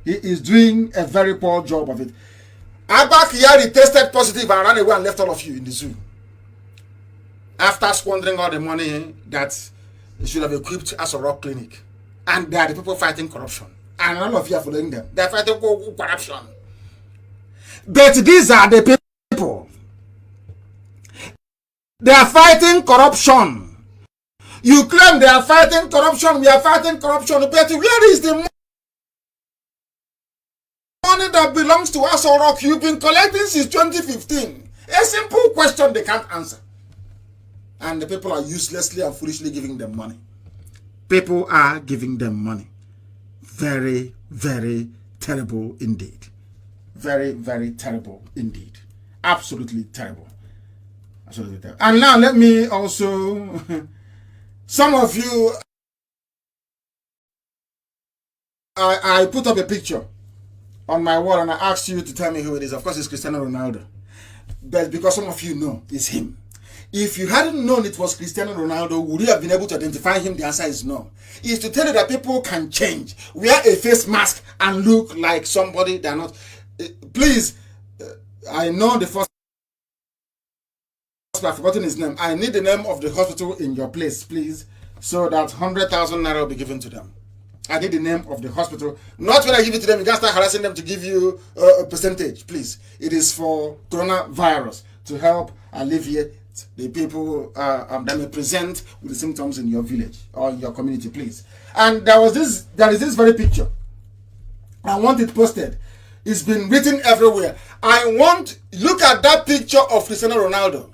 He is doing a very poor job of it. Abba Kyari tested positive and ran away and left all of you in the zoo. After squandering all the money that they should have equipped as a rock clinic. And they are the people fighting corruption. And all of you are following them. They are fighting corruption. But these are the people. They are fighting corruption. You claim they are fighting corruption. We are fighting corruption. But where is the money that belongs to us or rock you've been collecting since 2015? A simple question they can't answer. And the people are uselessly and foolishly giving them money. People are giving them money. Very, very terrible indeed. Very, very terrible indeed. Absolutely terrible. Absolutely terrible. And now let me also... Some of you... I put up a picture on my wall and I asked you to tell me who it is. Of course, it's Cristiano Ronaldo. But because some of you know, it's him. If you hadn't known it was Cristiano Ronaldo, would you have been able to identify him? The answer is no. It's to tell you that people can change. Wear a face mask and look like somebody they're not. Please, I know the first. I've forgotten his name. I need the name of the hospital in your place, please, so that 100,000 naira will be given to them. I need the name of the hospital. Not when I give it to them, you can't start harassing them to give you a percentage, please. It is for coronavirus to help alleviate the people that may present with the symptoms in your village or in your community, please. And there is this very picture. I want it posted. It's been written everywhere. Look at that picture of Cristiano Ronaldo.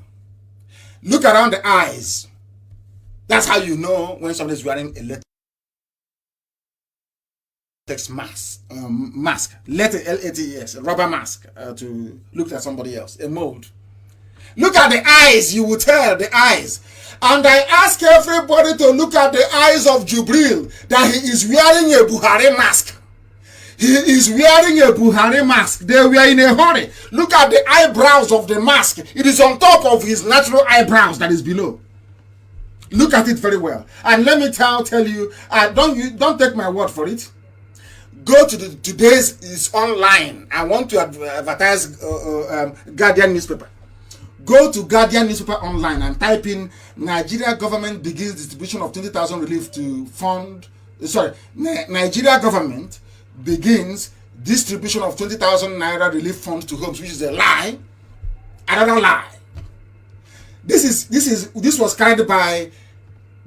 Look around the eyes. That's how you know when somebody's wearing a latex mask. L-A-T-E-S, a rubber mask to look at somebody else, a mold. Look at the eyes, you will tell the eyes. And I ask everybody to look at the eyes of Jubril, that he is wearing a Buhari mask. He is wearing a Buhari mask. They were in a hurry. Look at the eyebrows of the mask. It is on top of his natural eyebrows that is below. Look at it very well. And let me tell you, don't take my word for it. Go to today's is online. I want to advertise Guardian newspaper. Go to Guardian newspaper online and type in Nigeria government begins distribution of 20,000 relief to fund. Nigeria government begins distribution of 20,000 naira relief funds to homes, which is a lie. Another lie. This was carried by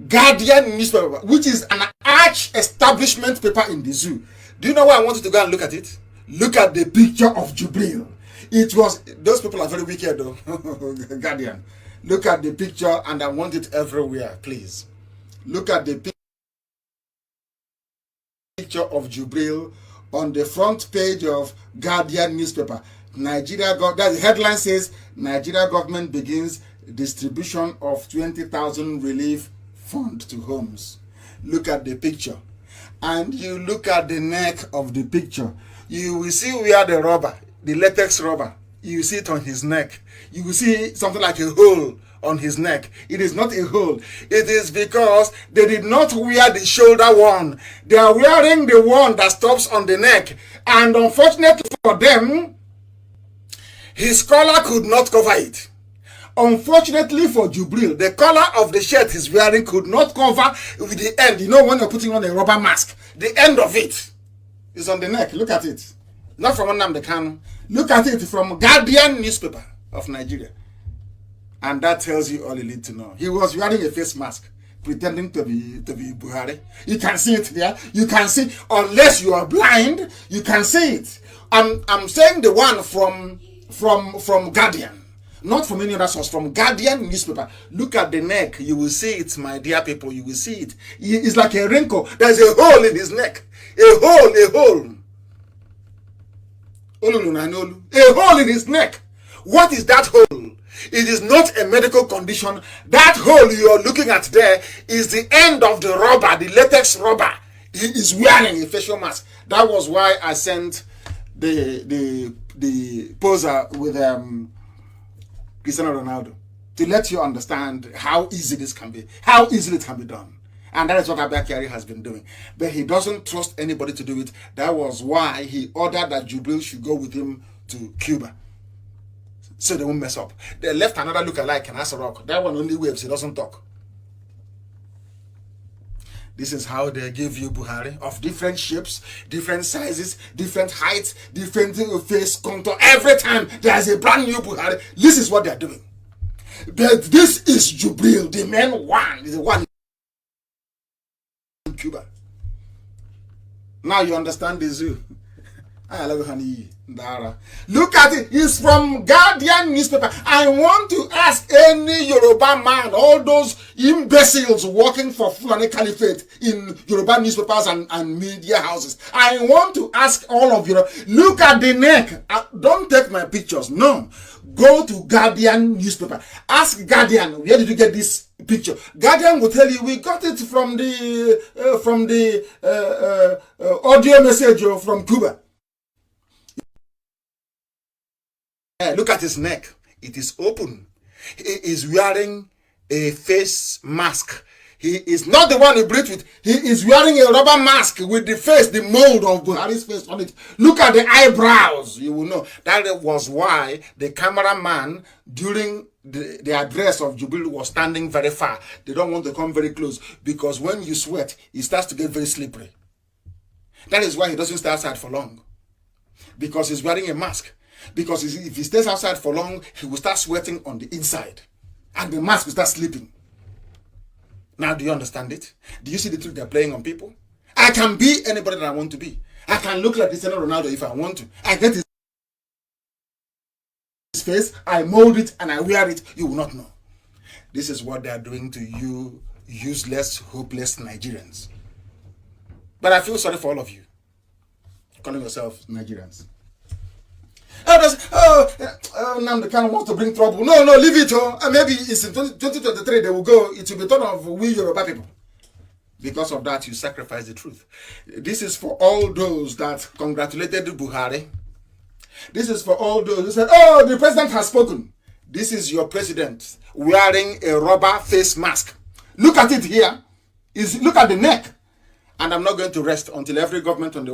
Guardian newspaper, which is an arch establishment paper in the zoo. Do you know why I wanted to go and look at it? Look at the picture of Jubril. Those people are very wicked though. Guardian. Look at the picture and I want it everywhere, please. Look at the picture of Jubril on the front page of Guardian newspaper. The headline says, Nigeria government begins distribution of 20,000 relief fund to homes. Look at the picture. And you look at the neck of the picture. You will see where the rubber, the latex rubber, you see it on his neck. You will see something like a hole on his neck. It is not a hole. It is because they did not wear the shoulder one. They are wearing the one that stops on the neck. And unfortunately for them, his collar could not cover it. Unfortunately for Jubril, the collar of the shirt he's wearing could not cover with the end. You know when you're putting on a rubber mask, the end of it is on the neck. Look at it. Not from Nnamdi Kanu. Look at it from Guardian newspaper of Nigeria. And that tells you all you need to know. He was wearing a face mask, pretending to be Buhari. You can see it there. You can see, unless you are blind, you can see it. I'm saying the one from Guardian. Not from any other source, from Guardian newspaper. Look at the neck. You will see it, my dear people. You will see it. It's like a wrinkle. There's a hole in his neck. A hole. A hole in his neck. What is that hole? It is not a medical condition. That hole you are looking at there is the end of the rubber, the latex rubber He is wearing a facial mask. That was why I sent the poser with Cristiano Ronaldo, to let you understand how easy this can be, how easily it can be done. And that is what Abakari has been doing. But he doesn't trust anybody to do it. That was why he ordered that Jubril should go with him to Cuba, so they won't mess up. They left another lookalike in Asarok. That one only waves, he doesn't talk. This is how they give you Buhari, of different shapes, different sizes, different heights, different face contour. Every time there's a brand new Buhari, this is what they're doing. But this is Jubril, the main one, is the one in Cuba. Now you understand the zoo. I love honey. Look at it. It's from Guardian newspaper. I want to ask any Yoruba man, all those imbeciles working for Fulani Caliphate in Yoruba newspapers and media houses. I want to ask all of you, look at the neck. Don't take my pictures. No. Go to Guardian newspaper. Ask Guardian, where did you get this picture? Guardian will tell you, we got it from the audio message from Cuba. Look at his neck. It is open. He is wearing a face mask. He is not the one he breathed with. He is wearing a rubber mask with the face, the mold of Buhari's face on it. Look at the eyebrows. You will know. That was why the cameraman during the address of Jubilee was standing very far. They don't want to come very close, because when you sweat, it starts to get very slippery. That is why he doesn't stay outside for long, because he's wearing a mask. Because if he stays outside for long, he will start sweating on the inside, and the mask will start slipping. Now, do you understand it? Do you see the trick they're playing on people? I can be anybody that I want to be. I can look like Cristiano Ronaldo if I want to. I get his face, I mold it, and I wear it. You will not know. This is what they are doing to you, useless, hopeless Nigerians. But I feel sorry for all of you, calling yourselves Nigerians. Nnamdi Kanu wants to bring trouble. No, leave it. And maybe it's in 2023 they will go. It will be turn of we Yoruba people. Because of that, you sacrifice the truth. This is for all those that congratulated Buhari. This is for all those who said, oh, the president has spoken. This is your president wearing a rubber face mask. Look at it here. Look at the neck. And I'm not going to rest until every government of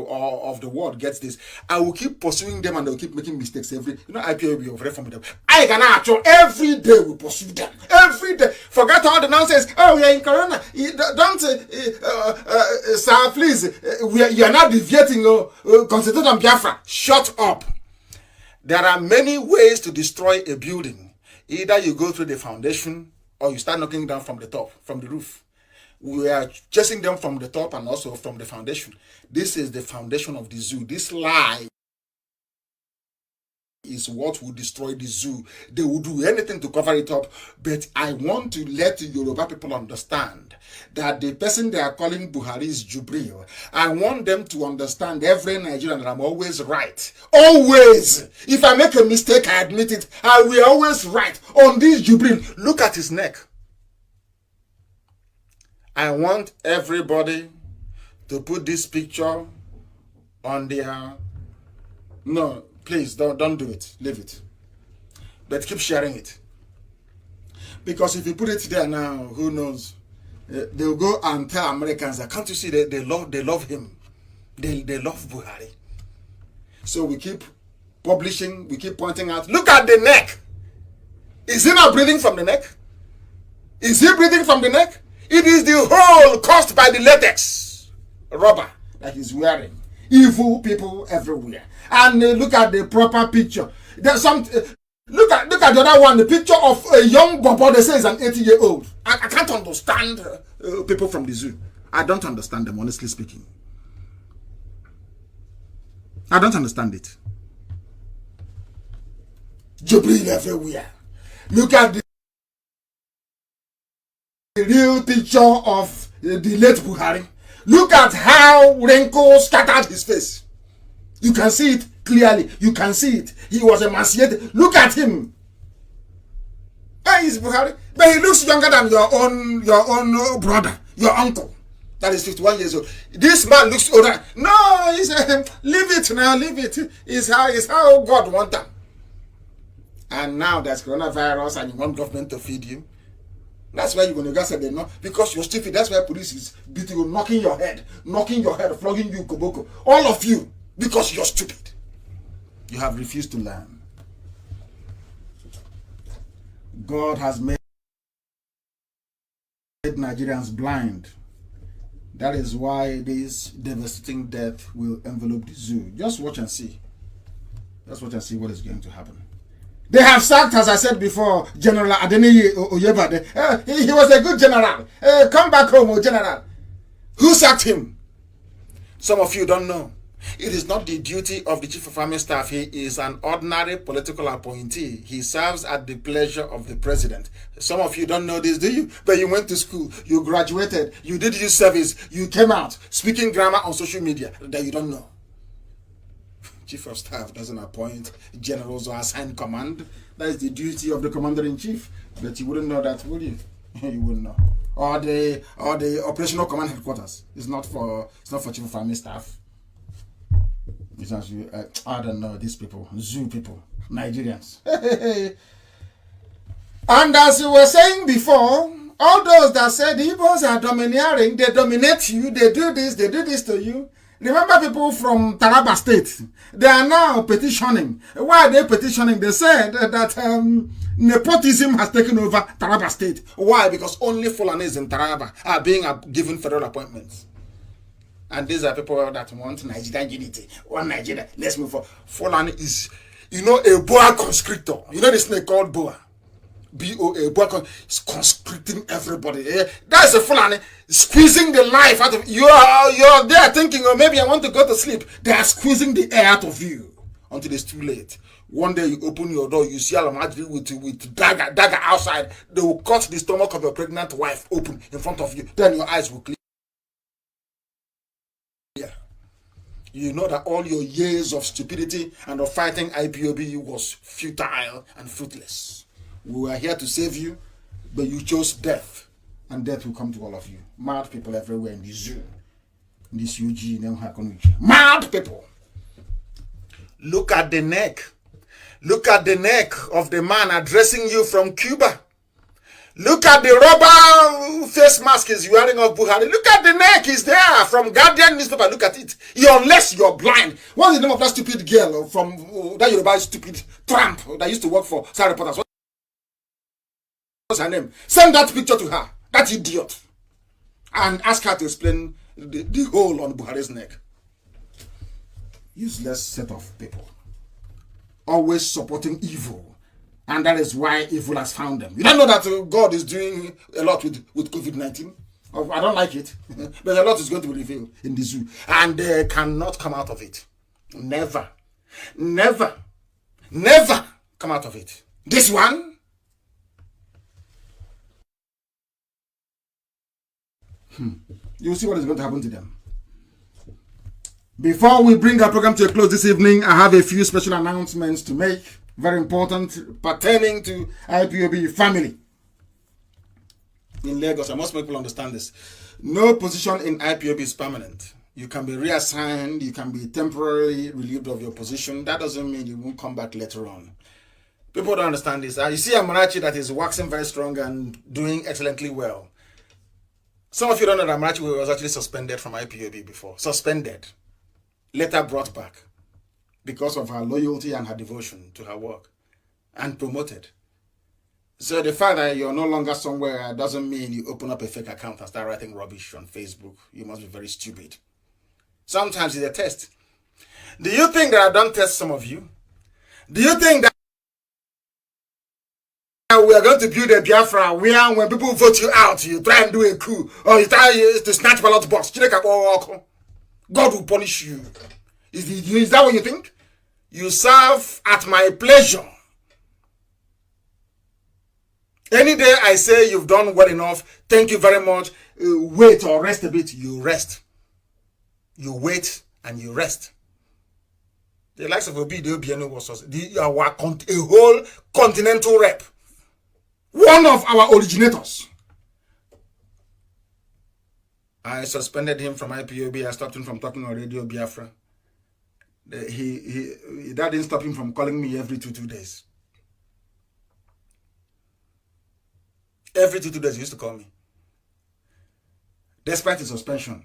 the world gets this. I will keep pursuing them, and they will keep making mistakes IPO will be very formidable. I can actually every day we pursue them. Every day. Forget all the nonsense. Oh, we are in Corona. Don't, sir, please. You are not deviating. Concentrate on Biafra. Shut up. There are many ways to destroy a building. Either you go through the foundation, or you start knocking down from the top, from the roof. We are chasing them from the top and also from the foundation. This is the foundation of the zoo. This lie is what will destroy the zoo. They will do anything to cover it up. But I want to let Yoruba people understand that the person they are calling Buhari is Jubril. I want them to understand, every Nigerian, that I'm always right. Always. If I make a mistake, I admit it. I will always right on this Jubril. Look at his neck. I want everybody to put this picture on their... No, please, don't do it. Leave it. But keep sharing it. Because if you put it there now, who knows? They'll go and tell Americans that, can't you see, they love him. They love Buhari. So we keep publishing, we keep pointing out, look at the neck. Is he not breathing from the neck? Is he breathing from the neck? It is the hole caused by the latex rubber that he's wearing. Evil people everywhere. And look at the proper picture. There's some. Look at the other one. The picture of a young bobo. They say is an 80-year-old. I can't understand people from the zoo. I don't understand them, honestly speaking. I don't understand it. Jubril everywhere. Look at the real picture of the late Buhari. Look at how Renko scattered his face. You can see it clearly. You can see it. He was emaciated. Look at him. Hey, he's Buhari, but he looks younger than your own brother, your uncle. That is 51 years old. This man looks older. No, he's leave it now, leave it. It's how God wants them. And now there's coronavirus and you want government to feed you. That's why you're going to get said no, because you're stupid. That's why police is beating you, knocking your head, flogging you, koboko. All of you, because you're stupid. You have refused to learn. God has made Nigerians blind. That is why this devastating death will envelope the zoo. Just watch and see. Just watch and see what is going to happen. They have sacked, as I said before, General Adeniyi Oyebade. He was a good general. Come back home, general. Who sacked him? Some of you don't know. It is not the duty of the Chief of Army Staff. He is an ordinary political appointee. He serves at the pleasure of the president. Some of you don't know this, do you? But you went to school, you graduated, you did youth service, you came out speaking grammar on social media that you don't know. Chief of Staff doesn't appoint generals or assign command. That is the duty of the commander-in-chief. But you wouldn't know that, would you? You wouldn't know. Or the operational command headquarters. It's not for Chief of Army Staff. It's not you. I don't know these people, zoo people, Nigerians. And as you were saying before, all those that said the Igbos are domineering, they dominate you, they do this to you. Remember people from Taraba State, they are now petitioning. Why are they petitioning? They said that nepotism has taken over Taraba State. Why? Because only Fulanis in Taraba are being given federal appointments. And these are people that want Nigerian unity. One Nigeria, let's move forward. Fulani is, a boa constrictor. You know the snake called boa? B-O-A, boa is constricting everybody. That's a Fulani squeezing the life out of you. You're there thinking, oh, maybe I want to go to sleep. They are squeezing the air out of you until it's too late. One day you open your door, you see Alamajri with dagger outside. They will cut the stomach of your pregnant wife open in front of you. Then your eyes will clear. You know that all your years of stupidity and of fighting IPOB was futile and fruitless. We were here to save you, but you chose death, and death will come to all of you. Mad people everywhere in this zoo, in this UG, mad people. Look at the neck. Look at the neck of the man addressing you from Cuba. Look at the rubber face mask he's wearing of Buhari. Look at the neck, he's there from Guardian newspaper. Look at it. Unless you're blind. What's the name of that stupid girl from that Yoruba stupid tramp that used to work for Star Reporters? What's her name? Send that picture to her, that idiot, and ask her to explain the hole on Buhari's neck. Useless set of people. Always supporting evil. And that is why evil has found them. You don't know that God is doing a lot with COVID-19? I don't like it. But a lot is going to be revealed in the zoo. And they cannot come out of it. Never. Never. Never come out of it. This one? You'll see what is going to happen to them. Before we bring our program to a close this evening, I have a few special announcements to make. Very important, pertaining to IPOB family in Lagos. I must make people understand this. No position in IPOB is permanent. You can be reassigned, you can be temporarily relieved of your position. That doesn't mean you won't come back later on. People don't understand this. You see Amarachi that is waxing very strong and doing excellently well. Some of you don't know that Amarachi was actually suspended from IPOB before. Suspended. Later brought back, because of her loyalty and her devotion to her work, and promoted. So the fact that you're no longer somewhere doesn't mean you open up a fake account and start writing rubbish on Facebook. You must be very stupid. Sometimes it's a test. Do you think that I don't test some of you? Do you think that we are going to build a Biafra where when people vote you out, you try and do a coup, or you try to snatch ballot box? God will punish you. Is that what you think? You serve at my pleasure. Any day I say you've done well enough, thank you very much, wait or rest a bit, you rest. You wait and you rest. The likes of Obidio Biano was a whole continental rep. One of our originators. I suspended him from IPOB. I stopped him from talking on Radio Biafra. That didn't stop him from calling me every two days. Every 2 days he used to call me. Despite his suspension.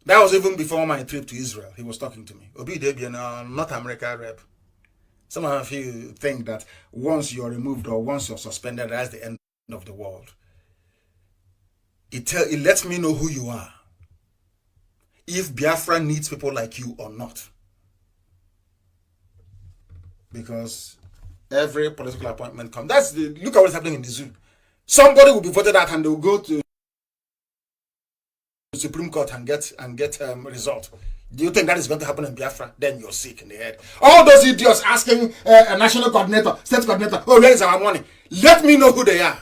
That was even before my trip to Israel. He was talking to me. Obi Debian, North America rep. Some of you think that once you're removed or once you're suspended, that's the end of the world. It lets me know who you are. If Biafra needs people like you or not. Because every political appointment comes. Look at what's happening in the zoo. Somebody will be voted out and they will go to the Supreme Court and get result. Do you think that is going to happen in Biafra? Then you're sick in the head. All those idiots asking a national coordinator, state coordinator, oh, where is our money? Let me know who they are.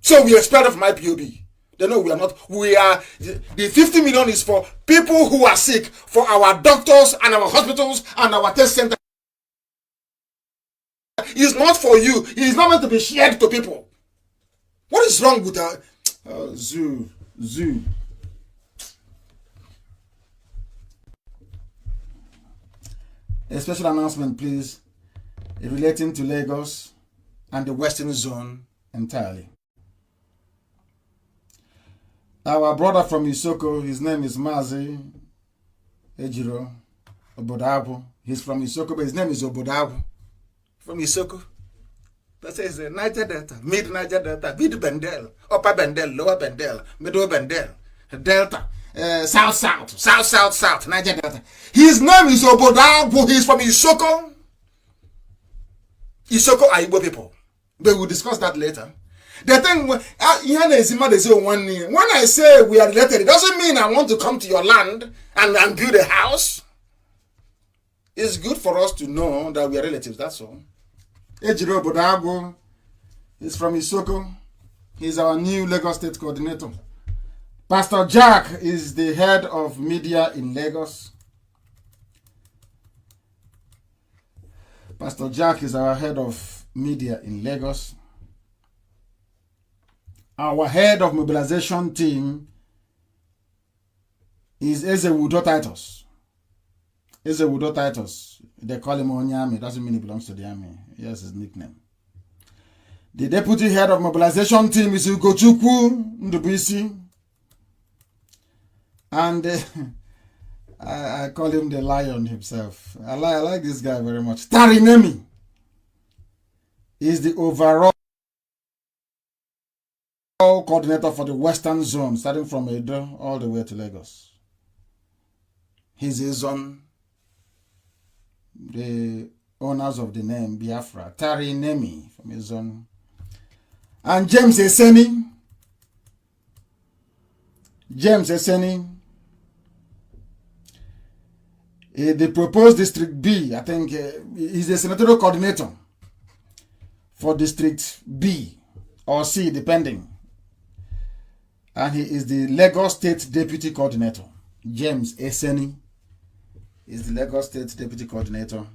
So we expelled from IPOB. They know we are not. We are. The 50 million is for people who are sick, for our doctors and our hospitals and our test centers. It's not for you. It is not meant to be shared to people. What is wrong with that? Zoo. A special announcement, please, relating to Lagos and the Western Zone entirely. Our brother from Isoko, his name is Mazi Ejiro Obodabu. He's from Isoko, but his name is Obodabu. From Isoko. That says Niger Delta, Mid Niger Delta, Mid Bendel, Upper Bendel, Lower Bendel, Middle Bendel, Delta, South, Niger Delta. His name is Obodabu. He's from Isoko. Isoko are Igbo people. But we'll discuss that later. The thing, when I say we are related, it doesn't mean I want to come to your land and build a house. It's good for us to know that we are relatives, that's all. Ejiro Bodago is from Isoko. He's our new Lagos State coordinator. Pastor Jack is the head of media in Lagos. Pastor Jack is our head of media in Lagos. Our head of mobilization team is Ezewudo Titus. Ezewudo Titus. They call him Onyame. Doesn't mean he belongs to the army. Yes, his nickname. The deputy head of mobilization team is Ugochukwu Ndubisi. And I call him the lion himself. I like this guy very much. Tarinemi is the overall coordinator for the Western Zone, starting from Edo all the way to Lagos. He's his own, the owners of the name Biafra, Tarinemi from his own. And James Eseni. The proposed District B, I think he's the senatorial coordinator for District B or C, depending. And he is the Lagos State Deputy Coordinator. James Eseni is the Lagos State Deputy Coordinator.